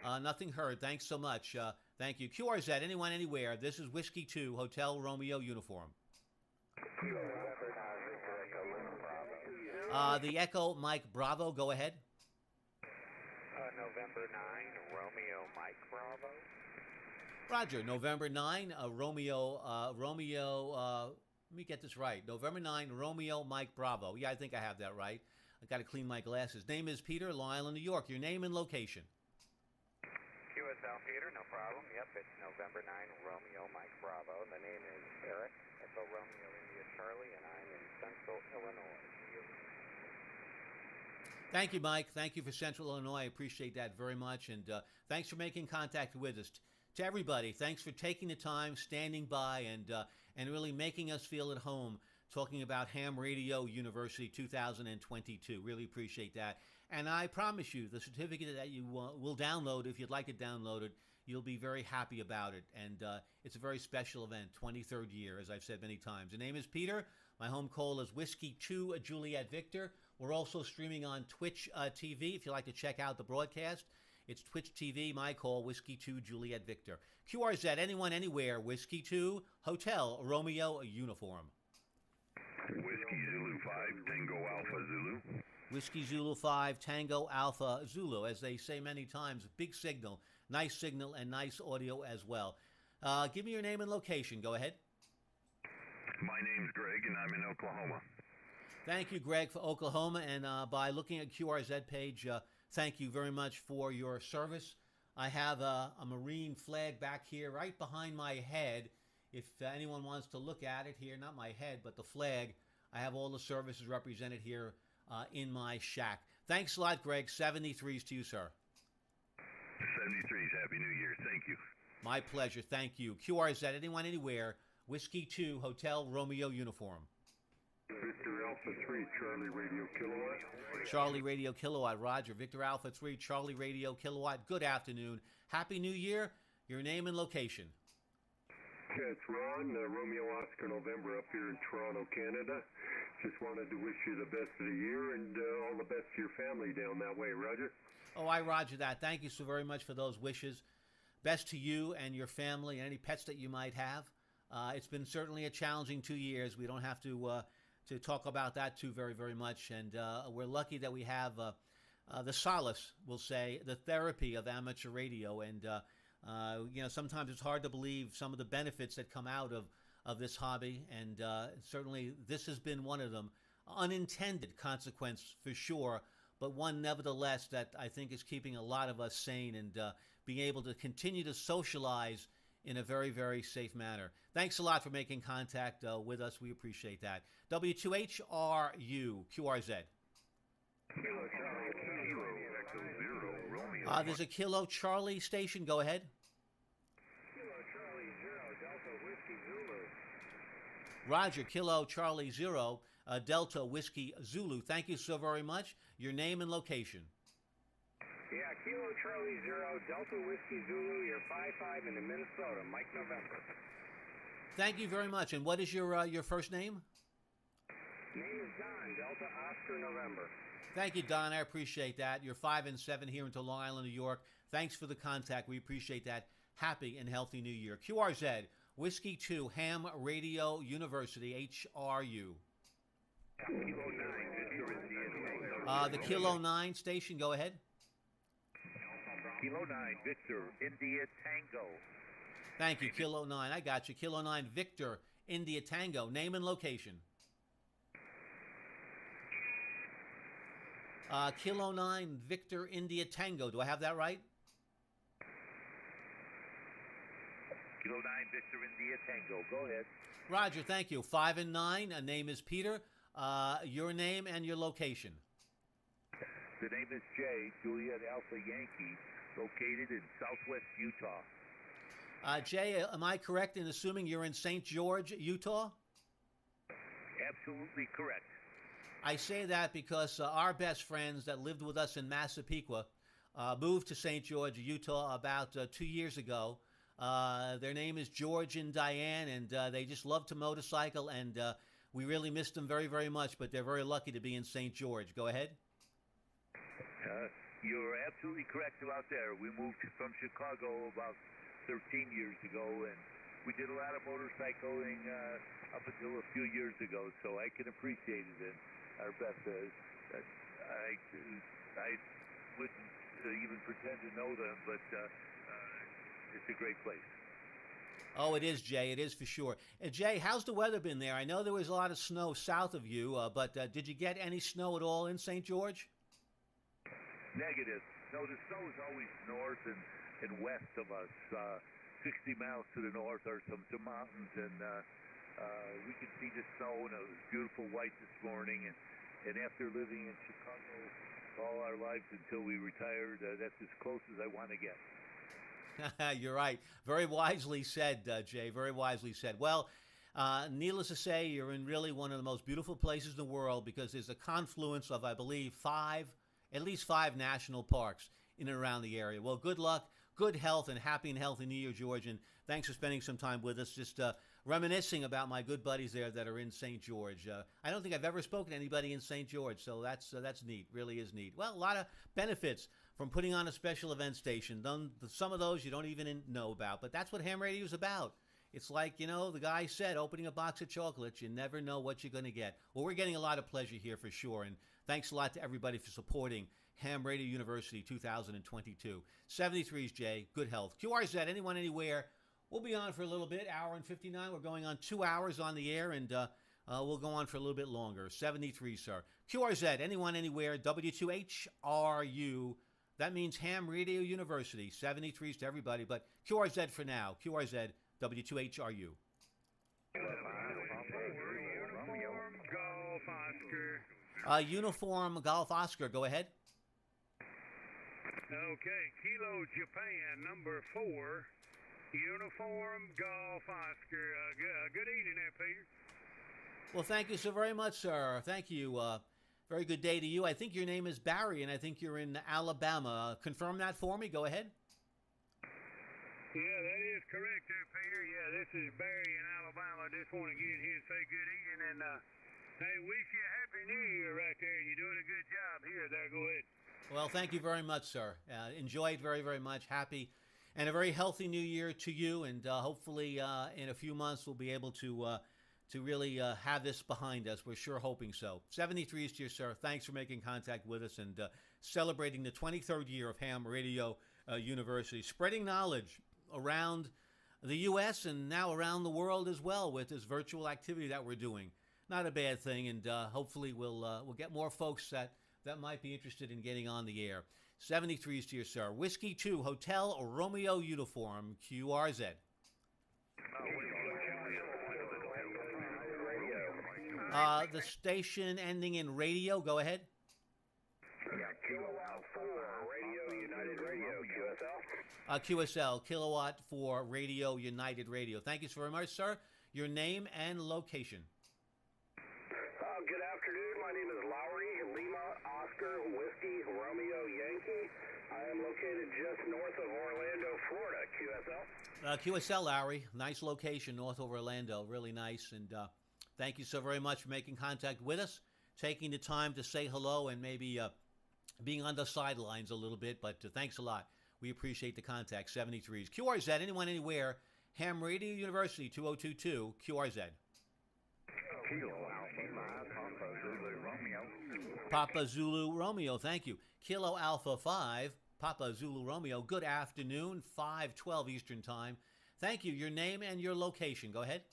[SPEAKER 1] Nothing heard. Thanks so much. Thank you. QRZ, anyone, anywhere. This is Whiskey 2, Hotel Romeo uniform. The Echo Mike Bravo, go ahead.
[SPEAKER 14] November 9, Romeo Mike Bravo.
[SPEAKER 1] Roger, November 9, Romeo, let me get this right. November 9, Romeo Mike Bravo. Yeah, I think I have that right. I got to clean my glasses. Name is Peter, Long Island, New York. Your name and location.
[SPEAKER 14] QSL Peter, no problem. Yep, it's November 9, Romeo Mike Bravo. The name is Eric, Echo Romeo India Charlie, and I'm in Central Illinois.
[SPEAKER 1] Thank you, Mike. Thank you for Central Illinois. I appreciate that very much. And thanks for making contact with us. To everybody, thanks for taking the time, standing by, and really making us feel at home, talking about Ham Radio University 2022. Really appreciate that. And I promise you, the certificate that you will download, if you'd like to download it, you'll be very happy about it. And it's a very special event, 23rd year, as I've said many times. The name is Peter. My home call is Whiskey 2 Juliet Victor. We're also streaming on Twitch TV. If you'd like to check out the broadcast, it's Twitch TV, my call, Whiskey 2 Juliet Victor. QRZ, anyone, anywhere, Whiskey 2, Hotel Romeo uniform.
[SPEAKER 2] Whiskey Zulu 5, Tango Alpha Zulu.
[SPEAKER 1] Whiskey Zulu 5, Tango Alpha Zulu. As they say many times, big signal, and nice audio as well. Give me your name and location. Go ahead.
[SPEAKER 2] My name's Greg, and I'm in Oklahoma.
[SPEAKER 1] Thank you, Greg, for Oklahoma. And by looking at QRZ page, thank you very much for your service. I have a Marine flag back here right behind my head. If anyone wants to look at it here, not my head, but the flag, I have all the services represented here in my shack. Thanks a lot, Greg. 73s to you, sir.
[SPEAKER 2] 73s. Happy New Year. Thank you.
[SPEAKER 1] My pleasure. Thank you. QRZ, anyone, anywhere, Whiskey 2, Hotel Romeo uniform.
[SPEAKER 4] Victor Alpha 3, Charlie Radio Kilowatt.
[SPEAKER 1] Charlie Radio Kilowatt, Roger. Victor Alpha 3, Charlie Radio Kilowatt. Good afternoon. Happy New Year. Your name and location.
[SPEAKER 4] Yeah, it's Ron, Romeo Oscar November up here in Toronto, Canada. Just wanted to wish you the best of the year and all the best to your family down that way, Roger.
[SPEAKER 1] Oh, I roger that. Thank you so very much for those wishes. Best to you and your family and any pets that you might have. It's been certainly a challenging 2 years. We don't have to talk about that too very much. And we're lucky that we have the solace, we'll say, the therapy of amateur radio. And, sometimes it's hard to believe some of the benefits that come out of this hobby. And certainly this has been one of them. Unintended consequence for sure, but one nevertheless that I think is keeping a lot of us sane and being able to continue to socialize in a very safe manner. Thanks a lot for making contact with us. We appreciate that. W2HRU, QRZ. There's a Kilo Charlie station. Go ahead.
[SPEAKER 15] Kilo Charlie 0, Delta Whiskey Zulu.
[SPEAKER 1] Roger, Kilo Charlie 0, Delta Whiskey Zulu. Thank you so very much. Your name and location.
[SPEAKER 15] Yeah, Kilo Charlie 0, Delta Whiskey Zulu, you're 5-5 in Minnesota, Mike November.
[SPEAKER 1] Thank you very much. And what is your first name?
[SPEAKER 15] Name is Don, Delta Oscar November.
[SPEAKER 1] Thank you, Don. I appreciate that. You're 5 and 7 here into Long Island, New York. Thanks for the contact. We appreciate that. Happy and healthy New Year. QRZ, Whiskey 2, Ham Radio University, HRU. The Kilo 9 station, go ahead.
[SPEAKER 3] Kilo 9, Victor, India Tango.
[SPEAKER 1] Thank you, Kilo 9. I got you. Kilo 9, Victor, India Tango. Name and location. Kilo 9, Victor, India Tango. Do I have that right?
[SPEAKER 3] Kilo 9, Victor, India Tango. Go ahead.
[SPEAKER 1] Roger, thank you. 5 and 9. Name is Peter. Your name and your location.
[SPEAKER 3] The name is Jay, Juliet Alpha Yankee, located in southwest Utah.
[SPEAKER 1] Jay, am I correct in assuming you're in St. George, Utah?
[SPEAKER 3] absolutely correct.
[SPEAKER 1] I say that because our best friends that lived with us in Massapequa moved to St. George, Utah, about 2 years ago. Their name is George and Diane, and they just love to motorcycle, and we really missed them very, very much, but they're very lucky to be in St. George. Go ahead.
[SPEAKER 3] You're absolutely correct about there. We moved from Chicago about 13 years ago, and we did a lot of motorcycling up until a few years ago, so I can appreciate it. And our best I wouldn't even pretend to know them, but it's a great place.
[SPEAKER 1] Oh, it is, Jay. It is for sure. Jay, how's the weather been there? I know there was a lot of snow south of you, but did you get any snow at all in St. George?
[SPEAKER 3] Negative. No, the snow is always north and west of us. 60 miles to the north are some mountains, and we can see the snow, and it was beautiful white this morning. And after living in Chicago all our lives until we retired, that's as close as I want to get.
[SPEAKER 1] You're right. Very wisely said, Jay. Very wisely said. Well, needless to say, you're in really one of the most beautiful places in the world because there's a confluence of, I believe, at least five national parks in and around the area. Well, good luck, good health, and happy and healthy New Year, George. And thanks for spending some time with us, just reminiscing about my good buddies there that are in St. George. I don't think I've ever spoken to anybody in St. George, so that's neat. Really is neat. Well, a lot of benefits from putting on a special event station. Some of those you don't even know about, but that's what ham radio is about. It's like, the guy said, opening a box of chocolates, you never know what you're going to get. Well, we're getting a lot of pleasure here for sure, and thanks a lot to everybody for supporting Ham Radio University 2022. 73's Jay, good health. QRZ, anyone, anywhere. We'll be on for a little bit, hour and 59. We're going on 2 hours on the air, and we'll go on for a little bit longer. 73, sir. QRZ, anyone, anywhere. W2HRU. That means Ham Radio University. 73's to everybody, but QRZ for now. QRZ, W2HRU. Uniform Golf Oscar, go ahead.
[SPEAKER 6] Okay, Kilo Japan, number 4, Uniform Golf Oscar. Good evening there, Peter.
[SPEAKER 1] Well, thank you so very much, sir. Thank you. Very good day to you. I think your name is Barry, and I think you're in Alabama. Confirm that for me. Go ahead.
[SPEAKER 6] Yeah, that is correct there, Peter. Yeah, this is Barry in Alabama. I just want to get in here and say good evening, and hey, wish you a Happy New Year right there. You're doing a good job here. There, go ahead.
[SPEAKER 1] Well, thank you very much, sir. Enjoy it very, very much. Happy and a very healthy New Year to you, and hopefully in a few months we'll be able to really have this behind us. We're sure hoping so. 73 is to you, sir. Thanks for making contact with us and celebrating the 23rd year of Ham Radio University, spreading knowledge around the U.S. and now around the world as well with this virtual activity that we're doing. Not a bad thing, and hopefully we'll get more folks that might be interested in getting on the air. 73 is to you, sir. Whiskey 2, Hotel Romeo Uniform, QRZ. The station ending in radio, go ahead.
[SPEAKER 3] Kilowatt for Radio United Radio, QSL.
[SPEAKER 1] QSL, Kilowatt for Radio United Radio. Thank you so very much, sir. Your name and location.
[SPEAKER 3] Good afternoon. My name is Lowry, Lima, Oscar, Whiskey, Romeo, Yankee. I am located just north of Orlando, Florida, QSL.
[SPEAKER 1] QSL, Lowry. Nice location north of Orlando. Really nice. And thank you so very much for making contact with us, taking the time to say hello and maybe being on the sidelines a little bit. But thanks a lot. We appreciate the contact. 73s. QRZ, anyone, anywhere. Ham Radio University, 2022, QRZ.
[SPEAKER 3] Kilo Alpha 5, Papa Zulu Romeo.
[SPEAKER 1] Papa Zulu Romeo, thank you. Kilo Alpha 5, Papa Zulu Romeo. Good afternoon, 5:12 Eastern Time. Thank you. Your name and your location. Go ahead.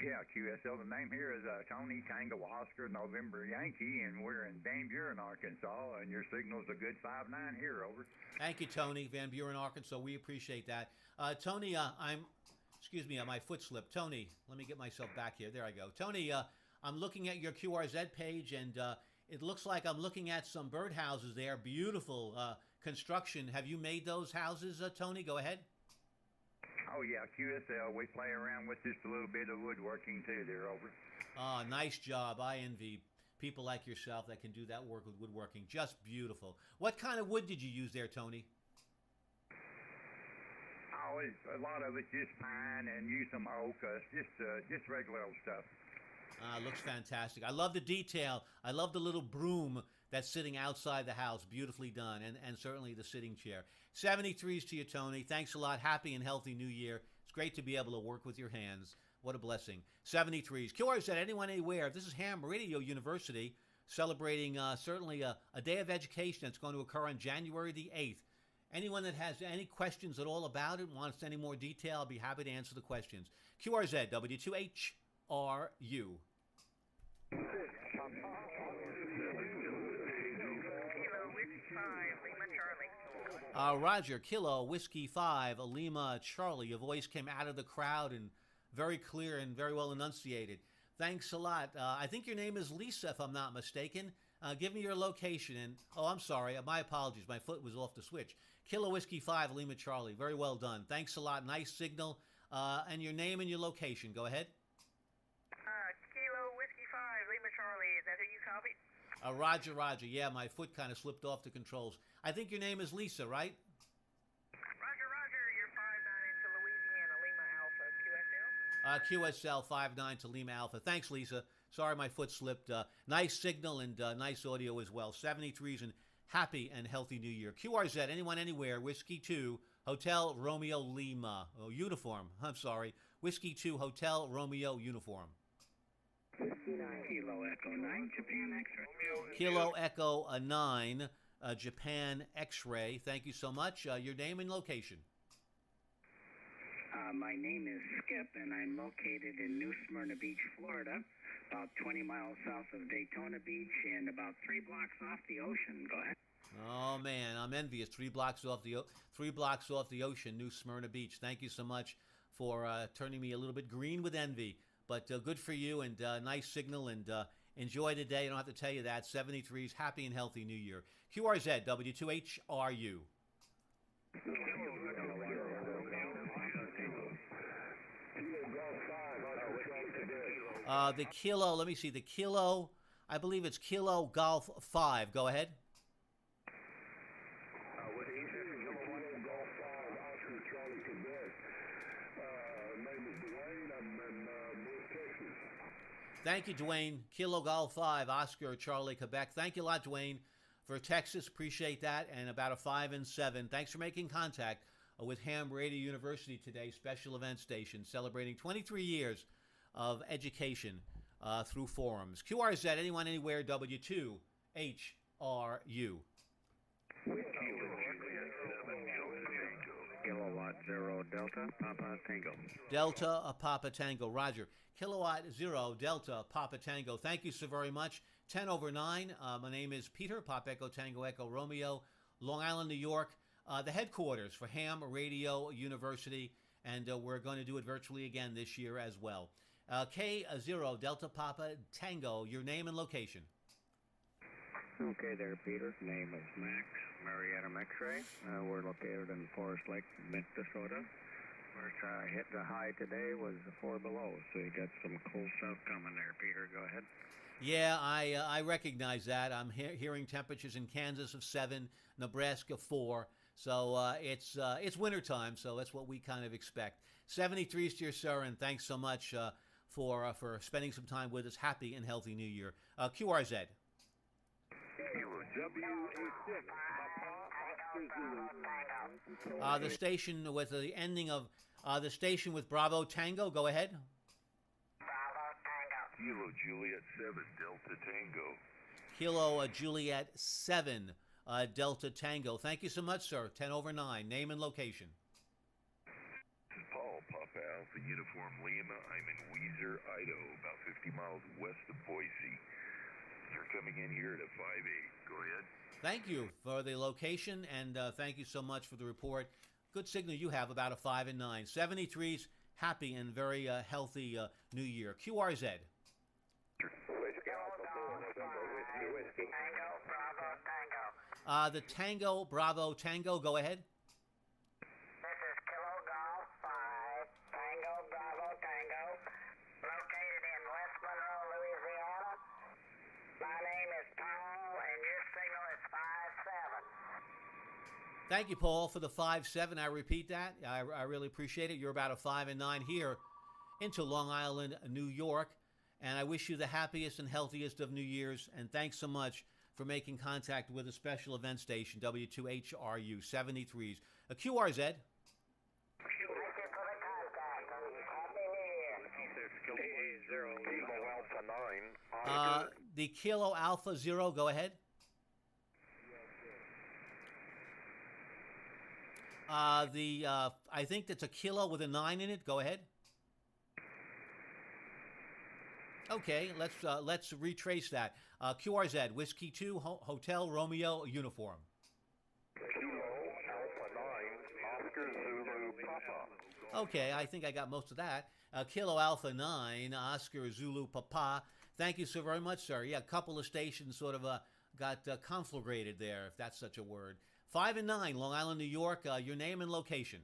[SPEAKER 16] Yeah, QSL. The name here is Tony Tango Oscar November Yankee, and we're in Van Buren, Arkansas, and your signal's a good 5-9 here, over.
[SPEAKER 1] Thank you, Tony, Van Buren, Arkansas. We appreciate that. Tony, excuse me, my foot slipped. Tony, let me get myself back here. There I go. Tony, I'm looking at your QRZ page, and it looks like I'm looking at some birdhouses there. Beautiful construction. Have you made those houses, Tony? Go ahead.
[SPEAKER 16] Oh, yeah, QSL. We play around with just a little bit of woodworking, too, there, over.
[SPEAKER 1] Ah, nice job. I envy people like yourself that can do that work with woodworking. Just beautiful. What kind of wood did you use there, Tony?
[SPEAKER 16] Oh, a lot of it's just pine and use some oak. Just regular old stuff.
[SPEAKER 1] Looks fantastic. I love the detail. I love the little broom that's sitting outside the house. Beautifully done. And certainly the sitting chair. 73s to you, Tony. Thanks a lot. Happy and healthy New Year. It's great to be able to work with your hands. What a blessing. 73s. QRZ, anyone, anywhere. This is Ham Radio University celebrating certainly a day of education that's going to occur on January the 8th. Anyone that has any questions at all about it, wants any more detail, I'll be happy to answer the questions. QRZ, W2HRU. Roger, Kilo, Whiskey 5, Lima, Charlie. Your voice came out of the crowd and very clear and very well enunciated. Thanks a lot. I think your name is Lisa, if I'm not mistaken. Give me your location. And oh, I'm sorry. My apologies. My foot was off the switch. Kilo, Whiskey 5, Lima, Charlie. Very well done. Thanks a lot. Nice signal. And your name and your location. Go ahead.
[SPEAKER 17] Kilo, Whiskey 5, Lima, Charlie. Is that who you copied?
[SPEAKER 1] Roger, Roger. Yeah, my foot kind of slipped off the controls. I think your name is Lisa, right?
[SPEAKER 17] Roger, Roger. You're 5-9 into Louisiana, Lima Alpha, QSL?
[SPEAKER 1] QSL 5-9 to Lima Alpha. Thanks, Lisa. Sorry my foot slipped. Nice signal and nice audio as well. 73s and happy and healthy New Year. QRZ, anyone, anywhere. Whiskey 2, Hotel Romeo Lima. Oh, uniform. I'm sorry. Whiskey 2, Hotel Romeo uniform.
[SPEAKER 11] Kilo Echo 9, Japan X-ray.
[SPEAKER 1] Kilo Echo 9, Japan X-ray. Thank you so much. Your name and location.
[SPEAKER 11] My name is Skip, and I'm located in New Smyrna Beach, Florida, about 20 miles south of Daytona Beach and about 3 blocks off the ocean. Go ahead.
[SPEAKER 1] Oh man, I'm envious. 3 blocks off the ocean, New Smyrna Beach. Thank you so much for turning me a little bit green with envy. But good for you and nice signal and enjoy the day. I don't have to tell you that. 73s, happy and healthy New Year. QRZ, W2HRU. The Kilo, let me see, the Kilo, I believe it's Kilo Golf 5. Go ahead. Thank you, Dwayne. Kilo Golf 5, Oscar, Charlie, Quebec. Thank you a lot, Dwayne, for Texas. Appreciate that. And about a 5 and 7. Thanks for making contact with Ham Radio University today, special event station, celebrating 23 years of education through forums. QRZ, anyone, anywhere, W2HRU.
[SPEAKER 11] Kilowatt 0 Delta Papa Tango.
[SPEAKER 1] Delta Papa Tango. Roger. Kilowatt 0 Delta Papa Tango. Thank you so very much. 10 over 9. My name is Peter. Pop Echo Tango Echo Romeo. Long Island, New York. The headquarters for Ham Radio University. And we're going to do it virtually again this year as well. K0 Delta Papa Tango. Your name and location.
[SPEAKER 11] Okay there, Peter. Name is Max. Marietta X-ray. We're located in Forest Lake, Minnesota. First hit the high today was 4 below, so you got some cool stuff coming there, Peter. Go ahead.
[SPEAKER 1] Yeah, I recognize that. I'm hearing temperatures in Kansas of 7, Nebraska 4. So it's wintertime, so that's what we kind of expect. 73s to you, sir, and thanks so much for spending some time with us. Happy and healthy New Year. QRZ. The station with the ending of the station with Bravo Tango. Go ahead.
[SPEAKER 2] Kilo Juliet 7 Delta Tango.
[SPEAKER 1] Kilo Juliet 7 Delta Tango. Thank you so much, sir. 10 over 9. Name and location.
[SPEAKER 2] This is Paul, Papa Alpha Uniform Lima. I'm in Weiser, Idaho, about 50 miles west of Boise. You're coming in here at a 5-8. Go ahead.
[SPEAKER 1] Thank you for the location, and thank you so much for the report. Good signal you have, about a 5 and 9. 73s, happy and very healthy New Year. QRZ. The Tango Bravo Tango. Go ahead.
[SPEAKER 7] This is Kilo Golf 5,
[SPEAKER 1] Thank you, Paul, for the 5-7. I repeat that. I really appreciate it. You're about a 5-9 here into Long Island, New York. And I wish you the happiest and healthiest of New Year's. And thanks so much for making contact with a special event station, W2HRU 73s. A QRZ. The Kilo Alpha Zero, go ahead. I think that's a kilo with a 9 in it. Go ahead. Okay, let's retrace that. QRZ, Whiskey 2, Hotel Romeo Uniform.
[SPEAKER 5] Kilo Alpha 9, Oscar Zulu Papa.
[SPEAKER 1] Okay, I think I got most of that. Kilo Alpha 9, Oscar Zulu Papa. Thank you so very much, sir. Yeah, a couple of stations sort of got conflagrated there, if that's such a word. 5-9, Long Island, New York. Your name and location.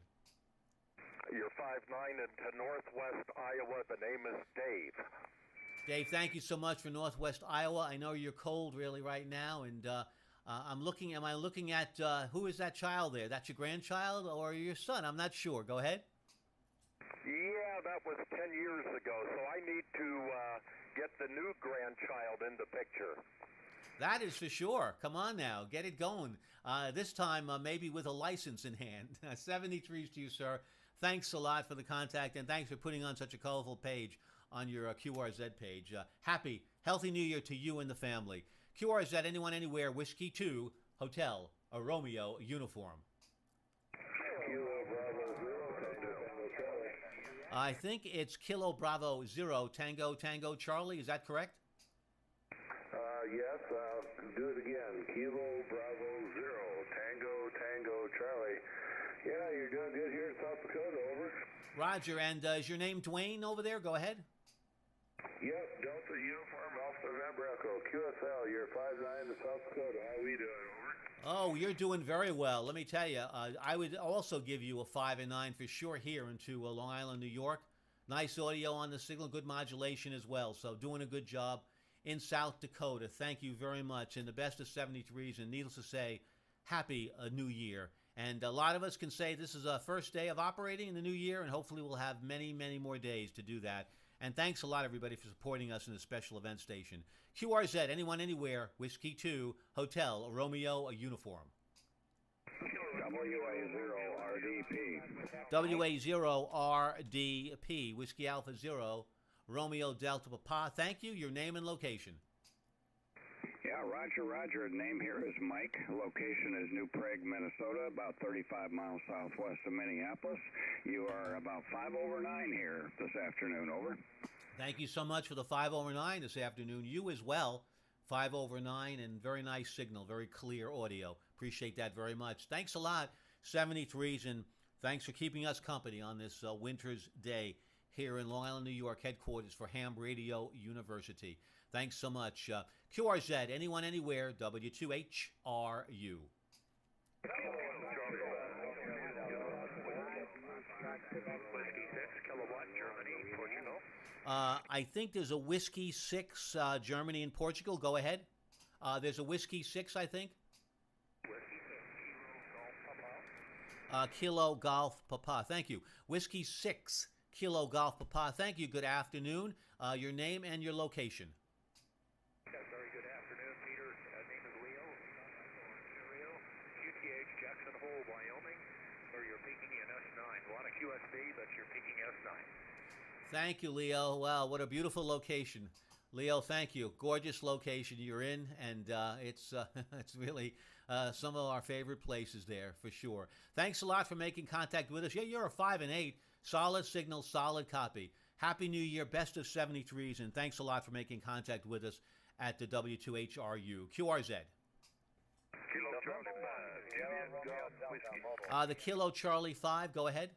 [SPEAKER 5] You're 5-9 into Northwest Iowa. The name is Dave.
[SPEAKER 1] Dave, thank you so much for Northwest Iowa. I know you're cold really right now, and am I looking at, who is that child there? That's your grandchild or your son? I'm not sure. Go ahead.
[SPEAKER 5] Yeah, that was 10 years ago, so I need to get the new grandchild in the picture.
[SPEAKER 1] That is for sure. Come on now. Get it going. This time, maybe with a license in hand. 73s to you, sir. Thanks a lot for the contact, and thanks for putting on such a colorful page on your QRZ page. Happy, healthy New Year to you and the family. QRZ, anyone, anywhere, Whiskey 2, Hotel, a Romeo Uniform. I think it's Kilo Bravo 0, Tango, Tango, Charlie. Is that correct?
[SPEAKER 5] Yes, do it again. Kilo Bravo 0, Tango, Tango, Charlie. Yeah, you're doing good here in South Dakota, over.
[SPEAKER 1] Roger, and is your name Dwayne over there? Go ahead.
[SPEAKER 5] Yep, Delta Uniform, Alpha November Echo. QSL, you're 5-9 in South Dakota. How we doing, over?
[SPEAKER 1] Oh, you're doing very well. Let me tell you, I would also give you a 5-9 for sure here into Long Island, New York. Nice audio on the signal, good modulation as well. So doing a good job in South Dakota. Thank you very much. And the best of 73s, and needless to say, happy New Year. And a lot of us can say this is our first day of operating in the new year, and hopefully we'll have many, many more days to do that. And thanks a lot, everybody, for supporting us in the special event station. QRZ, anyone, anywhere, Whiskey 2, Hotel, Romeo, a Uniform. WA0RDP, Whiskey Alpha 0, Romeo Delta Papa. Thank you. Your name and location.
[SPEAKER 10] Yeah, Roger. Name here is Mike. Location is New Prague, Minnesota, about 35 miles southwest of Minneapolis. You are about 5/9 here this afternoon, over.
[SPEAKER 1] Thank you so much for the 5/9 this afternoon. You as well, 5/9, and very nice signal, very clear audio. Appreciate that very much. Thanks a lot, 73s, and thanks for keeping us company on this winter's day here in Long Island, New York, headquarters for Ham Radio University. Thanks so much. QRZ, anyone, anywhere, W2HRU. I think there's a Whiskey 6, Germany and Portugal. Go ahead. There's a Whiskey 6, I think. Kilo Golf Papa. Thank you. Whiskey 6, Kilo Golf Papa. Thank you. Good afternoon. Your name and your location.
[SPEAKER 6] Very good afternoon, Peter. Name is Leo. Ontario, QTH, Jackson Hole, Wyoming, where you're peaking in S9. A lot of QSB, but you're peaking S9.
[SPEAKER 1] Thank you, Leo. Wow, what a beautiful location. Leo, thank you. Gorgeous location you're in, and it's really some of our favorite places there, for sure. Thanks a lot for making contact with us. Yeah, you're a 5-8. Solid signal, solid copy. Happy New Year, best of 73s, and thanks a lot for making contact with us at the W2HRU. QRZ.
[SPEAKER 5] Kilo Charlie 5,
[SPEAKER 1] The Kilo Charlie 5, go ahead.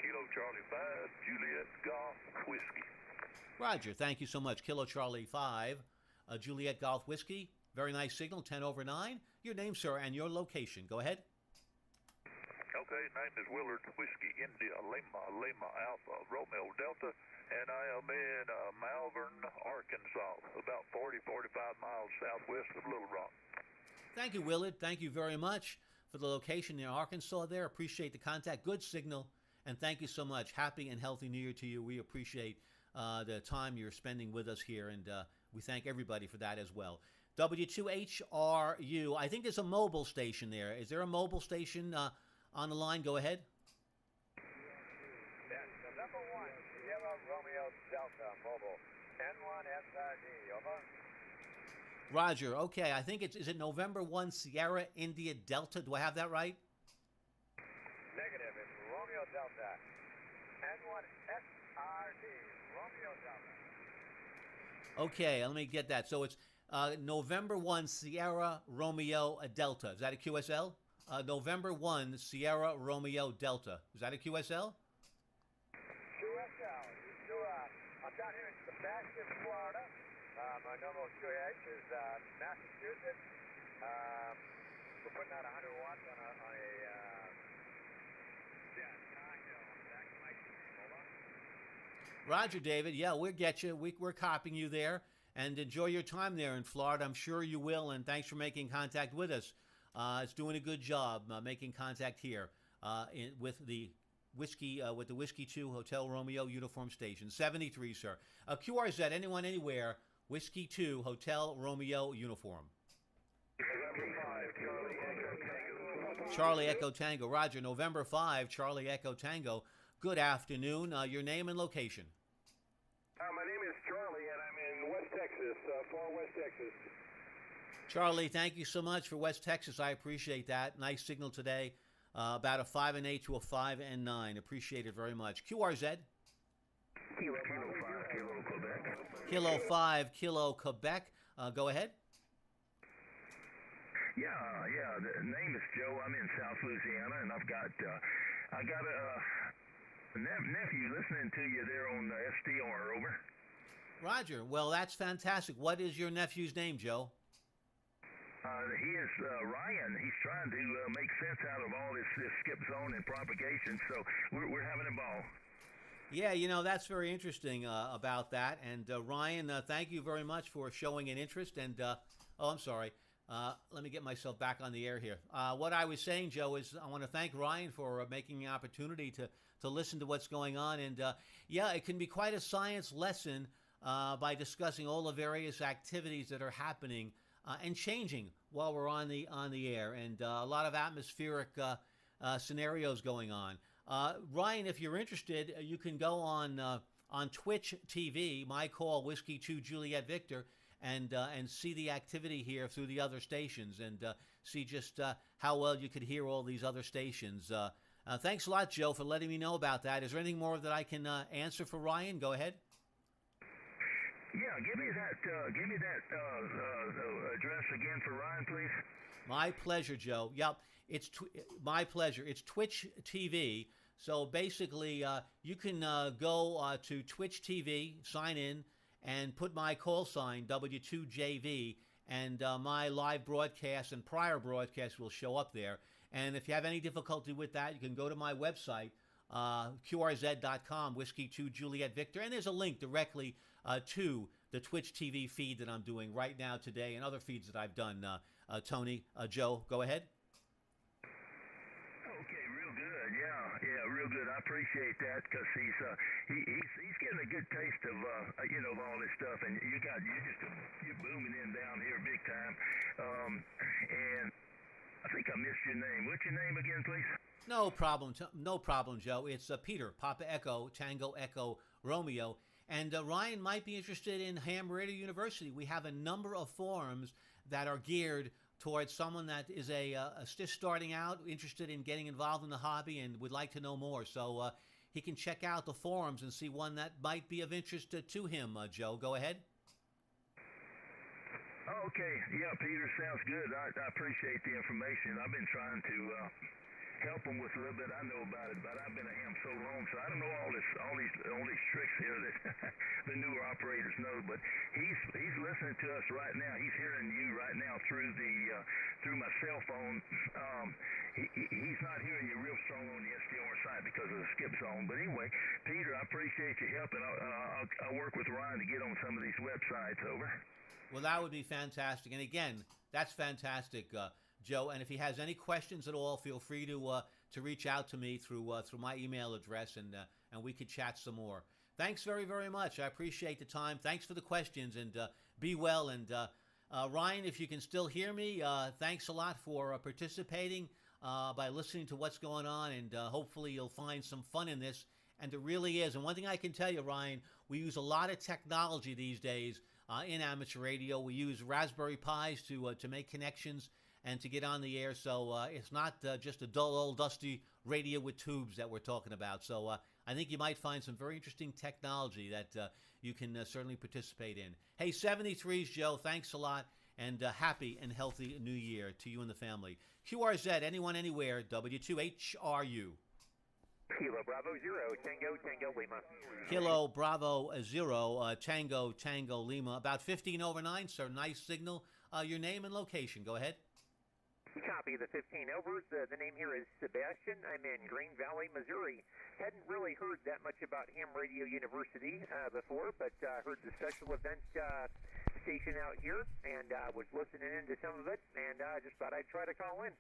[SPEAKER 5] Kilo Charlie 5, Juliet Golf Whiskey.
[SPEAKER 1] Roger, thank you so much. Kilo Charlie 5, Juliet Golf Whiskey. Very nice signal, 10/9. Your name, sir, and your location. Go ahead.
[SPEAKER 5] Okay, name is Willard Whiskey India Lima Alpha Romeo Delta, and I am in Malvern, Arkansas, about 40-45 miles southwest of Little Rock.
[SPEAKER 1] Thank you, Willard. Thank you very much for the location in Arkansas there. Appreciate the contact. Good signal. And thank you so much. Happy and healthy New Year to you. We appreciate the time you're spending with us here, and we thank everybody for that as well. W2HRU. I think there's a mobile station there. Is there a mobile station on the line? Go ahead.
[SPEAKER 14] Yes, the number 1, Sierra Romeo Delta Mobile, N1SRD, over.
[SPEAKER 1] Roger. Okay, I think is it November 1 Sierra India Delta? Do I have that right?
[SPEAKER 14] Negative. It's Romeo Delta. N1SRD, Romeo Delta.
[SPEAKER 1] Okay, let me get that. So it's November 1 Sierra Romeo Delta. Is that a QSL? November 1 Sierra Romeo Delta. Is that a QSL?
[SPEAKER 14] QSL. I'm down here in Sebastian, Florida. My number QH is Massachusetts. We're putting out 100 watts on a
[SPEAKER 1] Roger, David. Yeah, we'll get you. We're copying you there. And enjoy your time there in Florida. I'm sure you will. And thanks for making contact with us. It's doing a good job making contact here with the Whiskey 2 Hotel Romeo uniform station. 73, sir. QRZ, anyone, anywhere. Whiskey 2 Hotel Romeo uniform. Charlie Echo Tango. Roger, November 5, Charlie Echo Tango. Good afternoon. Your name and location.
[SPEAKER 5] My name is Charlie, and I'm in West Texas, far West Texas.
[SPEAKER 1] Charlie, thank you so much for West Texas. I appreciate that. Nice signal today. About a 5 and 8 to a 5 and 9. Appreciate it very much. QRZ.
[SPEAKER 3] Kilo 5, Kilo Quebec.
[SPEAKER 1] Kilo 5, Kilo Quebec. Go ahead.
[SPEAKER 3] Yeah. The name is Joe. I'm in South Louisiana, and I got a nephew listening to you there on SDR. Over.
[SPEAKER 1] Roger. Well, that's fantastic. What is your nephew's name, Joe?
[SPEAKER 3] He is Ryan. He's trying to make sense out of all this skip zone and propagation, so we're having a ball.
[SPEAKER 1] Yeah, that's very interesting about that. And Ryan, thank you very much for showing an interest. And, I'm sorry. Let me get myself back on the air here. What I was saying, Joe, is I want to thank Ryan for making the opportunity to listen to what's going on. And, it can be quite a science lesson by discussing all the various activities that are happening and changing while we're on the air, and a lot of atmospheric scenarios going on. Ryan, if you're interested, you can go on Twitch TV, My Call Whiskey 2 Juliet Victor, and see the activity here through the other stations, and see just how well you could hear all these other stations. Thanks a lot, Joe, for letting me know about that. Is there anything more that I can answer for Ryan? Go ahead.
[SPEAKER 3] Yeah, give me that address again for Ryan, please.
[SPEAKER 1] My pleasure, Joe. Yep, it's my pleasure. It's Twitch TV. So basically, you can go to Twitch TV, sign in, and put my call sign W2JV, and my live broadcast and prior broadcast will show up there. And if you have any difficulty with that, you can go to my website, QRZ.com, Whiskey 2 Juliet Victor, and there's a link directly to the Twitch TV feed that I'm doing right now today, and other feeds that I've done. Tony, Joe, go ahead.
[SPEAKER 3] Okay, real good. Yeah, real good. I appreciate that, because he's getting a good taste of of all this stuff, and you're booming in down here big time. And I think I missed your name. What's your name again, please?
[SPEAKER 1] No problem, Joe. It's Peter, Papa Echo, Tango Echo, Romeo. And Ryan might be interested in Ham Radio University. We have a number of forums that are geared towards someone that is just starting out, interested in getting involved in the hobby, and would like to know more. So he can check out the forums and see one that might be of interest to him. Joe, go ahead.
[SPEAKER 3] Oh, okay. Yeah, Peter, sounds good. I appreciate the information. I've been trying to help them with a little bit I know about it. But I've been a ham so long, so I don't know all these tricks here that the newer operators know. But he's listening to us right now. He's hearing you right now through my cell phone. He's not hearing you real strong on the SDR side because of the skip zone. But anyway, Peter, I appreciate your help, and I'll work with Ryan to get on some of these websites. Over.
[SPEAKER 1] Well, that would be fantastic. And again, that's fantastic, Joe. And if he has any questions at all, feel free to reach out to me through my email address, and we could chat some more. Thanks very, very much. I appreciate the time. Thanks for the questions, and be well. And Ryan, if you can still hear me, thanks a lot for participating by listening to what's going on, and hopefully you'll find some fun in this. And it really is. And one thing I can tell you, Ryan, we use a lot of technology these days in amateur radio. We use Raspberry Pis to make connections and to get on the air. So it's not just a dull old dusty radio with tubes that we're talking about. So I think you might find some very interesting technology that you can certainly participate in. Hey, 73s, Joe, thanks a lot, and happy and healthy New Year to you and the family. QRZ, anyone, anywhere, W2HRU.
[SPEAKER 14] Kilo Bravo 0, Tango Lima.
[SPEAKER 1] Kilo Bravo 0, Tango Lima. About 15 over 9, sir. Nice signal. Your name and location. Go ahead.
[SPEAKER 14] Copy the 15 over. The name here is Sebastian. I'm in Green Valley, Missouri. Hadn't really heard that much about Ham Radio University before, but heard the special event station out here, and was listening into some of it, and just thought I'd try to call in.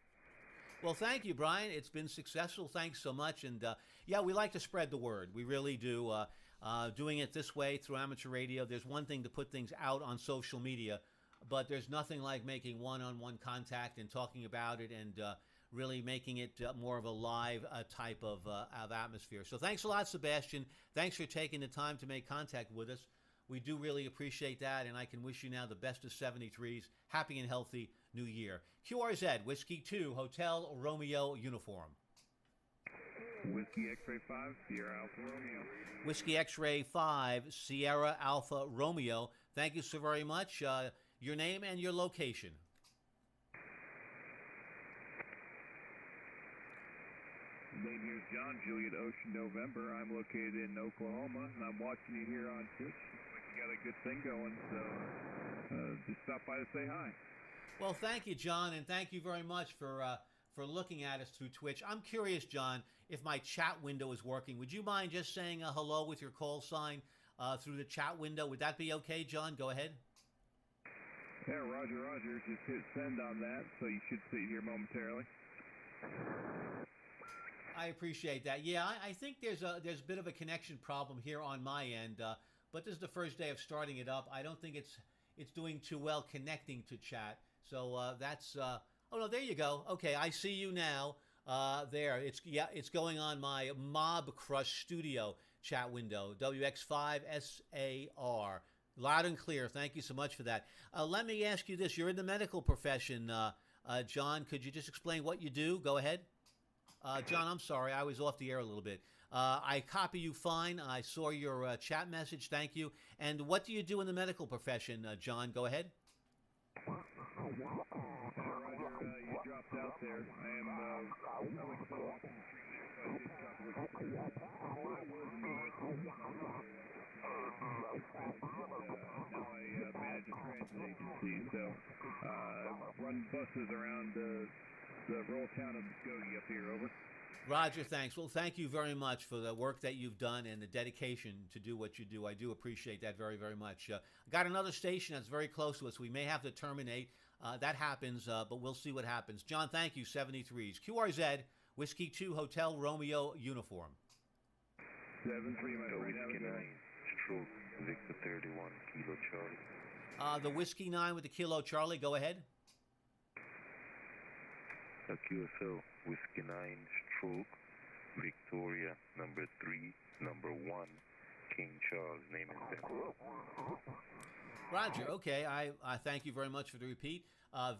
[SPEAKER 1] Well, thank you, Brian. It's been successful. Thanks so much. And yeah, we like to spread the word. We really do. Doing it this way through amateur radio, there's one thing to put things out on social media, but there's nothing like making one-on-one contact and talking about it, and really making it more of a live type of atmosphere. So thanks a lot, Sebastian. Thanks for taking the time to make contact with us. We do really appreciate that, and I can wish you now the best of 73s. Happy and healthy New Year. QRZ, Whiskey 2, Hotel Romeo Uniform.
[SPEAKER 6] Whiskey X-Ray 5, Sierra Alpha Romeo.
[SPEAKER 1] Whiskey X-Ray 5, Sierra Alpha Romeo. Thank you so very much. Your name and your location.
[SPEAKER 6] Name here is John, Juliet Ocean, November. I'm located in Oklahoma, and I'm watching you here on Twitch. You got a good thing going, so just stop by to say hi.
[SPEAKER 1] Well, thank you, John, and thank you very much for looking at us through Twitch. I'm curious, John, if my chat window is working. Would you mind just saying hello with your call sign through the chat window? Would that be okay, John? Go ahead.
[SPEAKER 6] Yeah, Roger. Just hit send on that, so you should see it here momentarily.
[SPEAKER 1] I appreciate that. Yeah, I think there's a bit of a connection problem here on my end, but this is the first day of starting it up. I don't think it's doing too well connecting to chat. So that's oh no, there you go. Okay, I see you now. There, it's going on my Mob Crush Studio chat window. WX5SAR, loud and clear. Thank you so much for that. Let me ask you this: you're in the medical profession, John. Could you just explain what you do? Go ahead. John, I'm sorry, I was off the air a little bit. I copy you fine. I saw your chat message. Thank you. And what do you do in the medical profession, John? Go ahead.
[SPEAKER 6] Roger, you dropped out there. I am now I manage a transit agency, so run buses around the rural town of Muskogee up here. Over.
[SPEAKER 1] Roger, thanks. Well, thank you very much for the work that you've done and the dedication to do what you do. I do appreciate that very, very much. Got another station that's very close to us. We may have to terminate. That happens, but we'll see what happens. John, thank you, 73s. QRZ, Whiskey 2, Hotel Romeo Uniform.
[SPEAKER 6] 7-3, my
[SPEAKER 18] Whiskey 9, Stroke, Victor 31, Kilo Charlie.
[SPEAKER 1] The Whiskey 9 with the Kilo Charlie, go ahead.
[SPEAKER 18] QSL, Whiskey 9, Stroke, Victoria, number 3, number 1, King Charles, name is Ben.
[SPEAKER 1] Roger, okay, I thank you very much for the repeat.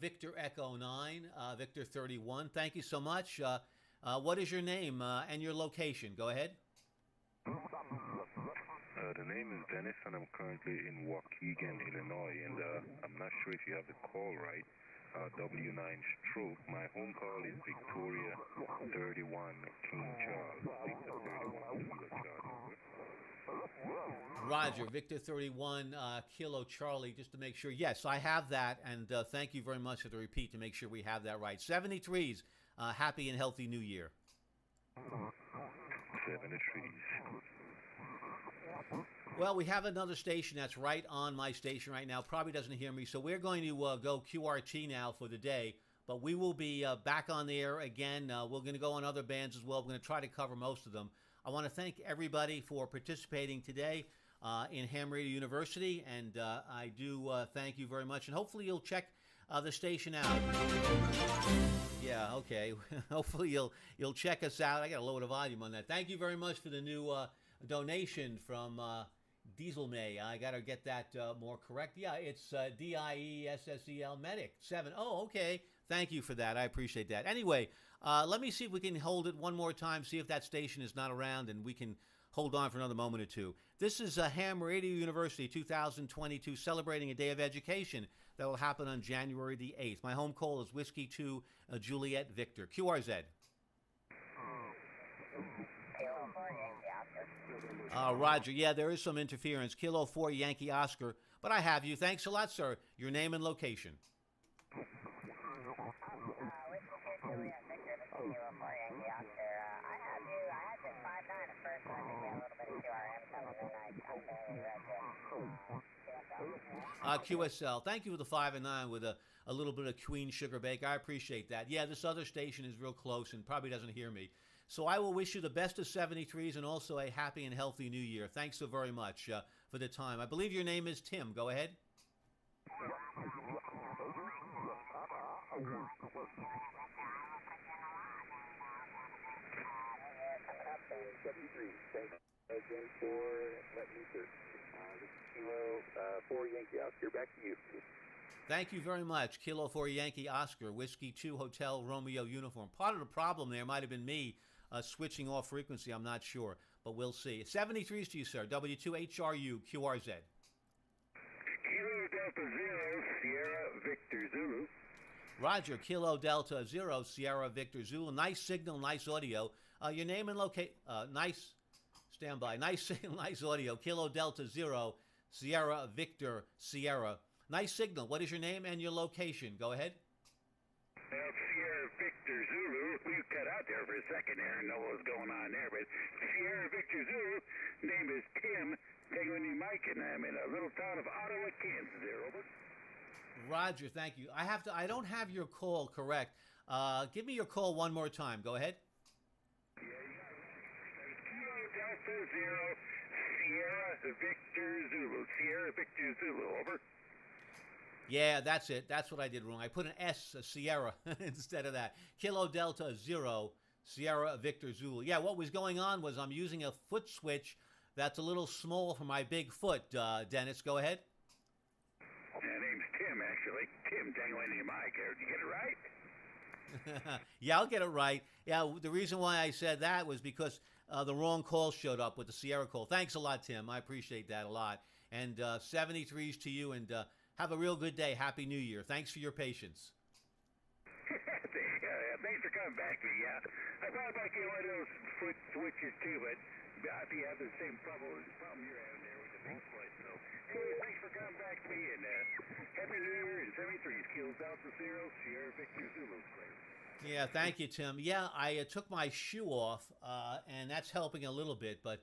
[SPEAKER 1] Victor Echo 9, Victor 31, thank you so much. What is your name and your location? Go ahead.
[SPEAKER 18] The name is Dennis, and I'm currently in Waukegan, Illinois, and I'm not sure if you have the call right. W9 stroke. My home call is Victoria 31 King Charles. Victor 31 Kilo Charlie.
[SPEAKER 1] Roger, Victor 31 Kilo Charlie, just to make sure. Yes, I have that, and thank you very much for the repeat to make sure we have that right. 73s, happy and healthy New Year.
[SPEAKER 18] 73s.
[SPEAKER 1] Well, we have another station that's right on my station right now. Probably doesn't hear me, so we're going to go QRT now for the day. But we will be back on the air again. We're going to go on other bands as well. We're going to try to cover most of them. I want to thank everybody for participating today in Ham Radio University, and I do thank you very much. And hopefully you'll check the station out. Yeah, okay. Hopefully you'll check us out. I got to lower the volume on that. Thank you very much for the new donation from Diesel May. I got to get that more correct. Yeah, it's DIESSEL Medic 7. Oh, okay. Thank you for that. I appreciate that. Anyway, let me see if we can hold it one more time, see if that station is not around, and we can hold on for another moment or two. This is Ham Radio University 2022, celebrating a day of education that will happen on January the 8th. My home call is Whiskey 2 Juliet Victor. QRZ. Roger, yeah, there is some interference. Kilo 4 Yankee Oscar, but I have you. Thanks a lot, sir. Your name and location. QSL, thank you for the 5 and 9 with a little bit of Queen Sugar Bake. I appreciate that. Yeah, this other station is real close and probably doesn't hear me. So I will wish you the best of 73s and also a happy and healthy new year. Thanks so very much for the time. I believe your name is Tim. Go ahead.
[SPEAKER 3] Again for let me search. Kilo 4 Yankee Oscar, back to you.
[SPEAKER 1] Thank you very much. Kilo 4 Yankee Oscar, Whiskey 2 Hotel Romeo uniform. Part of the problem there might have been me switching off frequency. I'm not sure, but we'll see. 73s to you, sir. W2HRU QRZ.
[SPEAKER 3] Kilo Delta 0 Sierra Victor Zulu.
[SPEAKER 1] Roger. Kilo Delta 0 Sierra Victor Zulu. Nice signal, nice audio. Your name and location. Nice. Stand by. Nice signal, nice audio. Kilo Delta 0 Sierra Victor Sierra. Nice signal. What is your name and your location? Go ahead.
[SPEAKER 3] Sierra Victor Zulu. We cut out there for a second there and know what was going on there, but Sierra Victor Zulu. Name is Tim. Tango Mike, and I'm in a little town of Ottawa, Kansas. There, over.
[SPEAKER 1] Roger. Thank you. I don't have your call correct. Give me your call one more time. Go ahead.
[SPEAKER 3] Delta 0 Sierra Victor Zulu. Sierra Victor Zulu, over.
[SPEAKER 1] Yeah, that's it. That's what I did wrong. I put an S, a Sierra, instead of that. Kilo Delta 0 Sierra Victor Zulu. Yeah, what was going on was I'm using a foot switch that's a little small for my big foot. Dennis, go ahead.
[SPEAKER 3] My name's Tim, actually. Tim Tango Mike. Did you get it right?
[SPEAKER 1] Yeah, I'll get it right. Yeah, the reason why I said that was because the wrong call showed up with the Sierra call. Thanks a lot, Tim. I appreciate that a lot. And 73s to you, and have a real good day. Happy New Year. Thanks for your patience.
[SPEAKER 3] Thanks for coming back to me. Yeah, I thought about getting one of those foot switches too, but I think I have the same problem you're having there with the big foot. So, anyway, thanks for coming back to me, and Happy New Year. And 73s, Kilo Delta 0 Sierra Victor Zulu.
[SPEAKER 1] Yeah, thank you, Tim. Yeah, I took my shoe off, and that's helping a little bit. But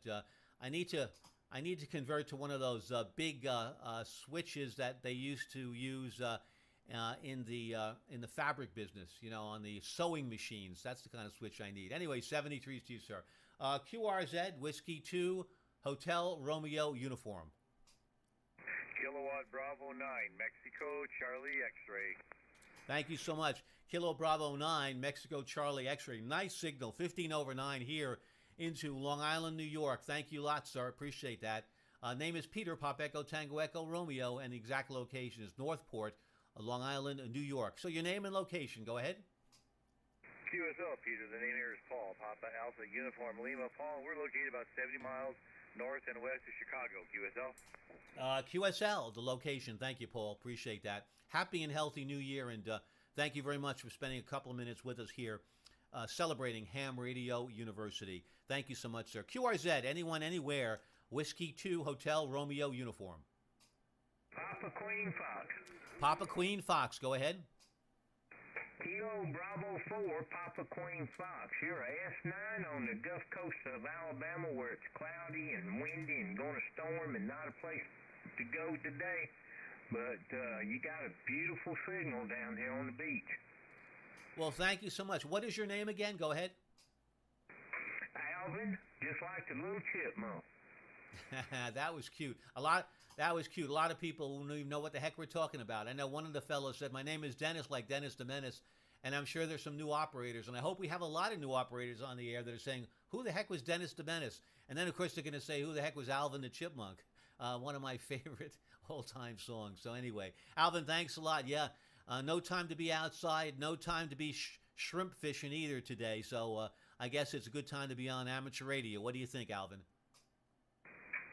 [SPEAKER 1] I need to convert to one of those big switches that they used to use in the fabric business. You know, on the sewing machines. That's the kind of switch I need. Anyway, 73s to you, sir. QRZ Whiskey 2 Hotel Romeo uniform.
[SPEAKER 6] Kilowatt Bravo 9 Mexico Charlie X-ray.
[SPEAKER 1] Thank you so much. Kilo Bravo 9, Mexico Charlie X-ray. Nice signal, 15 over 9 here into Long Island, New York. Thank you a lot, sir. Appreciate that. Name is Peter, Pop Echo, Tango Echo, Romeo, and the exact location is Northport, Long Island, New York. So your name and location. Go ahead.
[SPEAKER 6] QSL, Peter. The name here is Paul. Papa Alpha Uniform Lima. Paul, we're located about 70 miles north and west of Chicago. QSL?
[SPEAKER 1] QSL, the location. Thank you, Paul. Appreciate that. Happy and healthy New Year, and thank you very much for spending a couple of minutes with us here, celebrating Ham Radio University. Thank you so much, sir. QRZ, anyone, anywhere, Whiskey 2 Hotel Romeo uniform.
[SPEAKER 3] Papa Queen Fox.
[SPEAKER 1] Papa Queen Fox, go ahead.
[SPEAKER 3] Kilo Bravo 4, Papa Queen Fox. You're a S9 on the Gulf Coast of Alabama where it's cloudy and windy and going to storm and not a place to go today. But you got a beautiful signal down here on the beach.
[SPEAKER 1] Well, thank you so much. What is your name again? Go ahead.
[SPEAKER 3] Alvin, just like the little chipmunk.
[SPEAKER 1] That was cute. That was cute. A lot of people who don't even know what the heck we're talking about. I know one of the fellows said, my name is Dennis, like Dennis the Menace, and I'm sure there's some new operators, and I hope we have a lot of new operators on the air that are saying, who the heck was Dennis the Menace? And then, of course, they're going to say, who the heck was Alvin the Chipmunk? One of my favorite all-time songs. So anyway, Alvin, thanks a lot. Yeah, no time to be outside, no time to be shrimp fishing either today, so I guess it's a good time to be on amateur radio. What do you think, Alvin?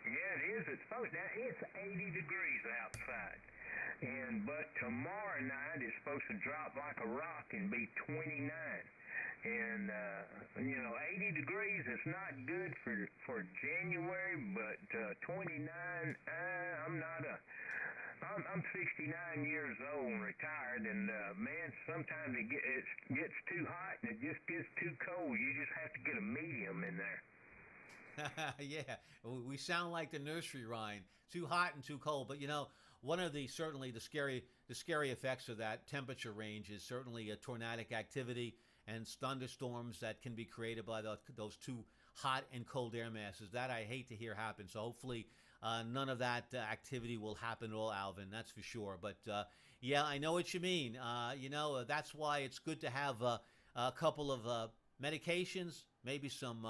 [SPEAKER 3] Yeah, it is. It's supposed now it's 80 degrees outside, but tomorrow night it's supposed to drop like a rock and be 29. And 80 degrees is not good for January, but 29. I'm 69 years old and retired, and man, sometimes it gets too hot and it just gets too cold. You just have to get a medium in there.
[SPEAKER 1] Yeah, we sound like the nursery rhyme. Too hot and too cold. But one of the certainly the scary effects of that temperature range is certainly a tornadic activity and thunderstorms that can be created by those two hot and cold air masses. That I hate to hear happen. So hopefully none of that activity will happen at all, Alvin. That's for sure. But yeah, I know what you mean. That's why it's good to have a couple of medications, maybe some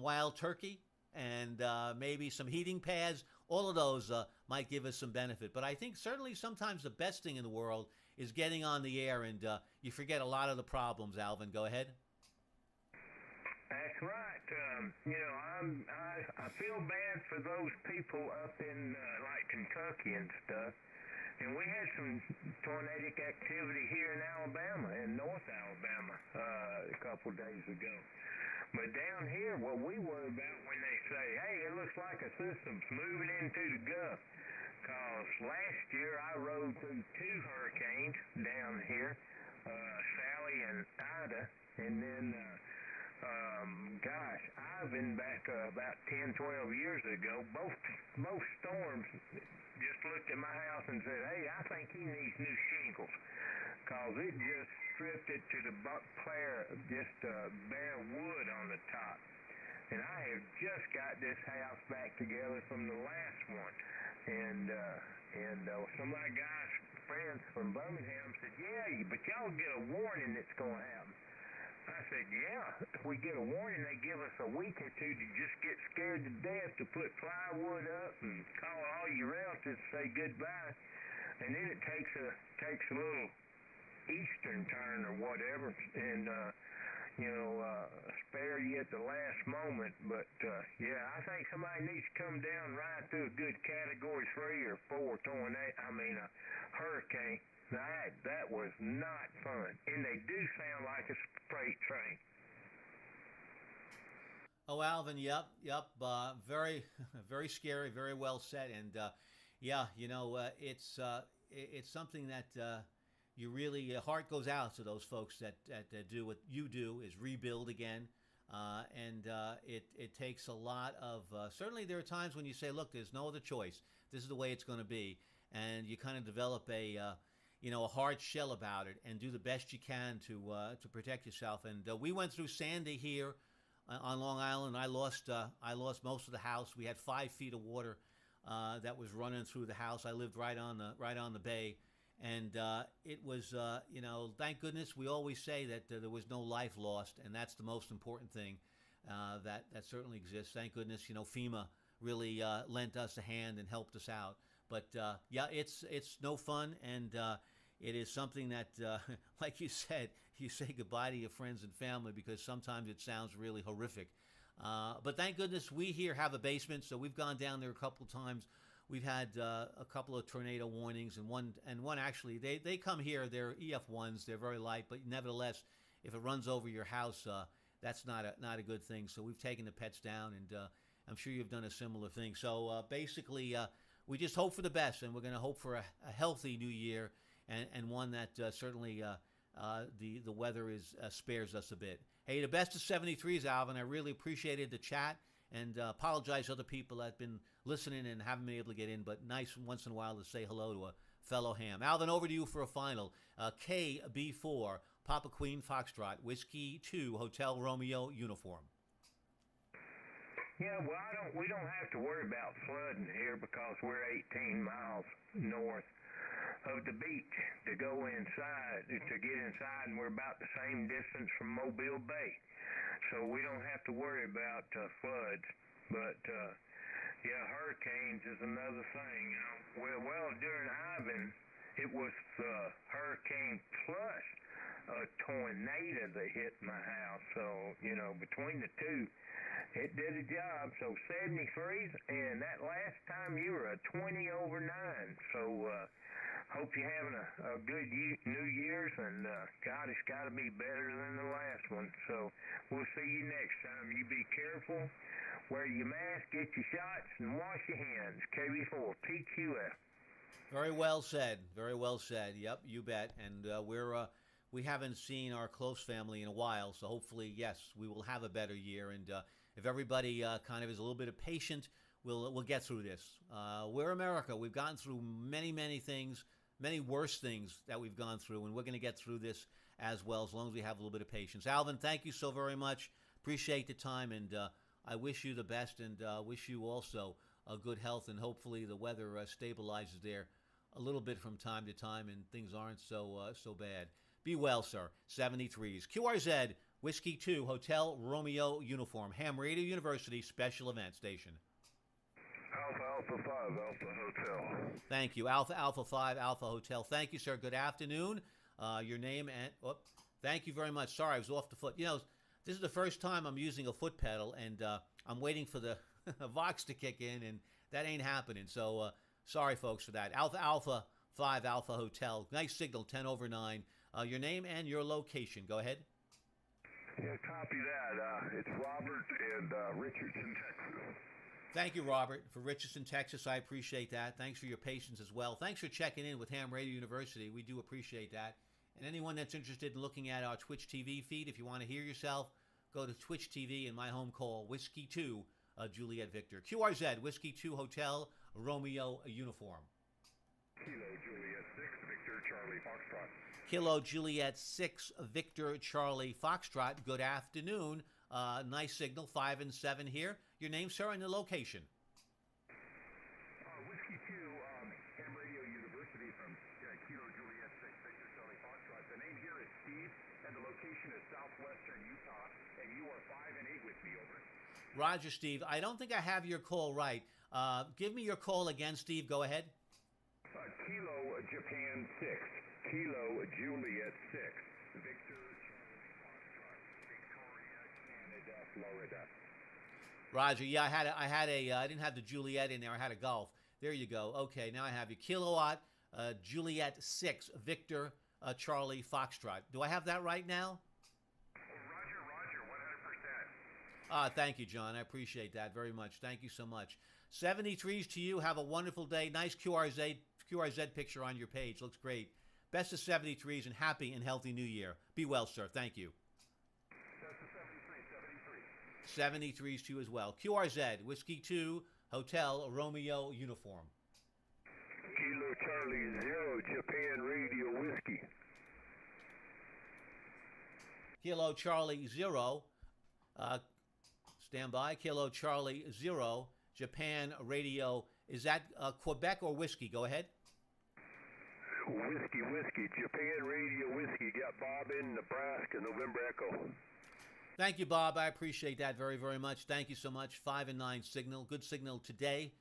[SPEAKER 1] wild turkey, and maybe some heating pads. All of those might give us some benefit. But I think certainly sometimes the best thing in the world is getting on the air, and you forget a lot of the problems, Alvin. Go ahead.
[SPEAKER 3] That's right. I feel bad for those people up in like Kentucky and stuff. And we had some tornadic activity here in Alabama, in North Alabama, a couple days ago. But down here, what we worry about when they say, hey, it looks like a system's moving into the Gulf. Because last year I rode through two hurricanes down here, Sally and Ida, and then, Ivan back about 10, 12 years ago. Both storms just looked at my house and said, hey, I think he needs new shingles. Because it just stripped it to the bare wood on the top. And I have just got this house back together from the last one. And some of my guys, friends from Birmingham said, yeah, but y'all get a warning it's going to happen. I said, yeah, if we get a warning, they give us a week or two to just get scared to death to put plywood up and call all your relatives to say goodbye. And then it takes a little eastern turn or whatever, and spare you at the last moment. But yeah, I think somebody needs to come down right through a good Category 3 or 4 hurricane. That was not fun, and they do sound like a freight train.
[SPEAKER 1] Oh, Alvin, yep, very, very scary, very well said, and yeah, it's something that you really, your heart goes out to those folks that do what you do, is rebuild again, and it takes a lot of. Certainly, there are times when you say, look, there's no other choice. This is the way it's going to be, and you kind of develop a hard shell about it and do the best you can to protect yourself. And we went through Sandy here on Long Island. I lost most of the house. We had 5 feet of water that was running through the house. I lived right on the bay, and it was thank goodness. We always say that there was no life lost, and that's the most important thing that certainly exists. Thank goodness. FEMA really lent us a hand and helped us out. But yeah, it's no fun, and it is something that, like you said, you say goodbye to your friends and family because sometimes it sounds really horrific. But thank goodness we here have a basement, so we've gone down there a couple times we've had a couple of tornado warnings, and one actually they come here. They're EF1s. They're very light, but nevertheless, if it runs over your house, that's not a good thing. So we've taken the pets down, and I'm sure you've done a similar thing. So basically, we just hope for the best, and we're going to hope for a healthy new year, and one that certainly the weather spares us a bit. Hey, the best of 73s, Alvin. I really appreciated the chat, and apologize to other people that have been listening and haven't been able to get in, but nice once in a while to say hello to a fellow ham. Alvin, over to you for a final. KB4, Papa Queen Foxtrot, Whiskey 2, Hotel Romeo uniform.
[SPEAKER 16] Yeah, well, we don't have to worry about flooding here because we're 18 miles north of the beach to get inside, and we're about the same distance from Mobile Bay. So we don't have to worry about floods. But, yeah, hurricanes is another thing, you know. Well, during Ivan, it was hurricane plus a tornado that hit my house. So, you know, between the two, it did a job. So 73s, and that last time you were a 20 over 9. So, hope you're having a good New Year's, and God, it's got to be better than the last one. So we'll see you next time. You be careful, wear your mask, get your shots, and wash your hands. KB4, PQF.
[SPEAKER 1] Very well said. Very well said. Yep, you bet. And we haven't seen our close family in a while, so hopefully, yes, we will have a better year. And if everybody kind of is a little bit of patient, we'll get through this. We're America. We've gone through many, many things. Many worse things that we've gone through, and we're going to get through this as well, as long as we have a little bit of patience. Alvin, thank you so very much. Appreciate the time, and I wish you the best, and wish you also a good health, and hopefully the weather stabilizes there a little bit from time to time, and things aren't so bad. Be well, sir. 73s. QRZ, Whiskey 2, Hotel Romeo uniform, Ham Radio University Special Event Station.
[SPEAKER 5] Alpha 5, Alpha Hotel.
[SPEAKER 1] Thank you. Alpha 5, Alpha Hotel. Thank you, sir. Good afternoon. Your name and... thank you very much. Sorry, I was off the foot. You know, this is the first time I'm using a foot pedal, and I'm waiting for the Vox to kick in, and that ain't happening. So, sorry, folks, for that. Alpha 5, Alpha Hotel. Nice signal, 10 over 9. Your name and your location. Go ahead.
[SPEAKER 5] Yeah, copy that. It's Robert and Richardson, Texas.
[SPEAKER 1] Thank you, Robert, for Richardson, Texas. I appreciate that. Thanks for your patience as well. Thanks for checking in with Ham Radio University. We do appreciate that. And anyone that's interested in looking at our Twitch TV feed, if you want to hear yourself, go to Twitch TV and my home call, Whiskey 2, Juliet Victor. QRZ, Whiskey 2 Hotel, Romeo uniform.
[SPEAKER 5] Kilo Juliet 6, Victor Charlie Foxtrot.
[SPEAKER 1] Kilo Juliet 6, Victor Charlie Foxtrot. Good afternoon. Nice signal, 5 and 7 here. Your name, sir, and the location.
[SPEAKER 5] Whiskey 2, Ham Radio University from Kilo Juliet 6, Victor Charlie Foxtrot. The name here is Steve, and the location is southwestern Utah, and you are 5 and 8 with me, over.
[SPEAKER 1] Roger, Steve. I don't think I have your call right. Give me your call again, Steve. Go ahead.
[SPEAKER 5] Kilo Japan 6, Kilo Juliet 6, Victor Charlie Foxtrot, Victoria, Canada, Florida.
[SPEAKER 1] Roger, yeah, I didn't have the Juliet in there. I had a Golf. There you go. Okay, now I have you. Kilowatt, Juliet 6, Victor, Charlie, Foxtrot. Do I have that right now?
[SPEAKER 5] Roger, 100%.
[SPEAKER 1] Thank you, John. I appreciate that very much. Thank you so much. 73s to you. Have a wonderful day. Nice QRZ picture on your page. Looks great. Best of 73s and happy and healthy New Year. Be well, sir. Thank you. 73s to you as well. QRZ, Whiskey 2, Hotel Romeo uniform.
[SPEAKER 5] Kilo Charlie 0, Japan Radio Whiskey.
[SPEAKER 1] Kilo Charlie 0, stand by. Kilo Charlie 0, Japan Radio. Is that Quebec or whiskey? Go ahead.
[SPEAKER 5] Whiskey, Japan Radio Whiskey. Got Bob in Nebraska, November Echo.
[SPEAKER 1] Thank you, Bob. I appreciate that very, very much. Thank you so much. 5 and 9 signal. Good signal today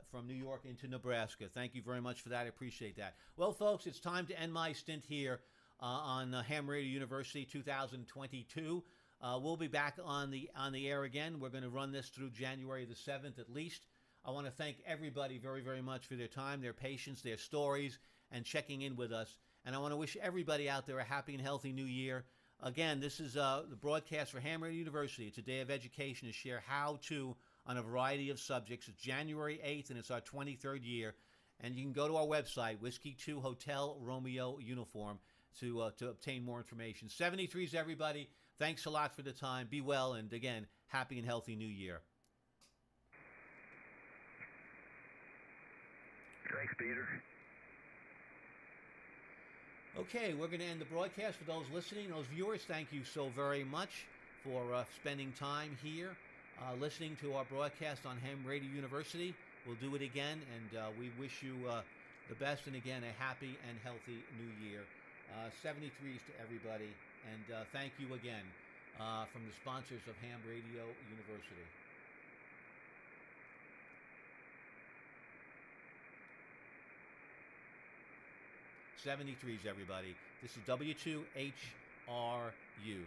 [SPEAKER 1] from New York into Nebraska. Thank you very much for that. I appreciate that. Well, folks, it's time to end my stint here on Ham Radio University 2022. We'll be back on the air again. We're going to run this through January the 7th at least. I want to thank everybody very, very much for their time, their patience, their stories, and checking in with us. And I want to wish everybody out there a happy and healthy new year. Again, this is the broadcast for Ham Radio University. It's a day of education to share how to on a variety of subjects. It's January 8th, and it's our 23rd year. And you can go to our website, Whiskey 2 Hotel Romeo Uniform, to obtain more information. 73s, everybody. Thanks a lot for the time. Be well, and again, happy and healthy new year.
[SPEAKER 3] Thanks, Peter.
[SPEAKER 1] Okay, we're going to end the broadcast. For those listening, those viewers, thank you so very much for spending time here, listening to our broadcast on Ham Radio University. We'll do it again, and we wish you the best, and again, a happy and healthy new year. 73s to everybody, and thank you again from the sponsors of Ham Radio University. '73s, everybody. This is W2HRU.